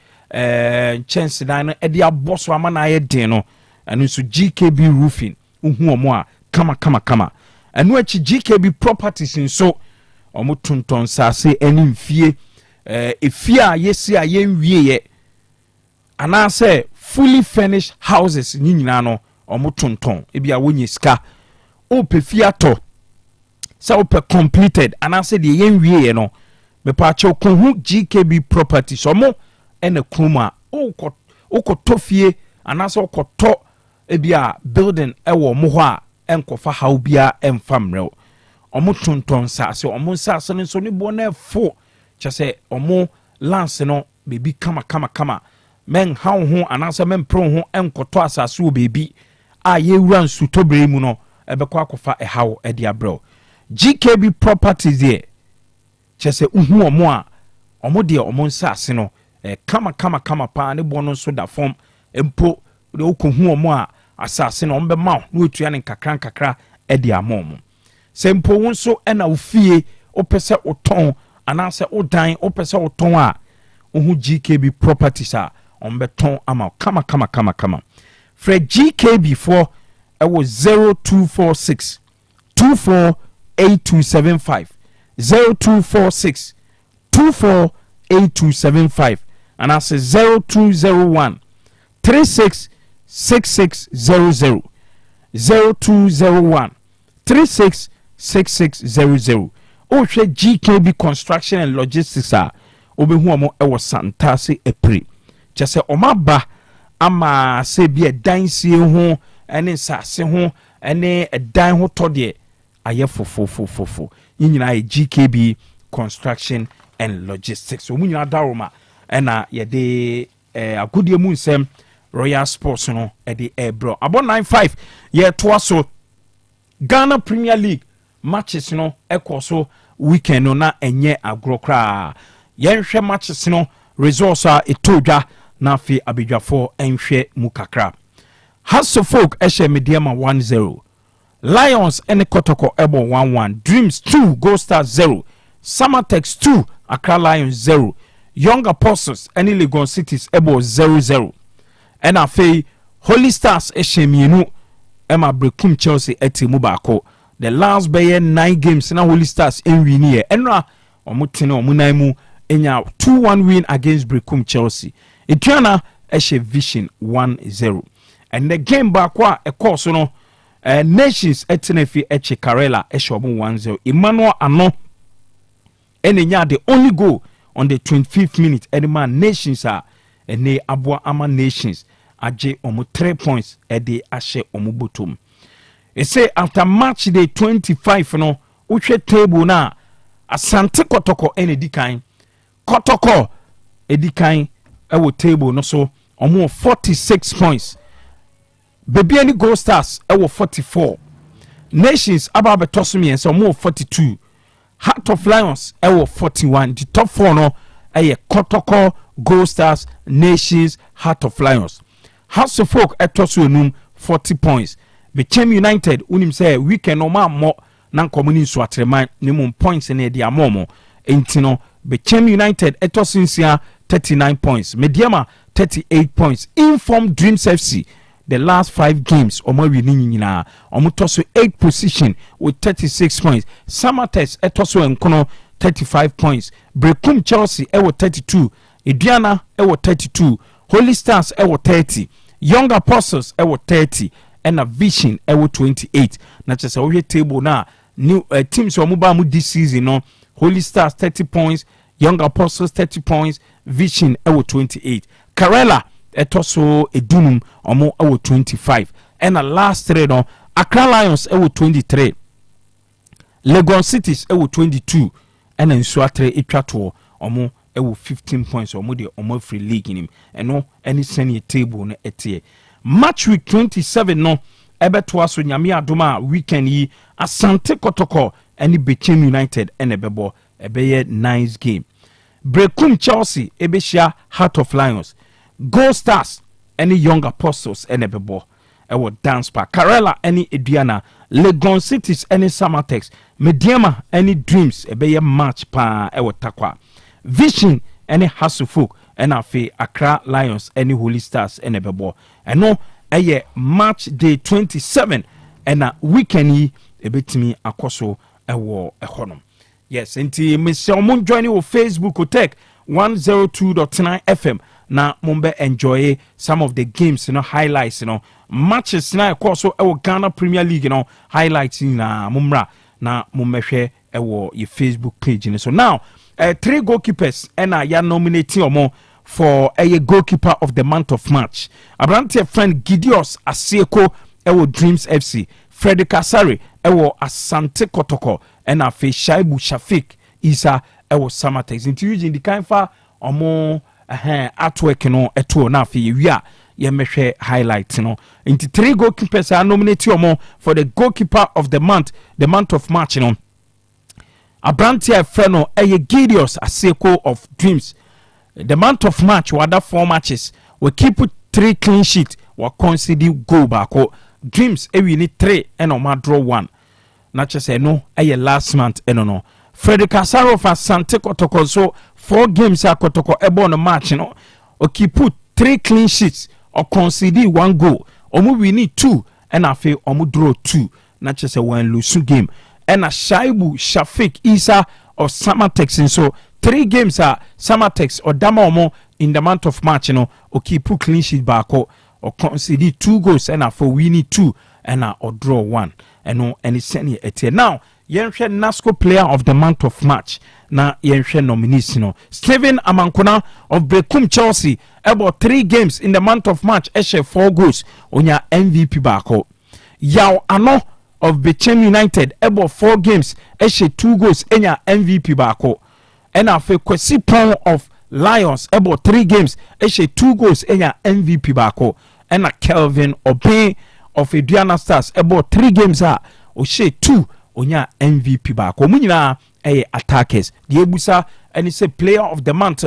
chance dan no e de aboso ama na ye den no eno so GKB roofing uhu omo a kama eno echi GKB properties nso omo tonton sase eni mfie efie a yesi a yenwie ye anase fully furnished houses nyina no omo tonton e bia wonye sika o pe fiato sa o pe completed anase de yenwie ye no me pa che okohu GKB properties omo ena kruma o kotofie anase o koto e bia building e wo mo ho a enkofa haw bia emfamrel omo tonton sase omo sase no so ne bo na fo chese omo lance no bebi kama men haw ho anase men pro ho enkoto asase wo bebi a ye wura nsutobre mu no ebekọ akofa haw e dia bro GKB properties there chese uhu omo a omo de omo sase no kama pa ne bo no so da form empo de okohu omo a asase no ombe ma no etua ne kakra e dia mom sempo wonso ena ofie opese oton anase odan opese oton a ohu GKB properties a ombe ton ama kama Fred GKB for it was 0246 248275 0246 248275 and I say 0201 366600 0201 366600 o hwe GKB construction and logistics a obehu amo e wo santase epre chese omaba ama se bi edan sie ho ene sase ho ene edan ho to de aye fofo nyina GKB construction and logistics o munyina daroma ena ye de agodie mu nsem Royal Sports no e de bro abo 95 ye to so Ghana Premier League matches no ekoso weekend no na enye agrokra yenhwe matches no results are etodwa na fi abidwafo enhwe mukakra Hasselfolk ehye mediama 1-0 Lions ene Kotoko ebo 1-1 Dreams 2 Gold Stars 0 Samatex 2 Accra Lions 0 Young Apostles ene Legon Cities ebo 0-0 ena fi Holy Stars ehye mienu ema Brekum Chelsea etimu bako the last bay 9 games na Holy Stars enwini here enra omutene omunaimu enya 2-1 win against Brekum Chelsea Etiana eshe Vision 1-0 and the game back wa course no Nations etenefi eche Karela eshe omu 1-0 Emmanuel Ano enenya the only goal on the 25th minute edema Nations are ene abwa ama Nations aje omu 3 points ede ashe omu bottom. It say after match day 25 no uche table na Asante Kotoko ene dikan Kotoko edikan ewo table no so omu 46 points Baby any Gold Stars ewo 44 Nations ababe tosumi ense omu 42 Heart of Lions ewo 41 the top 4 no eye Kotoko Gold Stars Nations Heart of Lions Hasselfolk etosu enum 40 points Bechem United unim say weekend no ma mo na komuni so atreman ne mum points ne dia momo entino Bechem United etosinsia 39 points Mediama 38 points Inform Dreams FC the last 5 games omo winning nyina omo toso 8 position with 36 points Samatex etoso enkono 35 points Brekum Chelsea ewo 32 Ediana ewo 32 Holy Stars ewo 30 Young Apostles ewo 30 ɛna Vision ɛwɔ 28 na kyerɛ sɛ wohwɛ table na new teams wɔ mo ba mu this season no Holy Stars 30 points, Young Apostles 30 points, Vision ɛwɔ 28, Karela ɛtɔ so edunum ɔmo ɛwɔ 25, ɛna last three no Accra Lions ɛwɔ 23, Legon Cities ɛwɔ 22, ɛna Nsuatre etwa to ɔmo ɛwɔ 15 points ɔmo de ɔmo free league nim ɛno ɛne sɛnea table no ɛteɛ. Match week 27 no ɛbɛtoa so nyame adoma weekend yi Asante Kotoko ɛne Bechem United ɛna ɛbɛbɔ ɛbɛyɛ nice game. Brekum Chelsea ɛbɛhyia Heart of Lions, Gold Stars ɛne Young Apostles ɛna ɛbɛbɔ ɛwɔ Dance Park, Karela ɛne Eduana, Legon Cities ɛne Samatex, Mediema ɛne Dreams ɛbɛyɛ match pa ɛwɔ Takwa, Vision ɛne Hasselfolk ɛna afei Accra Lions ɛne Holy Stars ɛna ɛbɛbɔ ɛno ɛyɛ match day 27 ɛna weekend yi ɛbɛtumi akɔ so ɛwɔ ɛhɔnom. Yes, nti Mr. Omon joining wɔ Facebook Otec 102.9FM na mumbe enjoy some of the games, highlights, matches na ɛkɔ so ɛwɔ Ghana Premier League, highlights na mumra na mummehwɛ ɛwɔ your Facebook page. So now 3 goalkeepers ɛna ya nominating omo for a goalkeeper of the month of March. Abrante friend Gideos Asieko ɛwɔ Dreams FC, Freddy Kasari ɛwɔ Asante Kotoko, ɛna afei Shaibu Shafik Isa ɛwɔ Samatex. Nti Eugene di kan fa omo artwork no ɛto na afei wi a yɛmɛhwɛ highlights no. Nti 3 goalkeepers are nominated omo for the goalkeeper of the month of March no. Abrante friend no Gideos Asieko of Dreams. The month of March, we had 4 matches. We keep 3 clean sheets. We concede goal back. Dreams, we need 3 and we draw 1. Not just say no. Last month, no. Freddy Kasaro for Asante Kotoko. So 4 games are Kotoko ebo on a match. We keep 3 clean sheets. Or concede 1 goal. We need 2 and I feel we draw 2. Not just say one lose game. And a Shaibu Shafik Isa of Samatex, and so 3 games are Samatex or Damaomo in the month of March, or keep clean sheet back or concede 2 goals and for we need 2 and or draw 1 and no any senior etia. Now Yenshe NASCO player of the month of March na Yenshe nominees Steven Amankona of Brekum Chelsea about 3 games in the month of March eshe 4 goals on your MVP back. Yao Ano of Bechem United about 4 games eshe 2 goals in your MVP back. And after Kwesi Pong of Lions about 3 games eshe 2 goals in your MVP back. And a Kelvin Obey of Eduana Stars about 3 games oshe 2 on your MVP back. Munyina attackers. The Ebusa and it's a player of the month,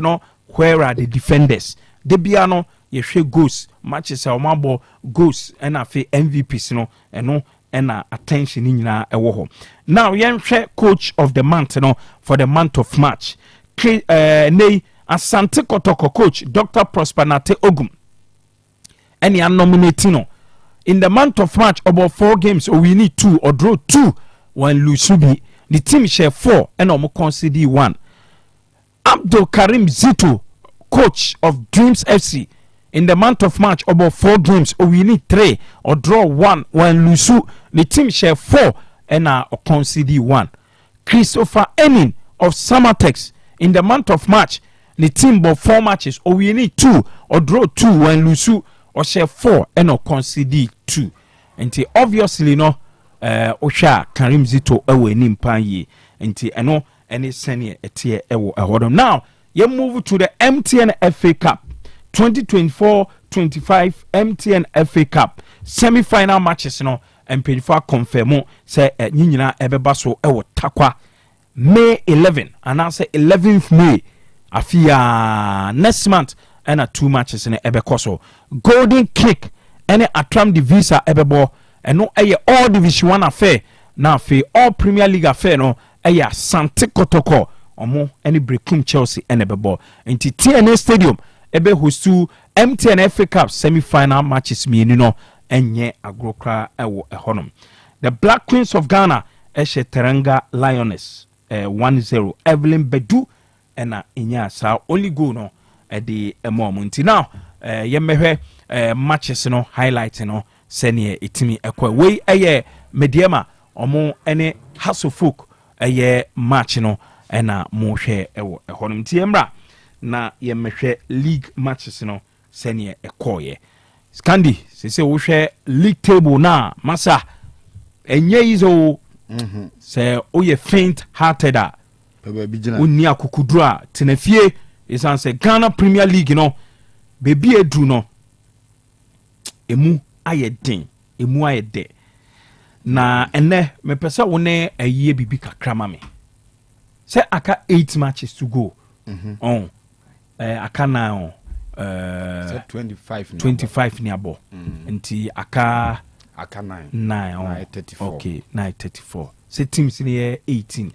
where are the defenders? The Biano ye goals matches mabo goals and afe MVPs and attention in a now yen coach of the month for the month of March. Nei Asante Kotoko coach Dr. Prosperity Ogum and yan nominating in the month of March about 4 games or we need 2 or draw 2 when Lusubi the team share 4 and almost concede 1. Abdul Karim Zito coach of Dreams FC in the month of March about 4 games or we need 3 or draw 1 when Lusu the team share 4 and concede 1. Christopher Enin of Samatex in the month of March the team bought 4 matches or we need 2 or draw 2 when Lusu or share 4 and concede 2. And obviously Osha Karim Zito ewe nimpanyi nti eno ene sene etie ewo ehodom. Now you move to the MTN FA Cup 2024-25 MTN FA Cup semi-final matches and penfa confirm say nyina ebeba so ewo Takwa May 11 and I say 11th May afia next month and 2 matches in ebekoso Golden Kick any Atram Divisa ebebo and no all Division 1 affair na fe all Premier League affair Asante Kotoko omo any Brekum Chelsea and ebebo nti TNA Stadium ebe hostu MTN FA Cup semi-final matches mienu enye agrokra ewo ehonom. The Black Queens of Ghana eshe Teranga Lioness 1-0 Evelyn Bedu ena inya sa only goal e de emom nti now yemehwe matches highlight sɛneɛ ɛtumi ɛkɔ wei ɛyɛ mediama ɔmo ɛne Hasselfolk ɛyɛ match no ɛna mohwɛ ɛwɔ ɛhɔ nom nti yɛmmra na yɛmmɛhwɛ league matches no sɛneɛ ɛkɔɔyɛ Scandi sɛ wohwɛ league table na masa ɛnyɛ yi so sɛ woyɛ faint hearted a wonni akokuduro a tena fie ɛsiane sɛ Ghana Premier League no baabi aduru no ɛmu ayɛ den na ɛnɛ mepɛ sɛ wo ne ayie bibi kakra ma me sɛ aka 8 matches to go aka na 25 ni abɔ nti aka 9 okay 934 sɛ teams ni yɛ 18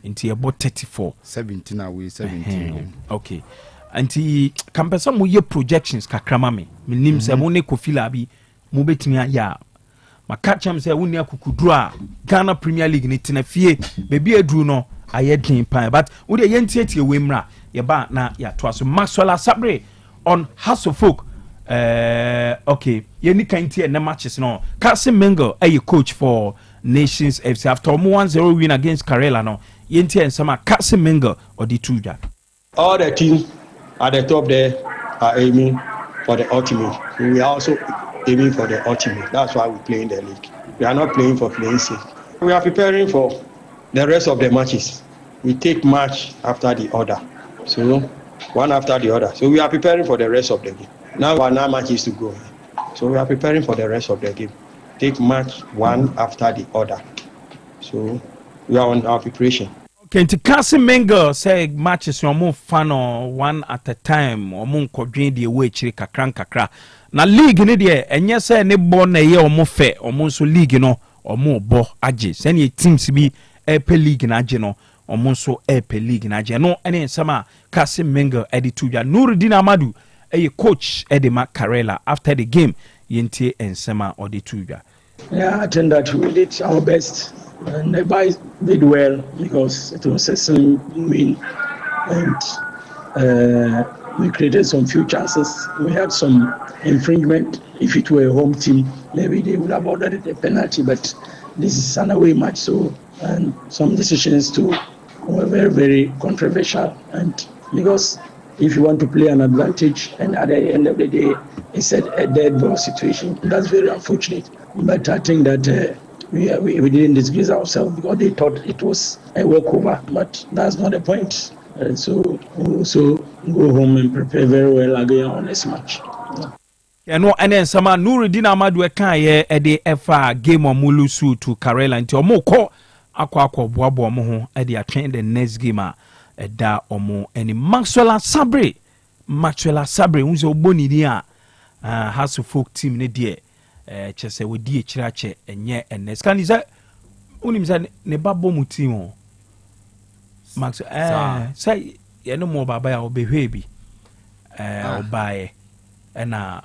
nti yɛbɔ 34 17 away 17 okay nti kampɛ sɛ moyɛ projections kakra ma me menim sɛ mo ne Kofila bi mo bɛtumi ayɛ a maka kyɛm sɛ wonni akukuduro a Ghana Premier League ne tena fie baabi aduru no ayɛ den pan but wode yɛntietie wei mmra yɛba na yɛatoa so Maxwell Sabre on Hasselfolk okay yɛni kan tie ne matches no Kasim Mengel a coach for Nations FC after 1-0 win against Karela no yɛntie nsɛm a Kasim Mengel ɔde tuja all the teams at the top there are aiming for the ultimate. We are also aiming for the ultimate. That's why we play in the league. We are not playing for playing sake. We are preparing for the rest of the matches. We take match after the other. So one after the other. So we are preparing for the rest of the game. Now our 9 matches to go. So we are preparing for the rest of the game. Take match one after the other. So we are on our preparation. Kenti Kasim Mengel say matches omo fan one at a time omo nkodwen de ewe chiri kakra na league ne de enye say ne bo na ye omo fe omo so league no omo bo age say ne teams bi epe league na age no omo so epe league na age no ene nsama Kasim Mengel edituja Nuruddin Amadu coach Edema Karela after the game yente ensema odituja. Yeah, I think that we did our best. And the boys did well because it was a slim win, and we created some few chances. We had some infringement. If it were a home team, maybe they would have ordered a penalty, but this is an away match, so and some decisions too were very, very controversial. And because if you want to play an advantage, and at the end of the day, it's a dead ball situation, that's very unfortunate. But I think that. We didn't disgrace ourselves because they thought it was a walkover, but that's not the point. So we also go home and prepare very well again on this match. Yeah, no, and then some Nuruddin Amadu Ekaye ede efa game of Mulusu to Karela nti omo ko akwa boabo omo ho ede atwen the next game da omo eni Maxwell Sabre unse oboni ni a Hasselfolk team ne de chese wodi echirache enye enes kan isa unim sa ne babo mu team o Max say ye no mo baba ya obehwe bi obae na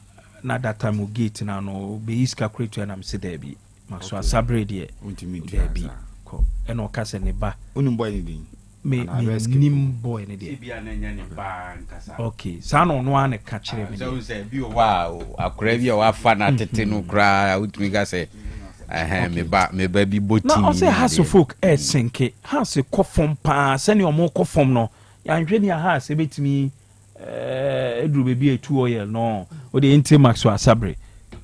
that time we gate na no be iska create na mse there bi Max Sabre de untimi there bi ko eno ka se ne ba unim boy ni din me nim boy ne de bia na nya ne ba nkasa okay sa no no ane ka kire me so say bi wow akora bi wa fa na tete no kra utumi ga say me ba bi boti na o say Hasselfolk senke has kofom pa se ne o mo kofom no ya nhwe ni ha se betimi eduru bebi etu oil no o de enti Maxwell Sabre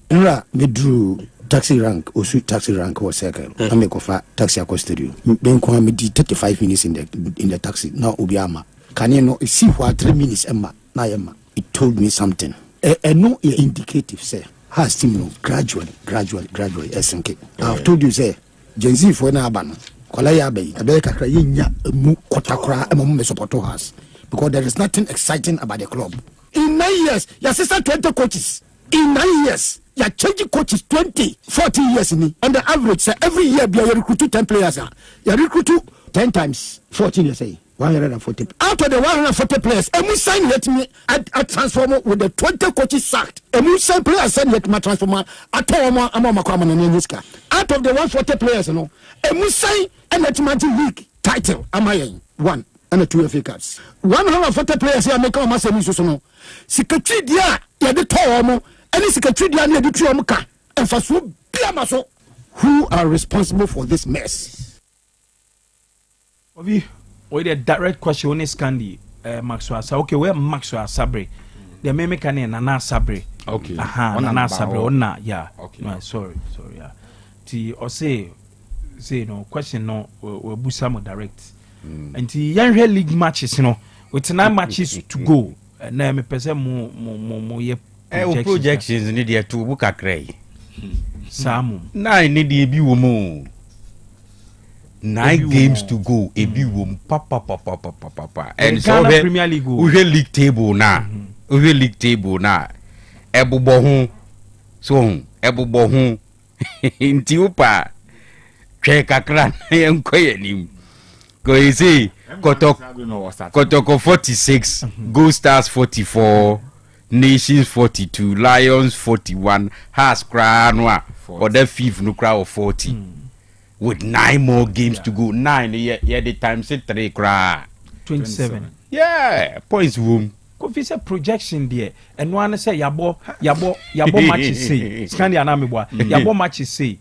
nra medru taxi rank osu taxi rank was second ame kofa taxi akostudio ben ko me di 35 minutes in the taxi na obiama kane no see what 3 minutes emma na yema it told me something no indicative say has team no gradually esenke I've told you say Gen Z for na aba no kola ya be kakra yenya mu kotakra emom me support us because there is nothing exciting about the club. In 9 years your sister 20 coaches in 9 years you changing coaches 40 years in on the average say every year you recruit 10 players you recruit 10 times 14 you say 140 out of the 140 players emu sign let me at transform with the 20 coaches sacked emu sign players sign let me transform at all amama na nyiska out of the 140 players no emu sign and let me league title amayen 1 and 2 FA Cups 140 players here make am say so no secretary dia ya de to omo any secretary dia na de tu omo ka Emfaso biamaso. Who are responsible for this mess? Obi, we the direct question on Scandi, Maxwell. Okay, where Maxwell Sabre? The meme Nana Sabre. Okay. Aha, Nana Sabre. Ona, yeah. Okay. No, sorry, yeah. Ti Osei say no question no we busamo direct. And the young league matches, you know, with 9 matches to go. Na me pese mo ye projections ni dia to buka krai. Samu. Na ni dia bi wo mo. 9 games to go. Ebi wo papa. And so the Premier League. We league table na. We league table na. Ebubo ho. So ebubo ho. Nti upa. Twe kakra na yenkoye nim. Go you see Kotoko 46, Gold Stars 44, Nations 42, Lions 41, Has Kranwa or the fifth nukra of 40. With 9 more games to go. 9 yeah the time say 3 kra 27. Yeah, points room. Could a projection there and one say yabo matches say Scandi anamibwa yabo matches say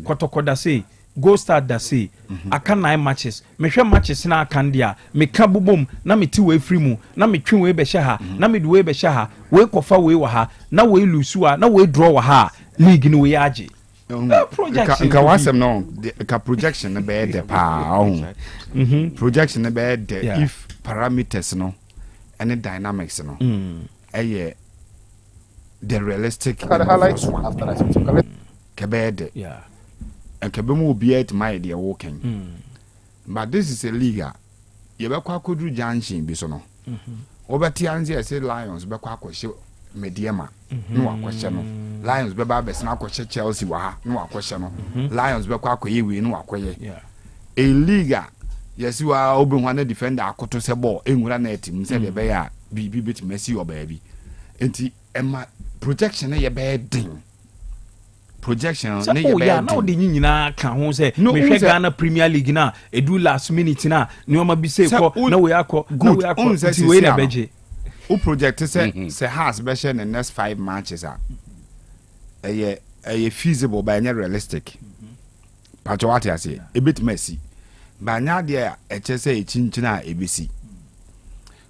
Kotoko da say Go start that say I can 9 matches. Me hwe matches na akandia. Me ka bubom na me ti we free mu. Na me twi we be hye ha. Na me de we be hye ha. We kofa we wa ha. Na we lose wa. Na we draw wa ha. League ni we age. Projection. Nka wasem no. Ka projection na be de pa. Projection na be de if parameters no any dynamics no. The realistic highlights one after I took Kabede. Yeah. And Kabemu will be at my idea walking. But this is a league. You be kwa kodru junction bisono. Obati anzi say Lions be kwa kwhye Mediema no akwhye no. Lions be ba be na akwhye Chelsea wa ha no akwhye no. Lions be kwa akwhye we no akwhye. Yeah. A league yesi wa obenwa na defender akoto se ball enwura na team se be ya bibi bit Messi or baby. Enti emma protection na ye be din. Projection so, now the nyina kan ho say me hwe Ghana Premier League na edu last minute na nyoma bi say ko na we akọ ti we na beje o project say has be share the next 5 matches a feasible but not realistic pacho what you say a bit messy but nya there e che say e chinchina ebisi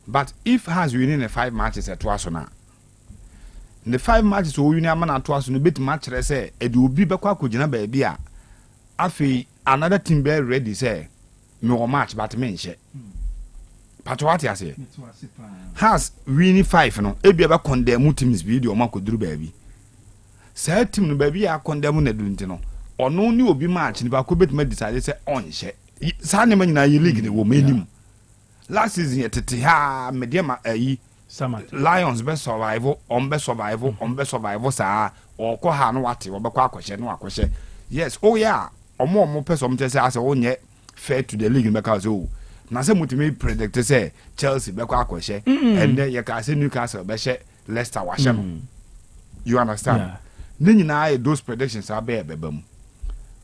but if has winning the 5 matches at twice na the 5 matches o uni amana to aso no bet match re say e de obi be kwa akogina ba bia afi another team be ready say me o match but me nche pato what you say has winning 5 no e bia be condemn teams bi de o makoduru ba bi say team no ba bia condemn na du nti no ono ni obi match ni ba ko bet ma decide say onche sa ne ma nyina ye league ne wo manim last season yetete ha mediema ayi Lions be survival, be survival, sir. Or ko ha no wate, or be kwa kwhye no akwhye. Yes, oh yeah. Omo person say as onye fair to the league because oh. Na say mutimi predict say Chelsea be kwa kwhye and then you can say Newcastle be hye Leicester wa hye no. You understand? Ni nyina those predictions are be bebam.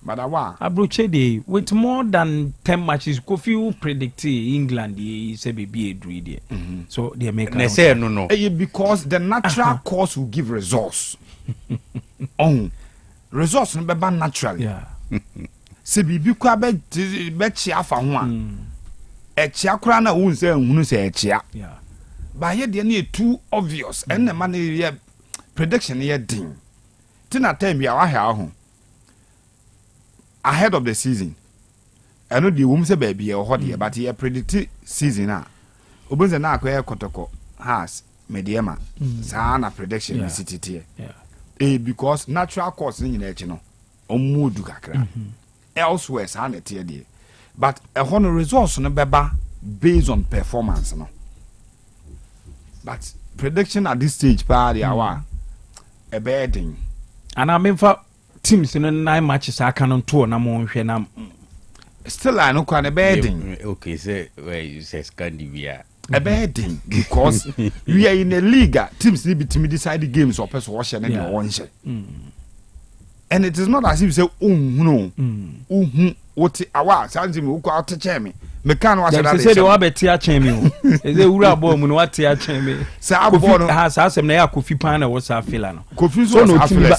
Madawa Abroche dey with more than 10 matches Kofi predict England say be dream there. So they make no because the natural course will give results. Results no be naturally. Yeah. Se bibi kwa be chia fa ho a. E chia kra na wo nse hunu se e chia. Yeah. Ba ye de na too obvious and the man ye prediction ye din. Tina time ya wa ha ho. Ahead of the season, I know the woman say baby or hot but he predict season na. Obunze na akwa Kotoko has Mediema. Sana prediction city here. Because natural course ni nyina echi no. Omudu kakra. Elsewhere sana tie there. But a honor results no beba based on performance no. But prediction at this stage pa the hour a bad thing. And I mean for teams in 9 matches I cannot tour na mo hwe na still I no kwa na bedding. Okay, say where you say Scandinavia. A bedding because we are in a league teams need to decide the games or person watch and then one share. And it is not as if you say no. What our sounds me who out to me me can was that say the wa beti a chen me o e say wura ball mu no wa te a chen me say abọ no ha sa asem na ya Kofi pan na wo sa fila no Kofi so no timi ba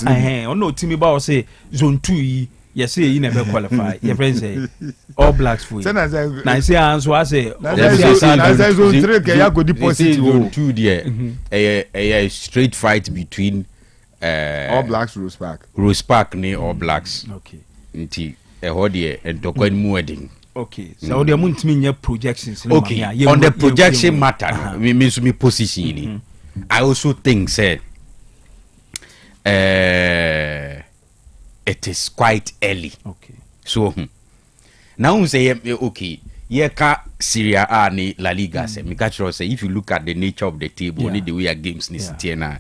ono timi ba o say zone 2 yi yes say you never qualify your friend say All Blacks for you na say answer I say zone 3 ke ya go deposit zone 2 there a straight fight between All Blacks Rose Park ne All Blacks okay nti ho there entokwan mu wedding. Okay, so the moon to projections. Okay, on the projection matter, me position. I also think, say, it is quite early. Okay, so now say okay, ka Syria ni La Liga say me catch say if you look at the nature of the table, only the way our games ni sit na,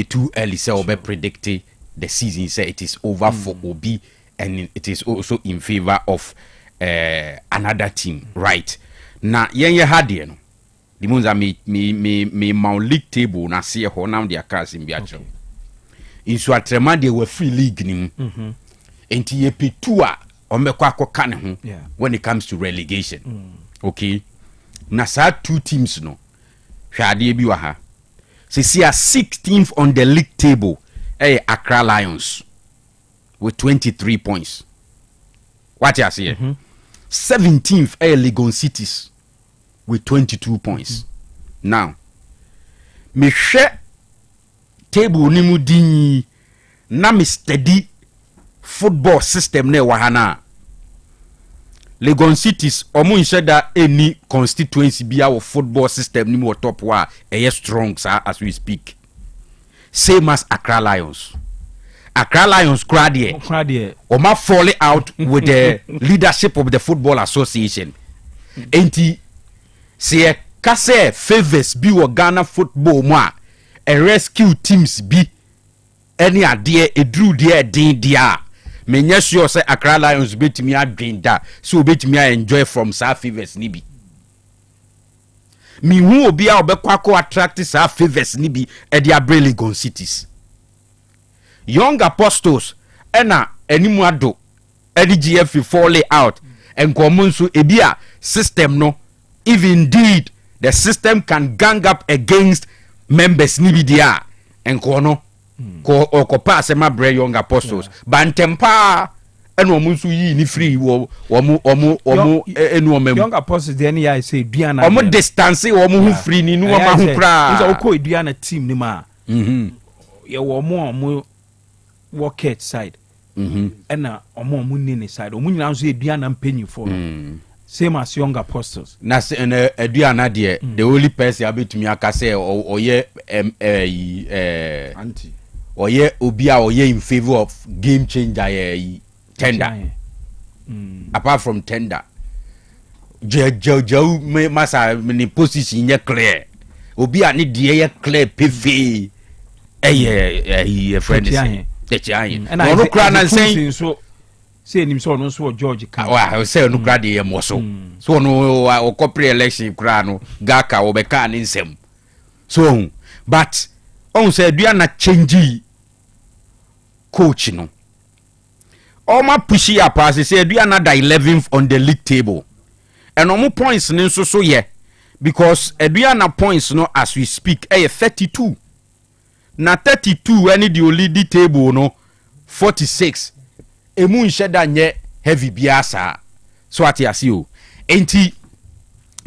too early say we predict the season say it is over for Obi, and it is also in favor of another team, right? Na yenye hadie no the munza me Mount League table na see ho now their cars in biacho in Suatrema they were free league nim enti ye petua omekwa akoka ne ho when it comes to relegation. Okay, na sa two teams no hwade bi wa ha se see a 16th on the league table Accra Lions with 23 points. What you see? 17th Legon Cities with 22 points. Now, me share table ni mu din na me steady football system ne wahana. Legon Cities omo nse da any constituency bia wo football system ni mu top wa strong as we speak. Same as Accra Lions. Accra Lions crowd Oma falling out with the leadership of the Football Association. Enti se kase favors bi wo Ghana football mo a rescue teams bi any ade edru de din dia menya sure say Accra Lions betimi adwen da so betimi enjoy from sa favors ni bi mi hu obi a obekwa ko attract sa favors ni bi e dia Legon Cities. Young Apostles ena enimu ado GF fall out and common so ebia system no if indeed the system can gang up against members ni bidia and kono ko pass ma bre Young Apostles bantempa ena omunsu yi ni free wo enu omem Young Apostles the any I say duana omo distance wo hu free ni nu ma hu pra is okọ duana team ni ma ye wo mo work side ena omo nini side omo nyina nso eduana mpenyi for same as Young Apostles na eduana de the only person abetumi aka say oye anti oye obi a oye in favor of game changer tender apart from tender Joe masa ni position ye clear obi a ni de ye clear pv friend is and I no cry na saying so say nim so no so George ka wa say no cry de mo so no o corporate election cry no gaka wo be ka ni nsem so but on say dua na change coach no all my pushy up as say dua na da 11th on the league table and omo points ni so ye because dua na points no as we speak 32 na 32 any the lead table no 46 emu nsheda nye heavy biasa so ati asio enti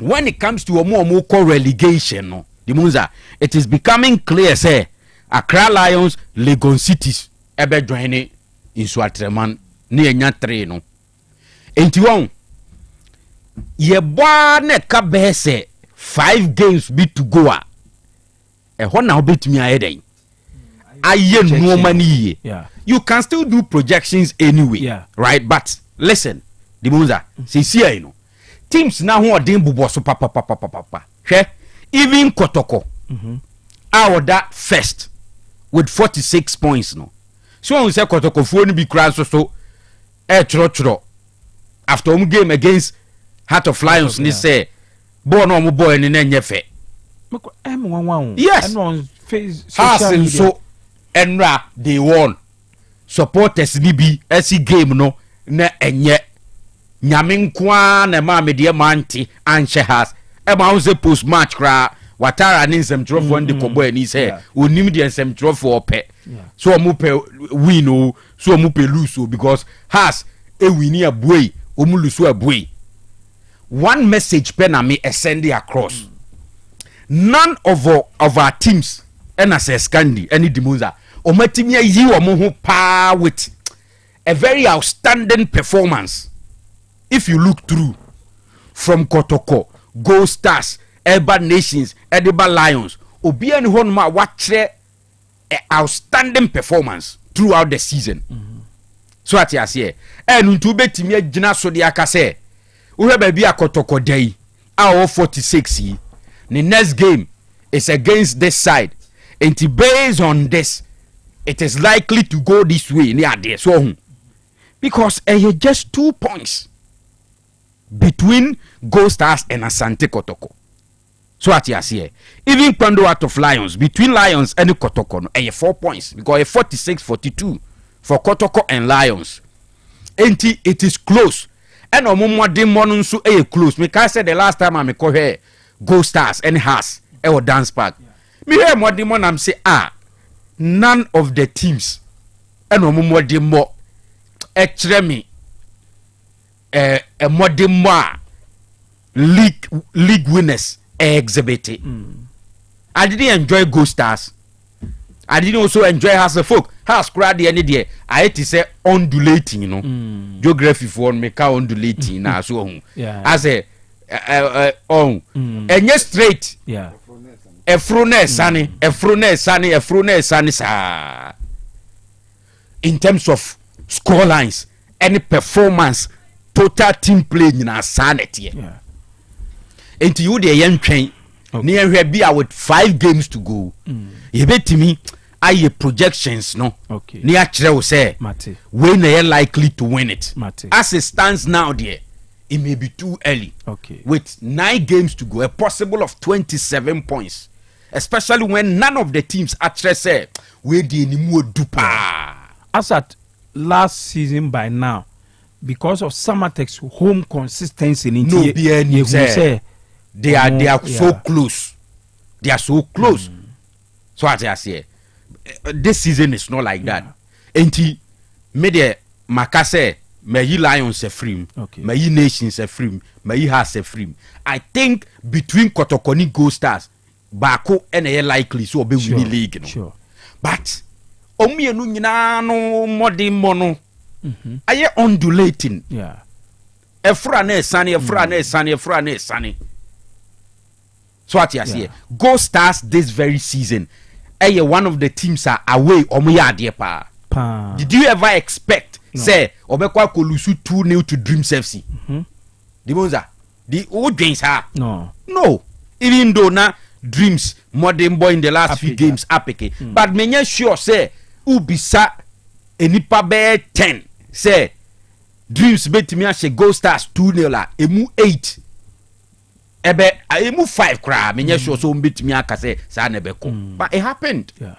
when it comes to omo call relegation no the munza it is becoming clear say Accra Lions Legon Cities ebe join in Suatreman ni enya 3 no enti won ye boa ne ka be say 5 games be to go a ho na obetumi ayeden aye no mani you can still do projections anyway right but listen the munza say see no teams na ho odin bubo so papa hwe even Kotoko our that first with 46 points no so we say Kotoko fo ni bi kra so chro after game against Heart of Lions ni say boy no mo boy ni na nyefe yes social so enra they won supporters ni bi esi game no na enye nyame nkoa na ma me de manti anche has e ma wo post match kra watara ni nsem trofo ndi kobo ani se onim de nsem trofo ope so omu pe win o so omu pe lose o because has e win abuei omu lose abuei. One message pen na me send across. None of our teams and as a Scandi any Dimuza or Matimia you or Moho pa with a very outstanding performance. If you look through from Kotoko, Gold Stars, Elba Nations, Ediba Lions, Obian Honma watch outstanding performance throughout the season. So at you say, and to bet me Jina Sodiaka say, we have a Kotoko day, our 46. The next game is against this side, and based on this, it is likely to go this way near there. So, because just 2 points between Gold Stars and Asante Kotoko. So at you see, even Kwando out of Lions, between Lions and Kotoko, 4 points because 46-42 for Kotoko and Lions. And it is close. And Omo Demon so close. Because I said the last time I call her Gold Stars and has or dance park. Me hear more demon I'm say none of the teams and more demo extreme a more demo league winners exhibited. I didn't enjoy Gold Stars. I didn't also enjoy House of Folk. House crowd the any day. I had to say undulating, you know. Geography for me car undulating now so as a and yes straight a frone sunny sir. In terms of score lines, any performance, total team play in our sanity. Into you the young train near here be with 5 games to go. You bet me I projections no near Chile say when they are likely to win it. As it stands now there, it may be too early. With 9 games to go, a possible of 27 points. Especially when none of the teams actually say we did any more dupa. As at last season by now, because of Samatex home consistency in they are so close. They are so close. So as I say, this season is not like that. And me de Makase, may you Lions a free, may you Nations a free, may you has a free. I think between Kotokoni Gold Stars, Bako and a likely so be winning league. No? Sure. But Omi enu nyina no modern mono. Aye undulating. Yeah. Efra na sunny. So what you see, Gold Stars this very season. One of the teams are away pa. Did you ever expect say obekwa kolusu 2-0 to Dreams FC? The Monza, the old games are no. Even though na Dreams modern boy in the last few games apeke, but menya sure say ubisa enipa be 10 say Dreams betimi a Gold Stars 2-0 la emu 8. Ebe emu 5 kra menya sure so betimi aka say sa na be ko. But it happened. Yeah.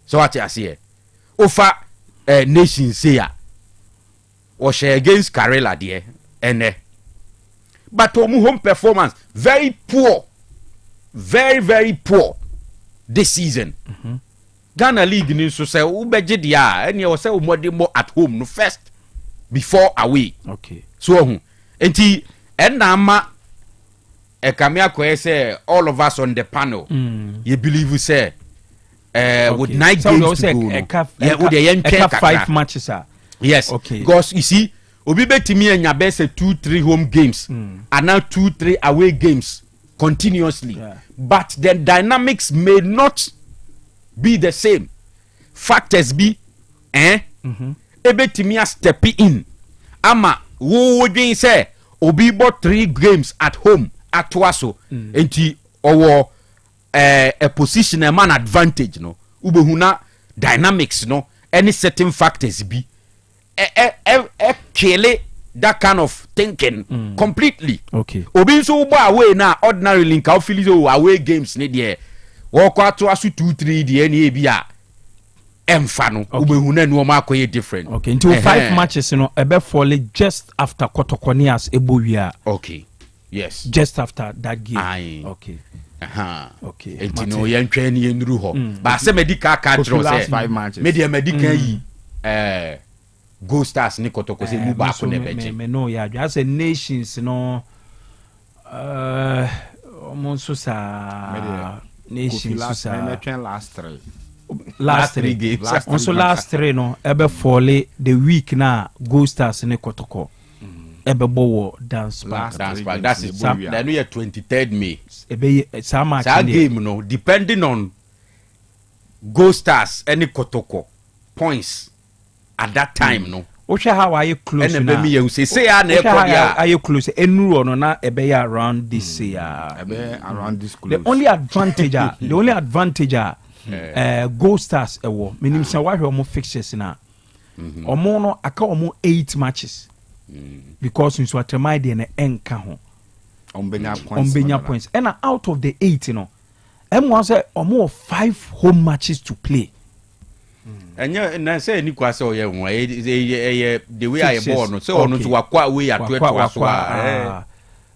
So what you see? Ofa nation say ya. Or share against Karela there and but home performance very poor. Very, very poor this season. Ghana League news so say ubeje dia and you say more at home no first before away. Okay. So enti enama ekamia ko say all of us on the panel you believe we say with 9 games to go. Yeah, 5 matches are. Yes. Okay. Because you see obi betimi anya be say 2-3 home games and now 2-3 away games continuously, but the dynamics may not be the same. Factors be ebetimia step in ama wo dwen say obi bought 3 games at home at waso enti owo a position a man advantage no ubehuna dynamics no any certain factors be kele that kind of thinking completely. Okay. Obi so bo away na ordinary link out feel so away games ni there. Wo kwa to asu 2-3 the any bia. emfa no obehu na no ma akoye different. Okay, until 5 matches no ebe fall just after Kotokonias Ebowia. Okay. Yes. Just after that game. Aye. Okay. Okay. Enti no yentwe ne yenuru ho. Ba se medical card draw say 5 matches. Media medical yi Go Stars ni Kotoko se mu ba ko ne beje. Me no ya as a nations no almost sa nations sa last three games. Also last three no ebe fall the week na Go Stars ni Kotoko. Ebe bowo dance park. That's it. Then we 23rd May. Ebe sama game no depending on Go Stars any Kotoko points at that time no. Osha how are you close na? And you say na are you close? Enuru no na ebe around this year. Ebe around this close. The only advantage Go Stars ewo. Meaning say why we fixtures na. Omo no aka omo 8 matches. Because in Swatremai de na enka ho. Ombenya points. And out of the 8 you know. M1 say omo 5 home matches to play. And na say ni kwase o ye won the way I born no say onu so wakwa we atoa so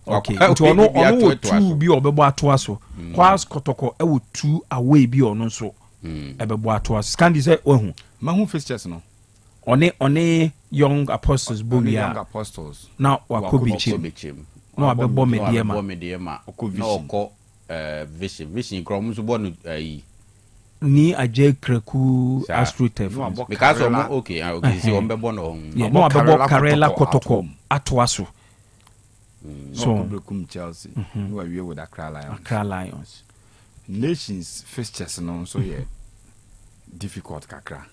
okay nti ono 2 bi obebo atoa so Kwas Kotoko e wo 2 away bi ono so ebebo atoa scandi say ohu mahu fixtures no one young apostles bobia young apostles na wakobichim no abebo mediema okko vision krom so bonu ni aje kreku astrotef because okay see ombebo no no abebo Karela Kotoko atoa so so Blekum Chelsea who are we with Accra Lions nations fixtures no so yeah difficult kakra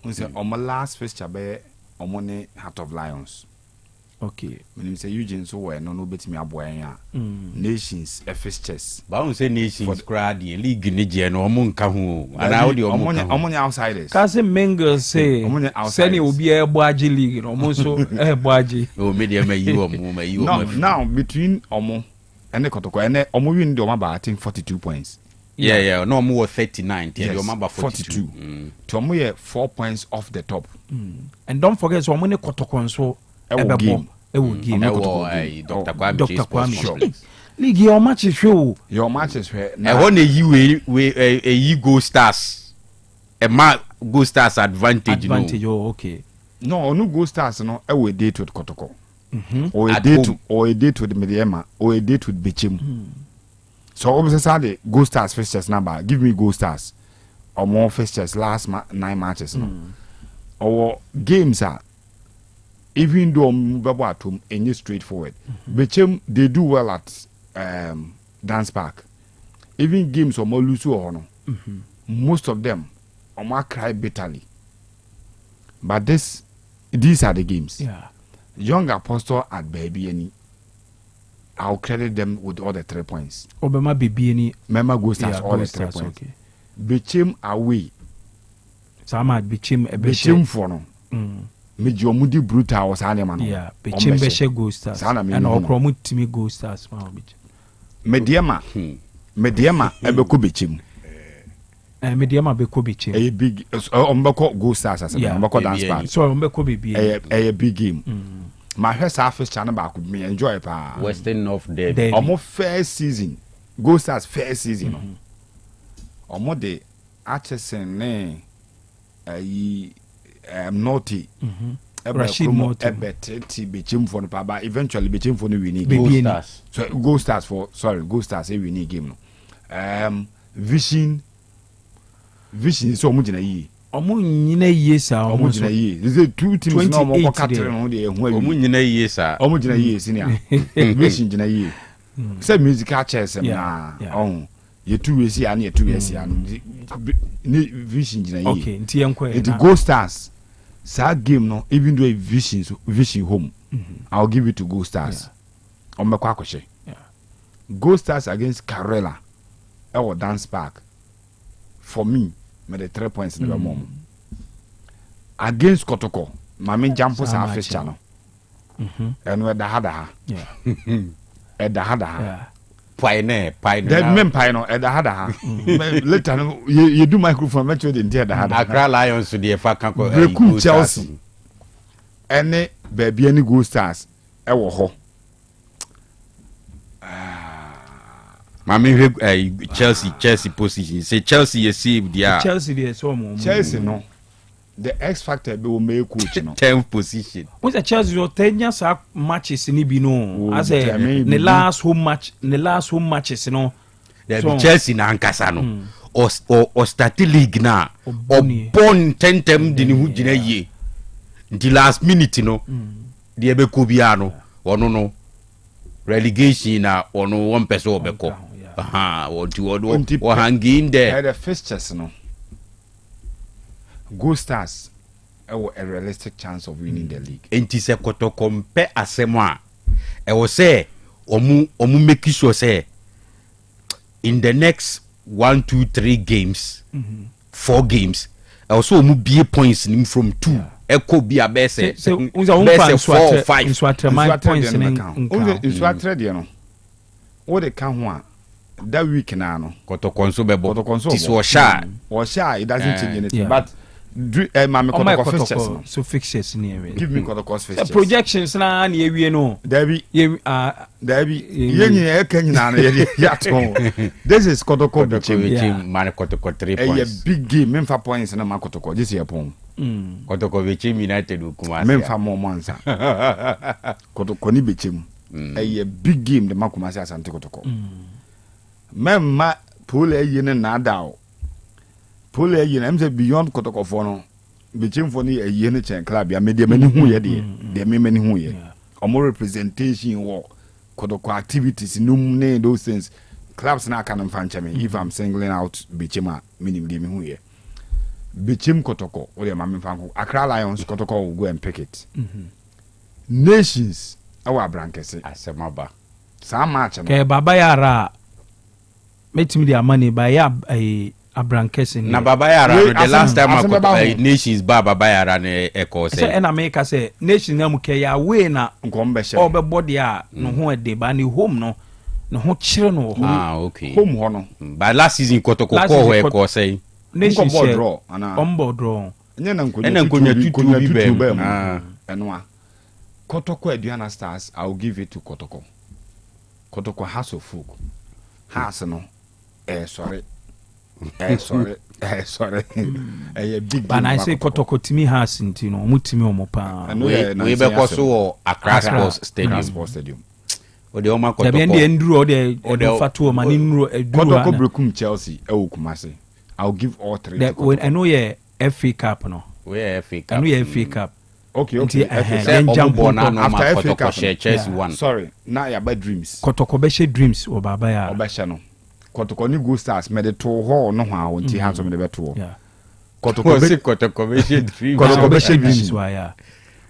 we say on my last fixture be on Heart of Lions. Okay. When you say Eugene so well no bet me aboya nations fixtures but I say nations crowd the league ni je no omo nka ho and how the omo outsiders Kasi Mengo say send obi e boaji league no omo so boaji o media ma yi omo now between omo and the Kotoko and omo win the omo ba I think 42 points. Yeah no omo 39 the omo ba 42 to omo ye 4 points off the top. And don't forget so omo ne Kotoko so game. Dr. Kwame league your match is show. Your match is where I want a Go Stars. A Go Stars advantage. Oh, okay. No Go Stars no a date with Kotoko. Or a date with Mediema or a date with Bichim. So obviously Go Stars fixtures number. Give me Go Stars. Or more fixtures last 9 matches. Or games are even though Mbabo Atom any straightforward. Bechem they do well at dance park. Even games or more lose or no. Most of them or cry bitterly. But these are the games. Yeah. Young Apostle at Baby any. I'll credit them with all the 3 points. Obama Baby any Mema Go Stars all the 3 points. Okay. Bechem away. Sama Bechem for no. Medi brutal was animal. Yeah, Bechim Go Stars. And Okromu Timi Go Stars. Mediema Ebeko Bechim. Mediema Beko Bechim. A big Ombeko Go Stars as a Ombeko dance band. So Ombeko Baby. A big game. My first half channel back with me enjoy pa. Western of Derby. Almost first season. Go Stars first season. Almost the Atchison ne naughty. Rashid Morton. Bechem for the but eventually Bechem for the winning game. So Go Stars a winning game. Vision so much in a year. Omo nyina yie sa omo jina yie. Is it 2 teams now omo katire no de ehun awi. Omo nyina yie sa. Omo jina yie senior. Vision jina yie. Say musical chairs na on. Ye 2 we see and ye 2 we see and Vision jina yie. Okay, nti enko e. It Go Stars. Sad game no even though Vision home. I'll give it to Go Stars. Omo kwa kwose. Go Stars against Karela. Our dance park. For me, made the 3 points in the mom. Against Kotoko, my main jumpers are first channel. And we're the harder. Yeah. At the harder. Pie That men pie no at the hada. Later you do microphone make sure the hada. Accra Lions to the Fakanko. Breku Chelsea. Any baby any Go Stars. Ewo ho. Mami Chelsea position. Say Chelsea you see their Chelsea there so more. Chelsea no. The X factor be will make coach no. 10th position. What's the Chelsea no 10 years matches ni bi no. As a the last home matches no. There be Chelsea na ankasa no. Or start league na. Or born 10 tem di ni hu gina ye. The last minute no. The ebe ko bia no. Ono no. Relegation na ono one person obeko. Aha, or hanging in there. The fixtures no. Go Stars a realistic chance of winning the league. Enti se koto compare asemo a e wo say omu make sure say in the next 1 2 3 games 4 games also omu bie points nim from 2 eko bia be say 4 or 5 points nim nso trade no what they can ho that week na no koto konso bebo this was shy it doesn't change anything but mama Kotoko fixtures no. So fixtures ni ewe. Give me Kotoko fixtures. Projections na na ewie no. Dabi yenyi e kanyina na ya to. This is Kotoko Bichim man Kotoko 3 points. A big game memfa points na man Kotoko this year pon. Kotoko Bichim United Kumasi. Memfa mo monsa. Kotoko ni Bichim. A big game the Makumasi Asante Kotoko. Memma pool e yene na dawo. Pole yin am say beyond Kotoko for no Bichim for ni a yen chen club ya media many hu ye de me many hu ye omo representation wo Kotoko activities num ne those things clubs na can fancha me if I'm singling out Bichim a minim de me hu ye Bichim Kotoko o de mame fanko Accra Lions Kotoko will go and pick it Nations our brankese asemaba sa match no ke baba yara metimi dia money by ya Abrankesi na baba yara no the last time Nations baba yara ne eko say na make say Nations na muke ya we na nkombe she obebody a no ho ede ba ni home no ho kire no ho okay home ho no by last season Kotoko ko eko say Nations draw ana ombo draw nya na nkonya tutu be eno a Kotoko Aduana Stars I'll give it to Kotoko has of folk has no sorry sorry big but I say Kotoko timi has nti no mutimi omopa we be ko so Accra Sports Stadium o de o ma Kotoko de be nduru o de fatu ma ni nduru eduru Kotoko brekum Chelsea Kumasi I'll give all 3 to Kotoko. I know ye FA Cup no we FA Cup I know ye FA Cup okay after FA Cup Chelsea won sorry now ya bad dreams Kotoko be she dreams o baba ya obesha no Kotoko ni Go Stars me de to ho no ha wonti ha so me de beto Kotoko be she dreams Kotoko be she dreams wa ya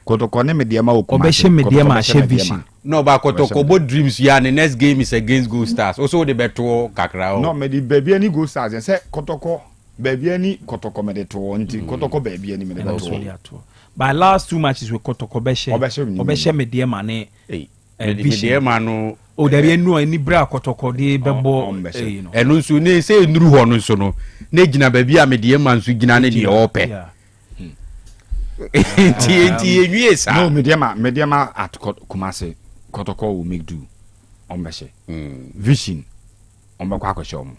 Kotoko ne me de ma okuma obeshe me de ma she vision no ba Kotoko bo dreams ya the next game is against Go Stars also de beto kakra no me de baby ani Go Stars say Kotoko baby ani Kotoko me de to nti Kotoko baby ani me de beto by last 2 matches with Kotoko obeshe me de ma ne vision no o there be no any bra Kotoko de bebo eno nso ne say nuru ho no nso no na gina ba bi a me de ma nso gina ne de ope ti enwie sa no me ma at Kumasi Kotoko will make do ombeshe vision ombekwa akweshe omo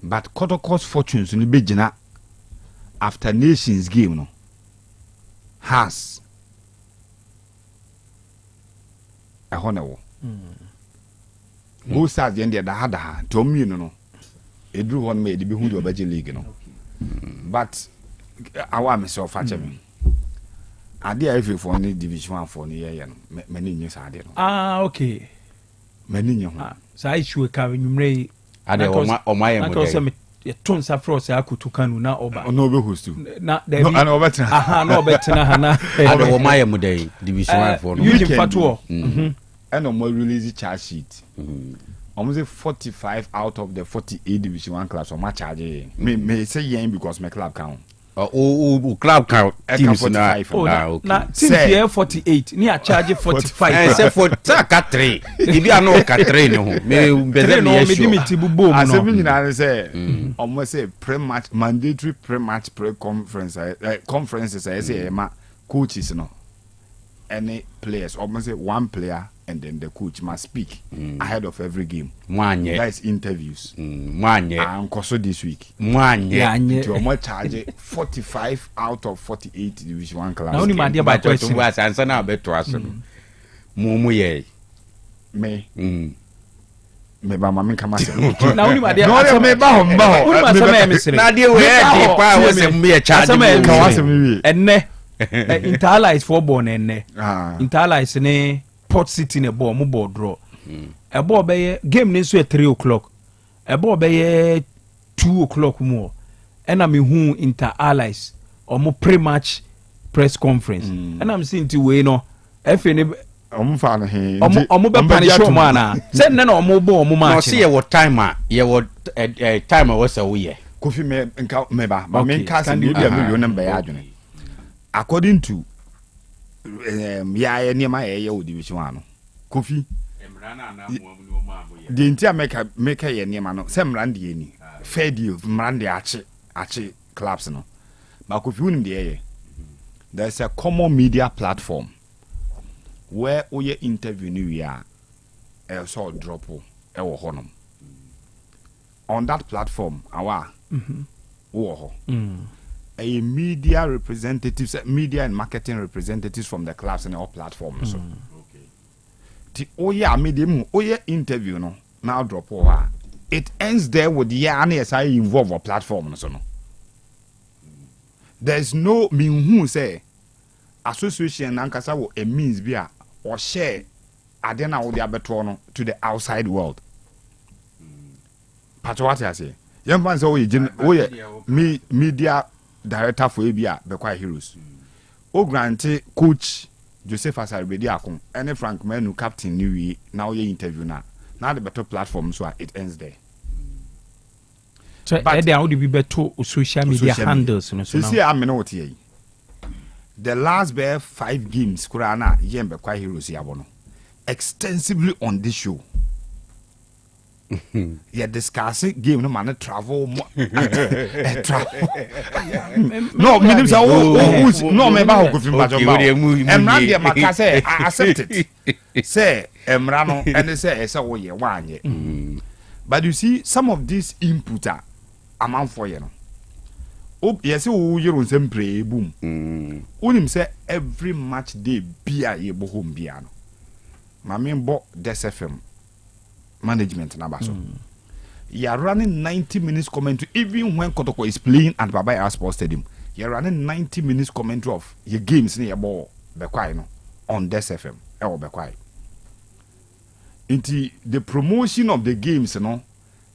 but Kotoko's fortunes ni be gina after Nations game no has a honewo Go Stars the end da ha to me no edru hon me de be hu de obaje league no but awa me so fa cheme ade a FA for ni division 1 for ni ye no mani nyi sa ade no okay mani nyi ho sa issue ka nwumre ade o ma ye mo de ton sa fro Osei Akoto Kanu na oba no be host na no ana obetena aha na obetena ha na ade o ma ye mo de division 1 for no you can fatuo and no more release charge sheet almost 45 out of the 48 division 1 clubs on my charge me say yen because my club count club count teams na na teams 48 ni a charge 45 say for ka 3 ibi ano ka 3 no me beze me me dimiti bubo no asemi na say almost say pre-match mandatory pre-match pre-conference conferences say ma coaches no any players almost say one player and then the coach must speak ahead of every game. Mwanye. That is interviews. Mwanye. And also this week. Mwanye. To almost charge 45 out of 48 Division 1 class. Now only my dear but question was answer now beto aso. Mumu ye. Me. Me ba mama kama se. Now only my dear. No me ba ho. Na dear we dey pa we se me charge me. Ka wa se me. Enne. Intala is for born enne. Intala is ne Port City ne ball mo ball draw. A ball be game ne so at 3 o'clock. A ball be 2 o'clock more. And I'm who Inter Allies or more pre-match press conference. And I'm seeing to we no FN fan he. Omo be punish man na. Say na omo ball omo match. No see your timer. Your timer was a we. Kofi me nka me ba. Ma me nka se me bia me yo number ya adwene. According to ya niema ye wo division 1 no Kofi emrana na muamu no maabo ye de ntia make ye niema no se mrande ni fair deal mrande ache clubs no ma Kofi unim de ye there's a common media platform where oye interview ni wi a so drop e wo honom on that platform awa wo ho a media representatives, media and marketing representatives from the clubs and all platforms. Okay. The oya medium oya interview no now drop over. It ends there with the I involve a platform so no. There's no mean who say association ankasa wo a means be or share adena wo dia beto no to the outside world. Part what I say. Young man say oya media director for Abia Bekwa Heroes. O grante coach Joseph Asaribedi Akon and Frank Menu captain new now ye interview now the better platform so it ends there. So but how do we better social media handles no so see am no tie. The last 5 games kurana ye Bekwa Heroes yabono extensively on this show. Yeah, discussing game no man travel no meaning say no me ba go film ba emra de maka say I accept it say emra no and say wo ye wanye but you see some of these input are amount for you know yes wo yero nsem pray boom unim say every match day bia ye bo home bia no ma me bo Des FM management na baso. You are running 90 minutes commentary even when Kotoko is playing at Baba Air Sports Stadium. You are running 90 minutes commentary of your games near ball bekwai no on Des FM or bekwai. Into the promotion of the games no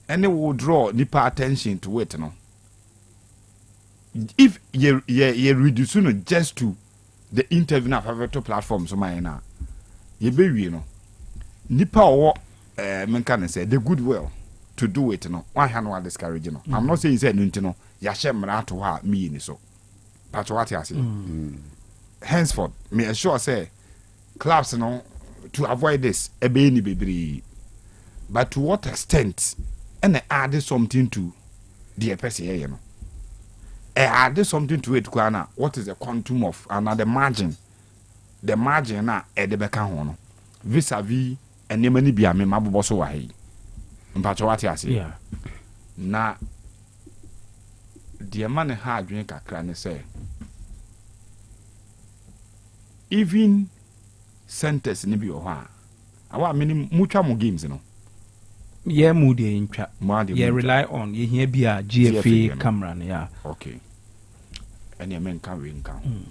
and they will draw nipa attention to it no. If you reduce no just to the interview na favorite platforms so my na you be you know nipa or men say the goodwill to do it no why no discourage no I'm not saying say no ya shemra to ha me ni so but what you say henceforth me assure say clubs no to avoid this e be ni bebre but to what extent and add something to the person here no add something to it kwana what is the quantum of another margin na e de beka ho no vis-a-vis ene mani bia me mabobo so wa he mpacho what you say na the man ha adwen kakra ne say even centers ni bi o ha awa mini mutwa mo games no yeah mood ye ntwa yeah rely on ye here bia GFA camera no yeah okay ene men kan we nkan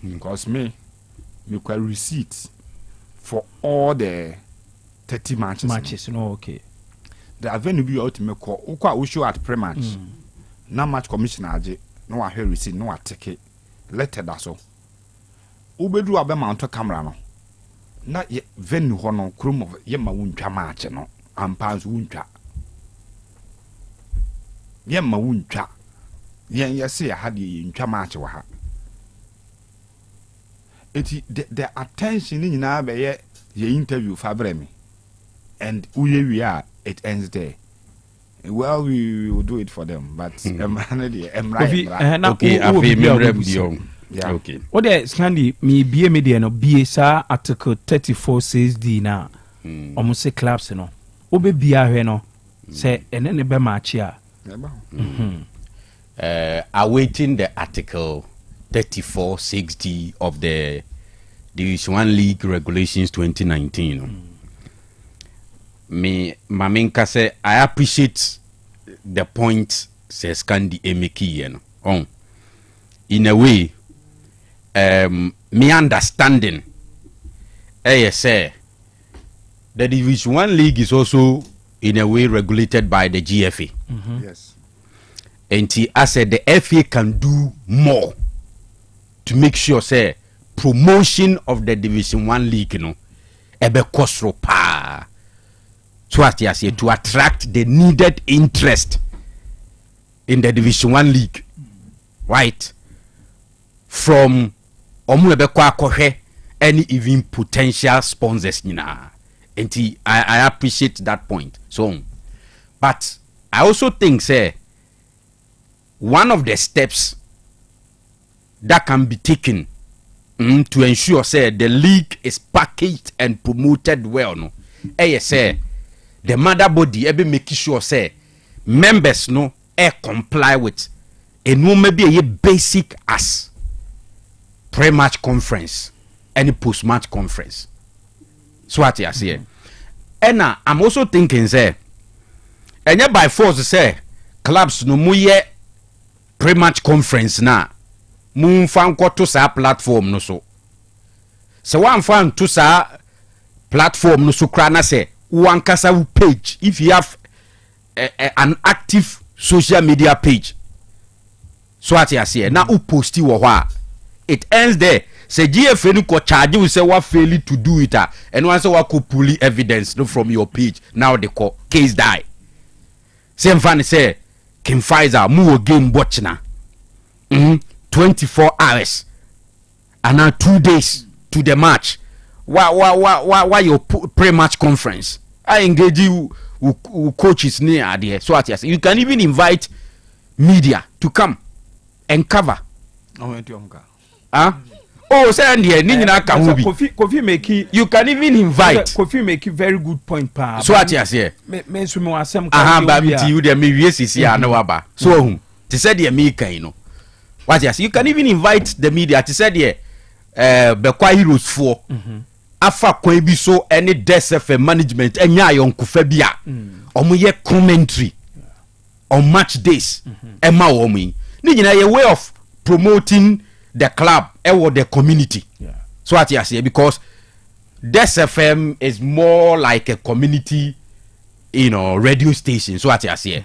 because me kwa receipt for all the 30 matches no okay the avenue be ultimate call ukwa we show at pre-match na match commissioner age no wa hear receipt no wa take letter da so ubedu abe mount camera no na venue ho no krom ye ma wuntwa match no ampa so wuntwa ye ma wuntwa yes I had in match wa ha the attention in na be ye interview fabremi and we are it ends there. Well, we will do it for them, but I'm right. Okay, okay. What the Scandi me be media no be sa article 34 says D na almost say clubs no. Obe bia hwe no say ene ne be match ya. Awaiting the article 34 6D of the Division 1 League Regulations 2019. Me Maminka say I appreciate the point says Scandi Emeki no. In a way, me understanding say the Division 1 League is also in a way regulated by the GFA. Yes. And I said the FA can do more to make sure say promotion of the Division 1 League ebe kosro pa. So as I say, to attract the needed interest in the Division 1 League, right? From any even potential sponsors, and I appreciate that point. So, but I also think, say, one of the steps that can be taken to ensure, say, the league is packaged and promoted well, no, say. The mother body ebe make sure say members comply with a no maybe a basic as pre-match conference and post-match conference. So what you say. And now I'm also thinking say and by force say clubs no mu ye pre-match conference na mu fan ko to sa platform no so one fan to sa platform no so kra na say one kasa page if you have an active social media page. So what you say now post it ends there. Say GFA no ko charge you say what fail to do it and once what could pull evidence from your page now the case die. Same fan say Kim Pfizer mu game watch na 24 hours and now 2 days to the match. Why your pre-match conference? I engage you coaches near there. So what you can even invite media to come and cover. Oh, say Kofi make you can even invite. Kofi make very good point pa. So what you say? Me so me asem ka. Ba mi ti you dey me wiese si na waba. So to say dey me kan what you say? You can even invite the media to say dey Bekwa Heroes for afa kwan bi so any DSF management enya ayonkofa bia omo ye commentary on match days ema omo yi ni nyina ye way of promoting the club or the community. So what you say because DSFM is more like a community radio station. So what you say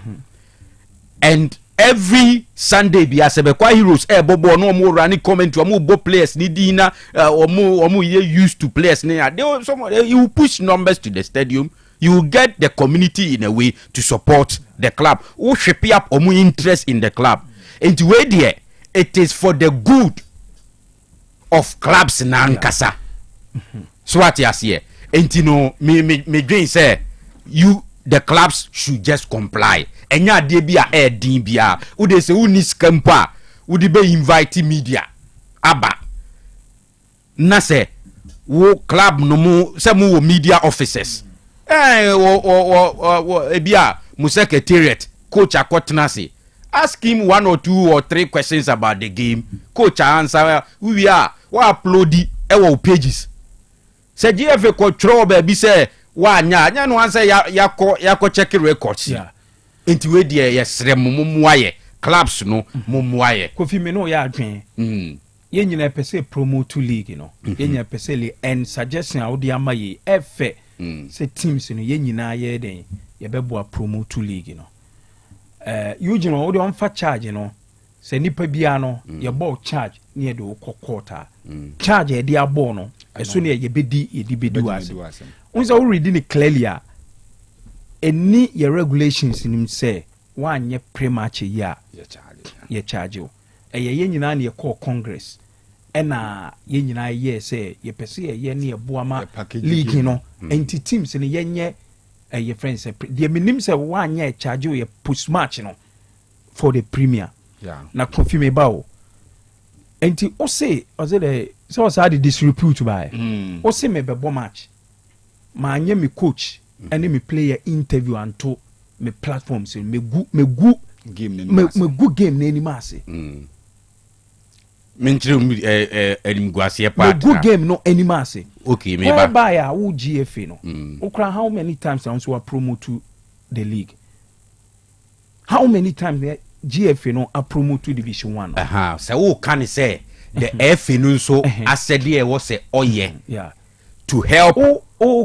and every Sunday be as Bekwa Heroes bobo no mo running commentary mo bo players ni dina omo used to players ni they you push numbers to the stadium, you get the community in a way to support the club who shape up omo interest in the club and way there it is for the good of clubs na nkasa. So what you say and me dream say you the clubs should just comply. Enya de bia din bia wo de se uni skampa wo de be invite media aba na se wo club no mu se mu wo media officers bia mu secretariat coach akotena se ask him 1 or 2 or 3 questions about the game, coach answer we are wa upload e wo pages se GFA control be say wa nya no answer yakọ check records enti we dey yesre mumuaye clubs no mumuaye Kofi me no ya adwen ye nyina pese promote league no ye nyina pese le and suggestion how dey amaye efe se teams no ye nyina ye den ye bebo promote league no you know we on fa charge no se nipa bia no ye ball charge near the quarter charge e dey abo no eso ne ye bedi wase unza we reading it clearly any your regulations in him say one ye pre-match ya ye charge you ye nyina na ye call congress ena ye nyina ye say ye pese ye ne boama league no enti teams ne ye nye ye friends the minim say one ye charge you ye post match no for the premier na confirm ba o enti o say the so was had disrepute by o say me bebo match ma anye me coach ene me player interview anto me platforms me gu game na animase menchire animguase part me gu game no animase okay me ba buy a wo GFA no okra how many times I want promote to the league, how many times the GFA no a promote to division 1 so wo can say the FA no so asede e wo say oye to help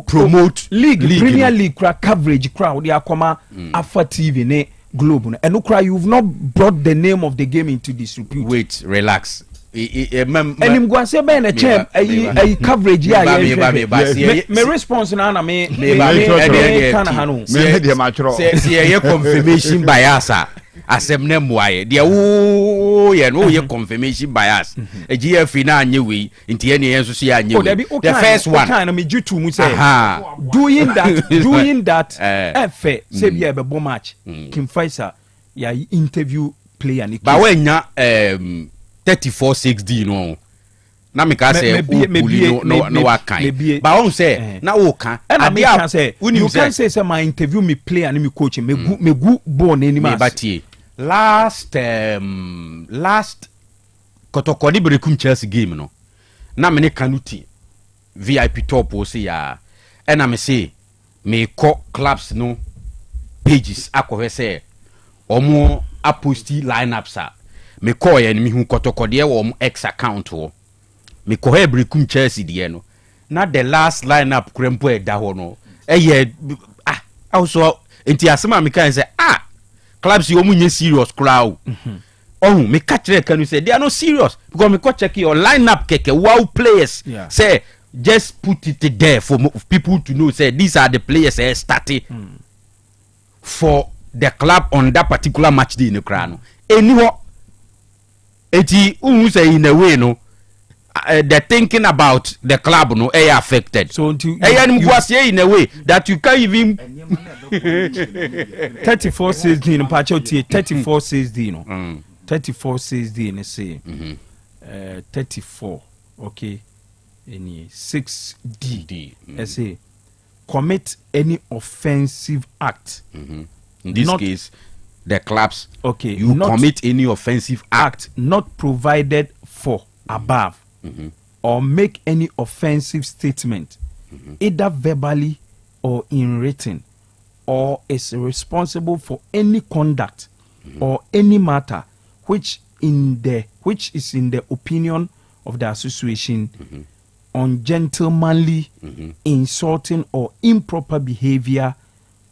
promote league Premier League coverage crowd ya koma Alpha TV ne Globe no and okra you've not brought the name of the game into disrepute. Wait, relax. Enim go say be na chem ay coverage ya me response na me kan hanu me de ma chro say ye confirmation bias asem na muaye de wo ye no ye confirmation bias GF na anye we nti ye ne yenso so ya anye we the first one kind me jutu mu say doing that efe say be be bo match Kim Faisal ya interview player ni ba we nya 34-6D no na me ka say no akan ba won say na wo kan and I can say you can say my interview me player and me coach me gu ball na animas last kotokodi brekum Chelsea game no na me ne Kanu team VIP top o say ya and I me say me call clubs no pages akọ say omo aposti lineups me call ye me hu kotokodi e wo X account wo me call he brekum Chelsea de no na the last lineup krempo e da ho no also enti asema me kan say clubs you omunye serious crowd me catch the Kanu say they are not serious because me go check your lineup keke wow players say just put it there for people to know say these are the players starting for the club on that particular match day in the crown anyway eti say in a way no the thinking about the club no affected so until in a way that you can't even 34 says D no pacho 34 says D no 34 says D no say 34 okay any 6D say commit any offensive act in this case the clubs you commit any offensive act not provided for above or make any offensive statement either verbally or in written or is responsible for any conduct or any matter which is in the opinion of the association ungentlemanly, insulting or improper behavior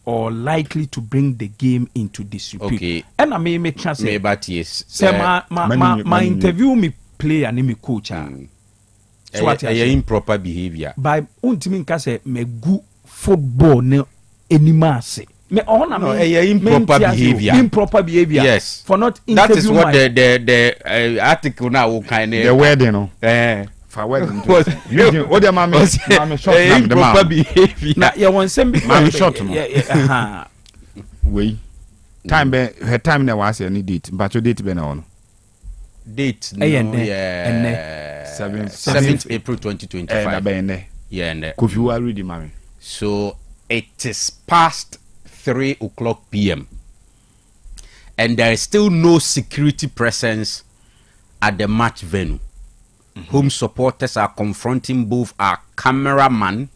or likely to bring the game into disrepute. And I may make chance say my interview me player and me coach so what improper behavior by untimi nka say me gu football ne animase me on improper behavior yes for not that is what the article now kind of the wedding no for wedding what the mama short improper behavior na ya won sem mama short no we time be her time na was any date but your date be na on date no 7th April 2025 Kofi wa ready mami so it is past 3:00 p.m. and there is still no security presence at the match venue. Home supporters are confronting both our cameraman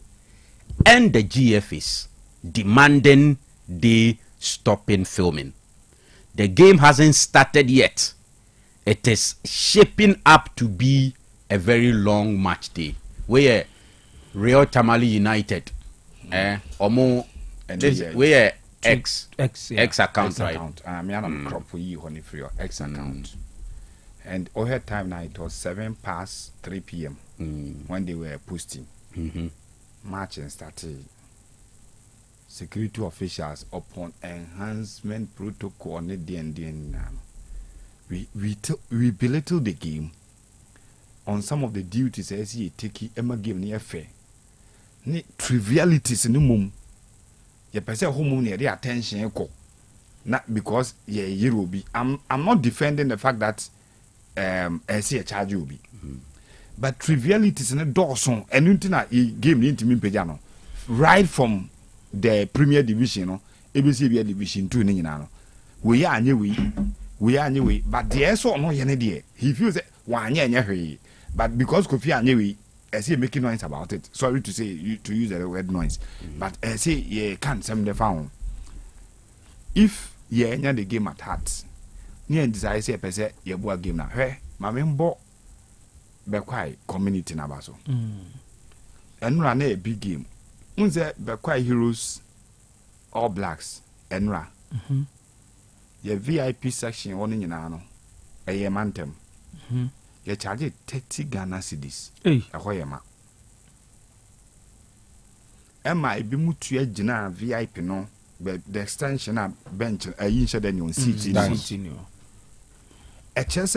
and the GFs, demanding they stop in filming. The game hasn't started yet. It is shaping up to be a very long match day where Real Tamale United where X account right me am crop for you honey for your X account and all her time now it was 3 p.m. When they were posting match and started security officials upon enhancement protocol we belittle the game on some of the duties as he take Emma game near fair. Trivialities in the mum. Ye person who near the attention not because ye will be. I'm not defending the fact that as a charge will be. But trivialities in a Dawson and Untina game into me pejano. Right from the Premier Division, no, ABC Division 2 ninano. We are anyway, but the SO no yen he feels that 1 year, but because Kofi anyway, as he making noise about it. Sorry to say to use the word noise, but as he ye can't send the found. If ye enter the game at heart, near desire say per se ye boa game na hey, mamembo be quite community na baso. And run a big game. Unze be quite heroes all blacks and ra. Ye VIP section on in no a ye mantem. Ye charge 30 Ghana cedis. A hoyama. Emma be mutu jina VIP no, but the extension of bench a inch than you see. A chance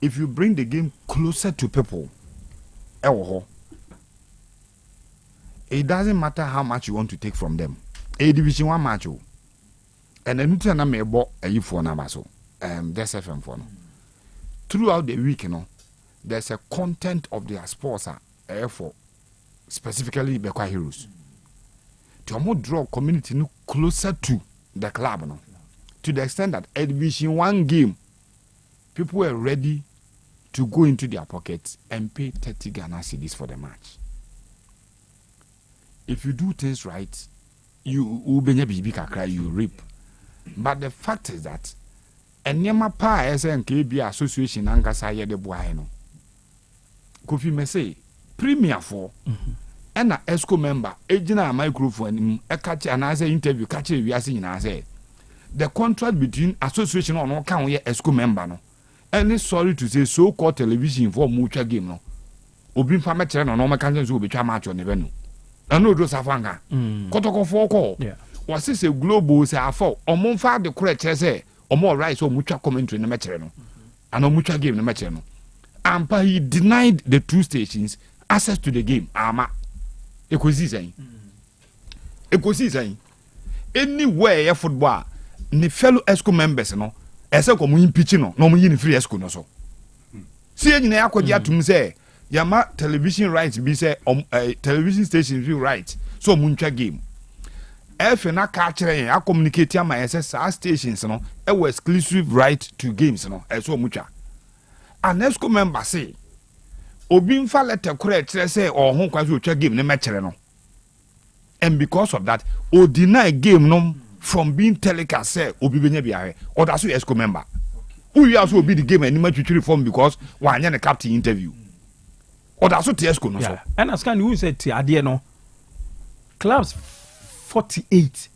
if you bring the game closer to people, it doesn't matter how much you want to take from them. A division 1 match, and then you may bought a for Namaso, that's FM for no. Throughout the week, you know, there's a content of their sports for specifically Bekwa Heroes. To more draw community no closer to the club, no, to the extent that a division 1 game, people were ready to go into their pockets and pay 30 Ghana cedis for the match. If you do things right, you reap. But the fact is that Enyama pa SNKB association ankasa ye de boy no. Kofi me say premier for and a ESCO member ejina microphone e catch an answer interview catch we are saying say the contract between association on can we ESCO member no. And sorry to say so called television for mucha game no. Obi fa me chere no no mekan so obi twa match on event no. Ano do safanga. Kotoko for call. Yeah. Was this a global say afọ omonfa de kure chere say omo right so mucha commentary na mechere no. Ano mucha game na mechere no. Ampa he denied the 2 stations access to the game. Ama. Ekosi saying. Anywhere ya football ni fellow ESCO members no. Ese ko mu impeach no mo yi ni free ESCO no so. See nyina yakodi atum say yama television rights be say television station view right so mu ntwa game. If na ka kire ya communicate am say stations no e were exclusive right to games no e so mu twa. An ESCO member say obi mfa letter kure kire say ohun kwa so twa game ne mekere no. And because of that o deny game no from being telecast say obi benya biare or that's ESCO member. Who you also be the game and match reform because one the captain interview. Or that's what ESCO no so. And as can you say ade no clubs 48.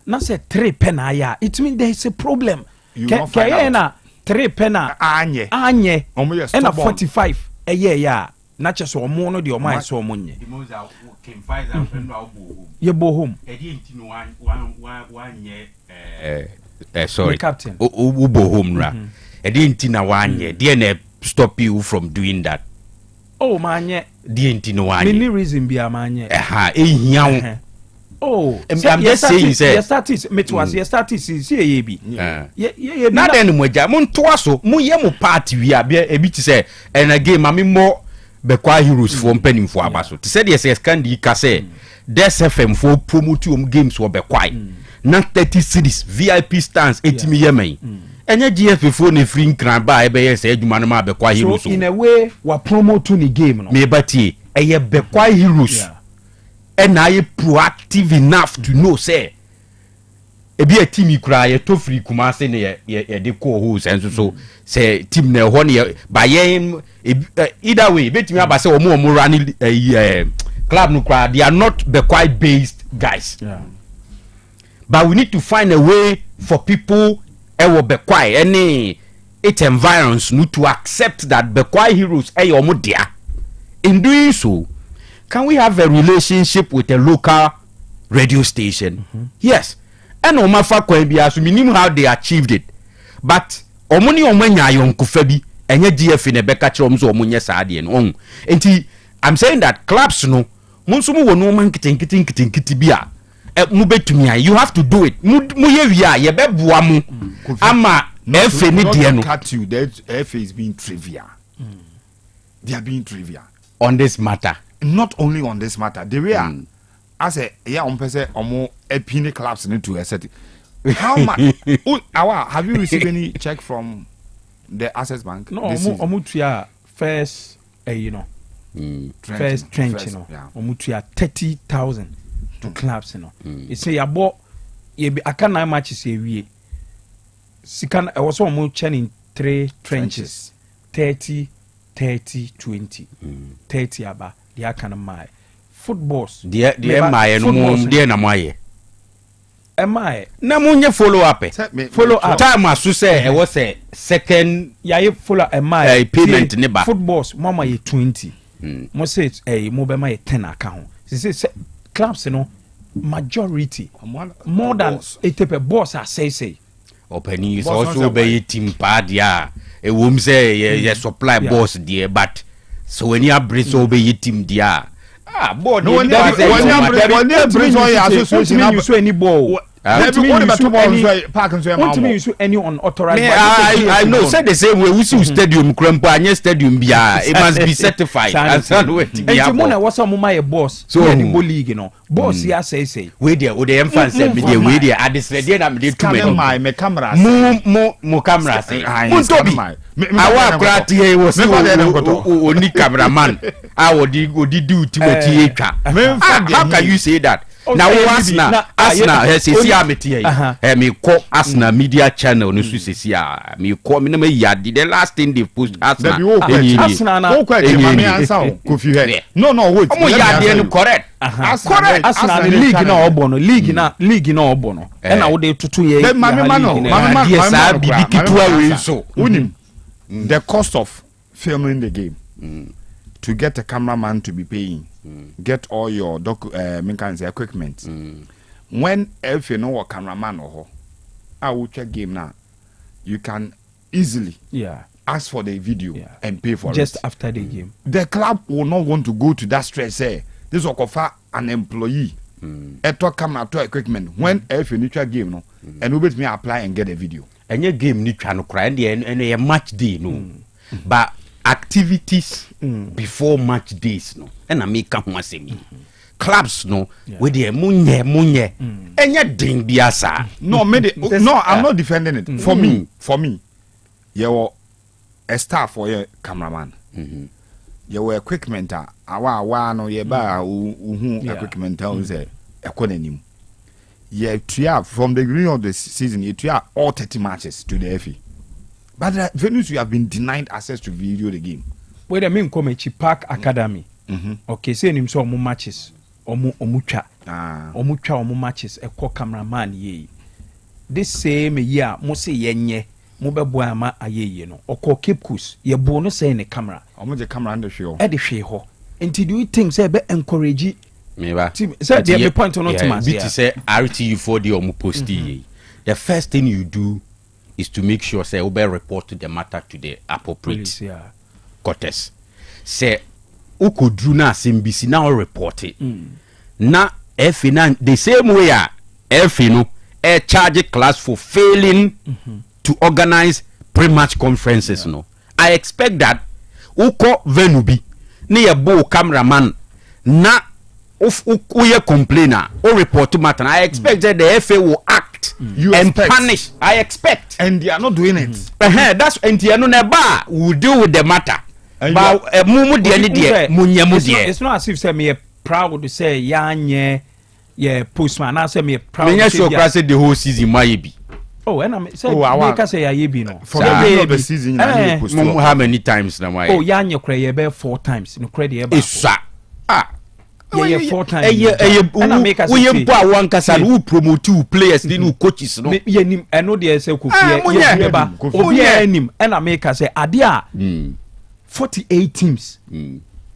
Na say 3 penna ya. It means there is a problem. Kayena 3 penna anye. And a 45 a year ya. Not just one more no the omo so monye. You go home. Sorry. Captain. Ubo home ra. E didn't na 1 year. They stop you from doing that. Oh manye. Didn't no one. Many reason be a manye. Oh, I'm just saying say your status me was your status is here be. Yeah. Na den mo ja mo nto aso mo ye mo party wi abia e bi ti say and again mami mo Bekwa Heroes for mpenim for abaso. Ti say the SS can di ka say Des FM for promote games for Bekwa. Na 30 cities VIP stands 80 yemen. Enya GF for ne free nkran ba e be yes adwuma no ma Bekwa Heroes. So in a way we promote the game no. Me batie eye Bekwa Heroes. And I proactive enough to know say ebi a team kura ye to free Kumase ne ye de ko host and so say team na ho ne by either way betimi aba say omo run club no kura they are not Bekwa based guys. But we need to find a way for people ewo Bekwa any it environs no to accept that Bekwa Heroes omo dia. In doing so, can we have a relationship with a local radio station. Yes. And omafa kwan bia so minim how they achieved it. But omoni omanya yonkufa bi enye GF ne beka kire omso omunye saade no. Enti I'm saying that clubs no munsumu wo no man kitin bia mu betumi a you have to do it. Mu ye wi a ye beboa mu ama FA ni de no. Cut you that FA is being trivial. They are being trivial on this matter. Not only on this matter. They were as a person omo epine clubs need to set. How much? Have you received any check from the Access Bank? No, omutua first first trench, omutua 30,000 to clubs, It say about I can 9 matches a week. Sikan I was almost in 3 trenches. 30, 20. 30 aba. The kind of my footballs. The my no dear na my. Am I? Na munye follow up. Follow up. Time as you say, it was a second. Yeah, follow am I payment neba. Footballs, mama ye 20. Mo say mobile my 10 account. Say clubs, majority more than 80 boss are say. Opening is also be team pad ya. A woman say ye supply boss there, but so when you bring so be team there. Board no one use any ball. Any unauthorized. I know. Say the same way. We see stadium crampo and stadium bia. It must be certified. And what's some my boss? So any league, boss here say. We there. The infants say me there. We there. At this ready, I'm there too many. My camera. Mo camera say. Muntobi. Our crowd here was only cameraman. I would do to how can you say that? Now Asna has a me call Asna media channel no so sia me call me the last thing they post Asna no wait correct Asna league na obono and I would to 2 years the cost of filming the game to get a cameraman to be paying get all your equipment. When if you know a cameraman or I will check game now, you can easily ask for the video and pay for just it. After the game. The club will not want to go to that stress. This will offer an employee to camera to equipment when if you need a game no and we bet me apply and get a video. And your game need to cry and a match day no, but activities before match days no and I make come once me clubs no with the munye and your ding biasa no I'm not defending it for me you a staff for your cameraman you equipment awa no ye ba equipment say ekonanim from the beginning of the season you all 30 matches to the FA. But the venues you have been denied access to video the game. Wait a minute, come Park Academy. Okay, say him so omu matches. Omucha matches. A co cameraman ye. This same year, mo say yenye. Mo be boy ama aye no. Oko Cape Coast. Ye bonus say in the camera. Omo the camera under show. E the show. Until do you think say be encourage me ba. Say the point on ultimate. Bit say RTU4 the omu posti. The first thing you do is to make sure say we report to the matter to the appropriate quarters. Say ukodru na SMBC now report it. Na FA na the same way FA no charge class for failing to organize pre-match conferences no. I expect that uko venubi na ye bo cameraman na uye complainer or report to matter. I expect that the FA will act and punish. I expect, and they are not doing it. That's and they are not will deal with the matter. But it's not as if say me proud to say yanye postman. I say me proud. Me sure say the whole season might be. Oh, and I say make say yayebi no. For the season, how many times na why? Oh, yanye cry be 4 times. No credit ebe. Isa. 4 times. We one kasa who promote players, then who coaches no. I know the say Obi enim and I make say adia 48 teams.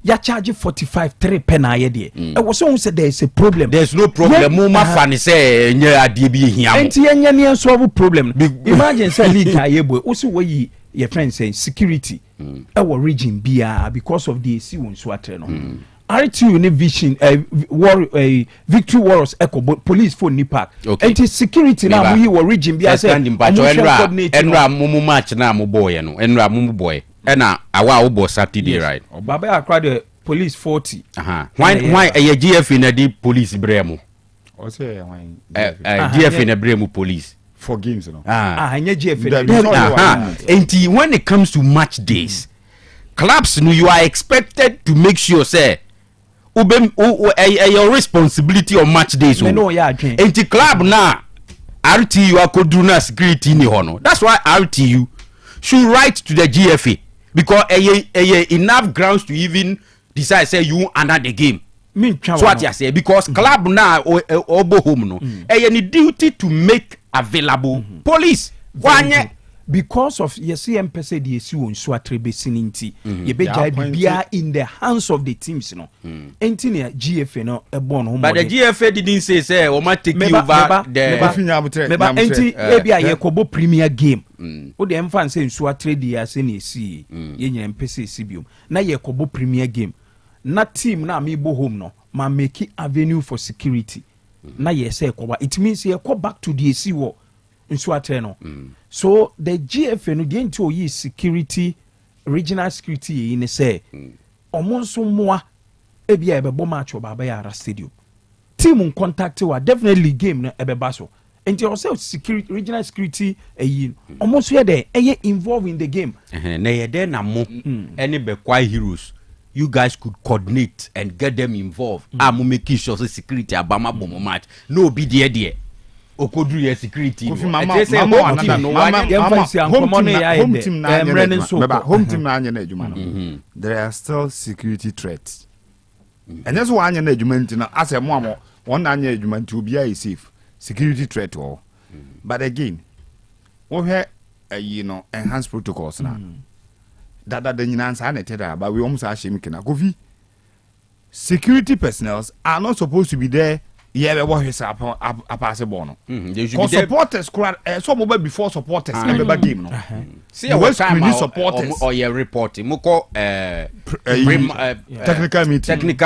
ya charge 45 pen na ye de e wo so say there is a problem. There's no problem. Mo ma fa ni say nya ade bi hia mo. Enti enya ne solve problem. Imagine say league ayebo wo so we your friend say security e wo region bia because of the AC won so atre no. RTU ne vision victory warriors echo police for ni park. Enti security na mo yi wo region bia say enra mumu match na mo boy no enra mumu boy ena awa wo bo Saturday right. Baba akra the police 40. Why a GF na di police bremo. O say why GF na bremo police for games no. Anya GF. Enti when it comes to match days, clubs no you are expected to make sure say your responsibility on match days. Enti club na RTU akodu na security ni hono. That's why RTU should write to the GFA because enough grounds to even decide say you under the game. So what you say because club na obo home no any duty to make available police. Why? Because of MPC the issue on Swatrebe Sininti, ye be bia in the hands of the teams, no. Engineer GFA no a born home. But the GFA didn't say o ma take you over the enti ebia ye kobo premier game. O de emfa say Swatre the ase na esi ye nya MPC sibium. Na ye kobo premier game. Na team na me bo home no ma make avenue for security. Na ye say koba it means ye go back to the esi wo Swatre no. So the GFA no dey into yi security regional security in say omonso moa ebia ebebo match Baba Yara stadium team contact wa definitely game no ebeba so enti also security regional security omonso ye dey involved in the game na ye dey na mo any be kwai heroes you guys could coordinate and get them involved am making sure security abama bomo match no be there okodru ye security home team na anya na adwuma no there are still security threats and that's why anya na adwuma ntina asem mo won na anya adwuma nti obi is safe security threat all but again we hear enhanced protocols na that the nyina nsa na teda but we almost ashim kina kofi security personnel are not supposed to be there. Yeah, what is up pass no. Because supporters so mobile before supporters never game no. See what time supporters or your reporting moko technical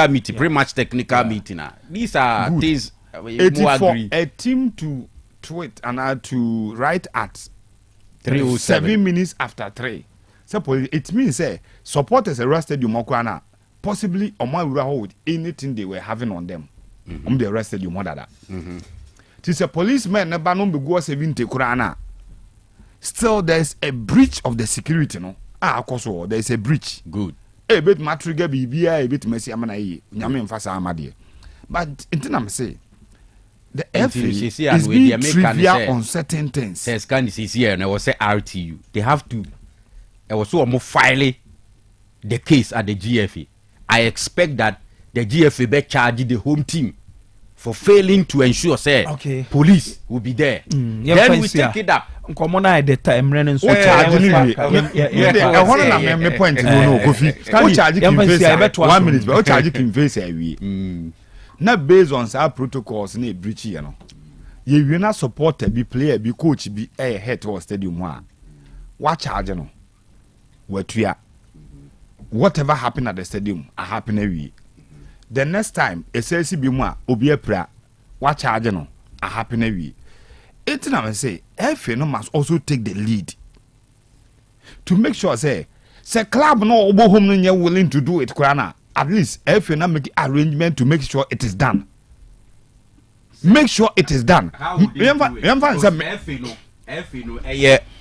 meeting pre-match technical meeting. These are things we agree. A team to tweet and to write at 7 minutes after 3. So it means say supporters arrested you mokwana possibly on my hold anything they were having on them. They arrested you more than that. Tis a policeman never no be go 70 kurana. Still there's a breach of the security no. Koso there's a breach. Good. A bit matriga bibia a bit messy amana yi. Nyame mfasa amade. But intina say the FA is being trivial on certain things. Says can this here and I was say RTU. They have to I was so more file the case at the GFA. I expect that the GFA be charge the home team for failing to ensure say police will be there. Then we take it up. Common at the time running so charge me point no Kofi. Charge him face 1 minute but charge him face we. Na based on our protocols na breach you know. You will not support be player be coach be head to stadium one. What charge no? Whatever happened at the stadium happen every. The next time a selsi bi mu a obi apra what charge no a happen every. It's na say FA no must also take the lead to make sure say club no obo home no you willing to do it krana at least FA na make arrangement to make sure it is done. Make sure it is done. FA no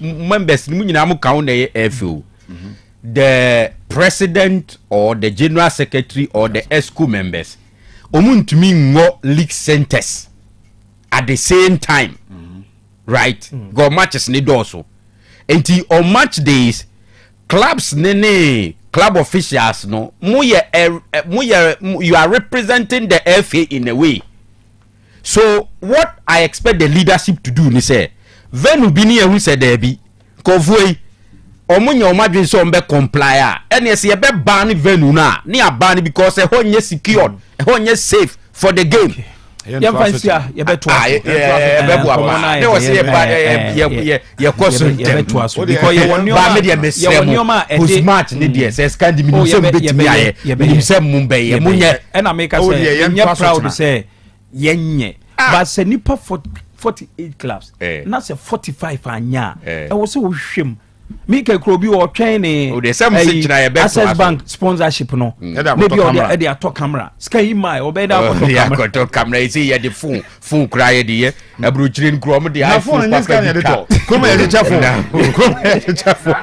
members ni nyina mo count na FA. The president or the general secretary or the ESCO members omuntumi ngo league centers at the same time right go matches ni doso enti on match days clubs nene club officials no you are representing the FA in a way. So what I expect the leadership to do ni say venu bini e hu se there bi kovoi omunya omadwen so mbe comply ene se ye be ban venue na ne aban because e ho nye secured e ho nye safe for the game ye fansia ye be to aso ye be bo aba ne wo se ye ba ye koso ye to aso because ye wonyo ba me de mesremo post match ne de se scandi mi se mbetimi aye mi se mumbe ye munye na make us say ye proud say yenye but se nipa 48 clubs na se 45 anya e wo se wo hwem mi ke kro bi o twen ni Access Bank sponsorship no maybe o dey ato camera sky mai o be da akoto camera isi ye the phone cry dey e abru chire nkro mo dey iPhone ni scan ye dey to kuma ye dey chafo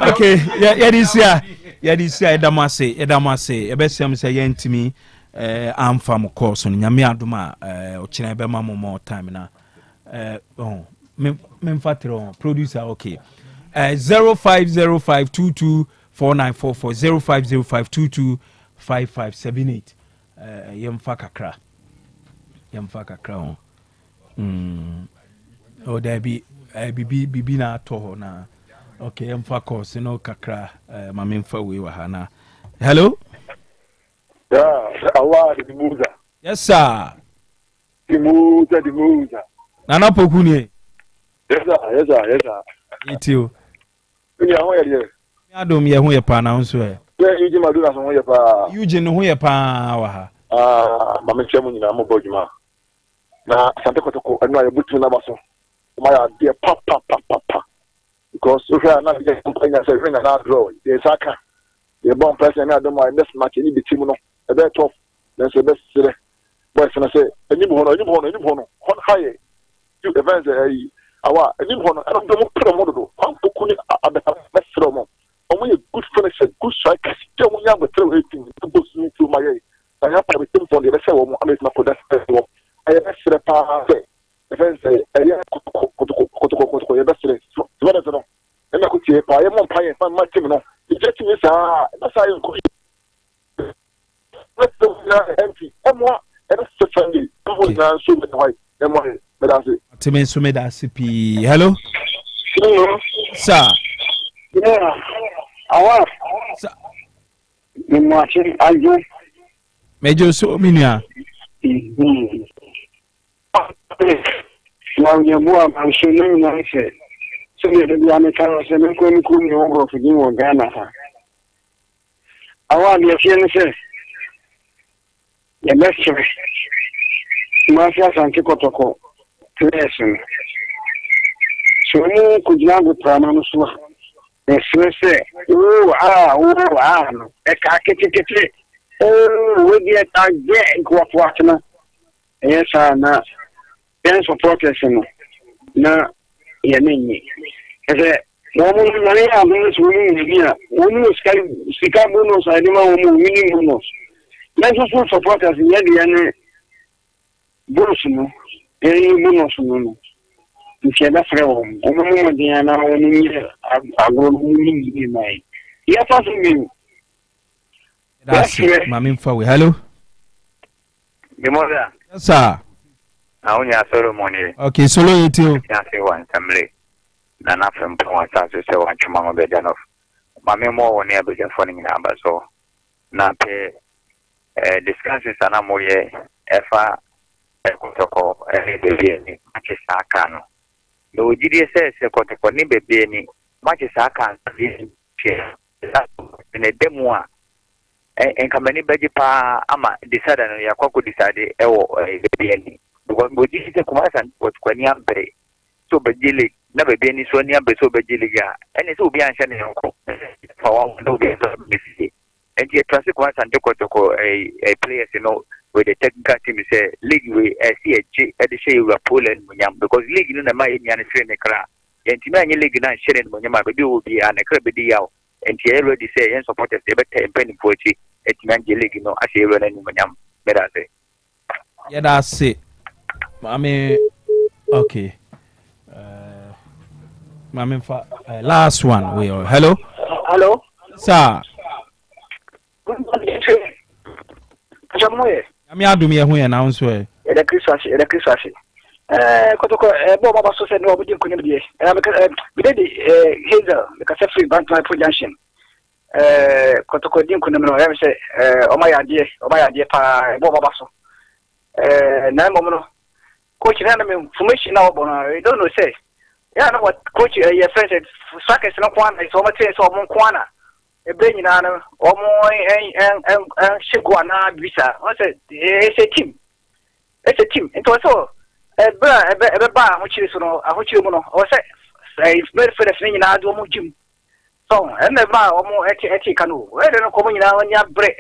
okay ye dey sia edamase e be sem say ye ntimi amfa mo course no nyame adoma o kire be ma mo more time na me mfatro producer okay 0505224944 0505225578 yemfa kakra o da bi bibi na to na okay yemfa course no kakra ma memfa we wa hana hello Allah the muza yes sir the muza nana pokuni yes sir itio ni ahun ye de adom ye hu ye pa na nso e Eugene Maduna so hu ye pa Eugene hu ye pa wa ha ma me chemu nyina mo bojuma na sante kotoko anu aye butu na baso ma ya de pa because so na be company say ring na draw dey saka dey bomb person na adom aye next match ni be team no e be tough then say best say boys na say any hono hon high you events awa enim hono ana do mo pro mo do an pokuni abeta mesro mo omo ye good finisher good striker je mo nya betre rating to go sunu to my I have to think for the rest of them and it's not for that festival I have extra pa events area koto ye best so what is no e na ko tie pa ye mo pa ye fan ma team no e je team sa na sa ye ko let's go na empty emo e na so friendly ko na so me why emo Timen sumeda CP. Hello? Hello. Sir. Yeah. Awa. Sir. Ni mwache ajo. Mejo so minia. Na nyebua manshoni na ise. So ye de ya me karo se me ko ni ku ni o figi wo Ghana ha. Awa ni ye ni se. Ye mestre. Mafia santi kotoko. Person. So ni kujina go prana no so. Say, no. E ka kete. We get again what na. Yes na. Ben supporters no. Na ye nyi. Ese mo na ya mo so ni bia. Wonu sika bonus ade ma wo mo winning bonus. Na so supporters ye de ne bonus no. Bonus no. Nti na frɛ wo mo dia na wo ni agro ni mai ya fa so mi that's mami mfa we hello Demoda yes sir awunya Solomon okay solo yetio ya se wan tamle na na fem pon asa so se wan chuma mo be janof mami mo woni abeja fo ni na ba so na pe discussions ana mo ye efa ekotoko bebe ni akisa kanu no jidie se kotoko ni bebe ni makisa kanu ne demo a enkamani beji pa ama decide no yakwa decide ewo bebe ni because boji se kuma san kotoko ni ambre so bejile na bebe ni so ni ambre so bejile ga ene so obi anhye ne nko fa wa no be so besi enti trust kuma san kotoko players no with the technical team say league we see a share you Poland because league no na ma enya ne free ne kra enti ma anya league na share ne munyam ba bi obi a ne kra be di yaw enti e ready say yen supporters e beta empani pochi enti ma anya league no a share we na munyam be da say yeah that's it mami okay mami fa last one we are hello sir good morning Jamoye ami adum ye hu ye na nso e the Christmas kotoko bo baba so said no obudi nkunim de we did Hazel because free bank my junction kotoko din nkunim no we say o ma yade pa bo baba so na mo no coach na me information na obo no we don't know say yeah no what coach your friend said sackers no kwana so ma say so mo kwana e be nyina no o mo en shigwa na bisa o say it's a team it was so ba hochiri so no ahochiri mu no o say if very for the thing na do mo gym so and ba o mo eti Kanu we no ko mo nyina nya break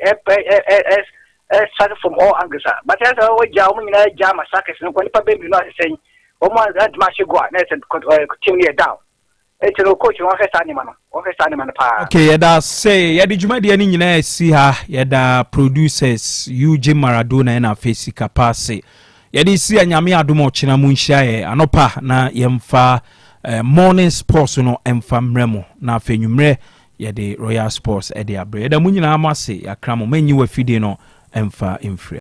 start from all angles but as o ja mo nyina ja masakes no ko nipa be bi no say o mo that match go na say team near down eti no coach won first animal pa okay yada say yada juma de ni nyina si ha yada producers UJ Maradona na face capacity yadi si anyame adom ochina mu nhia ye anopa na yemfa morning sports no emfa mremo na afenwumre yadi Royal Sports e de abre da mu nyina amase yakra mo manyi wa fide no emfa emfre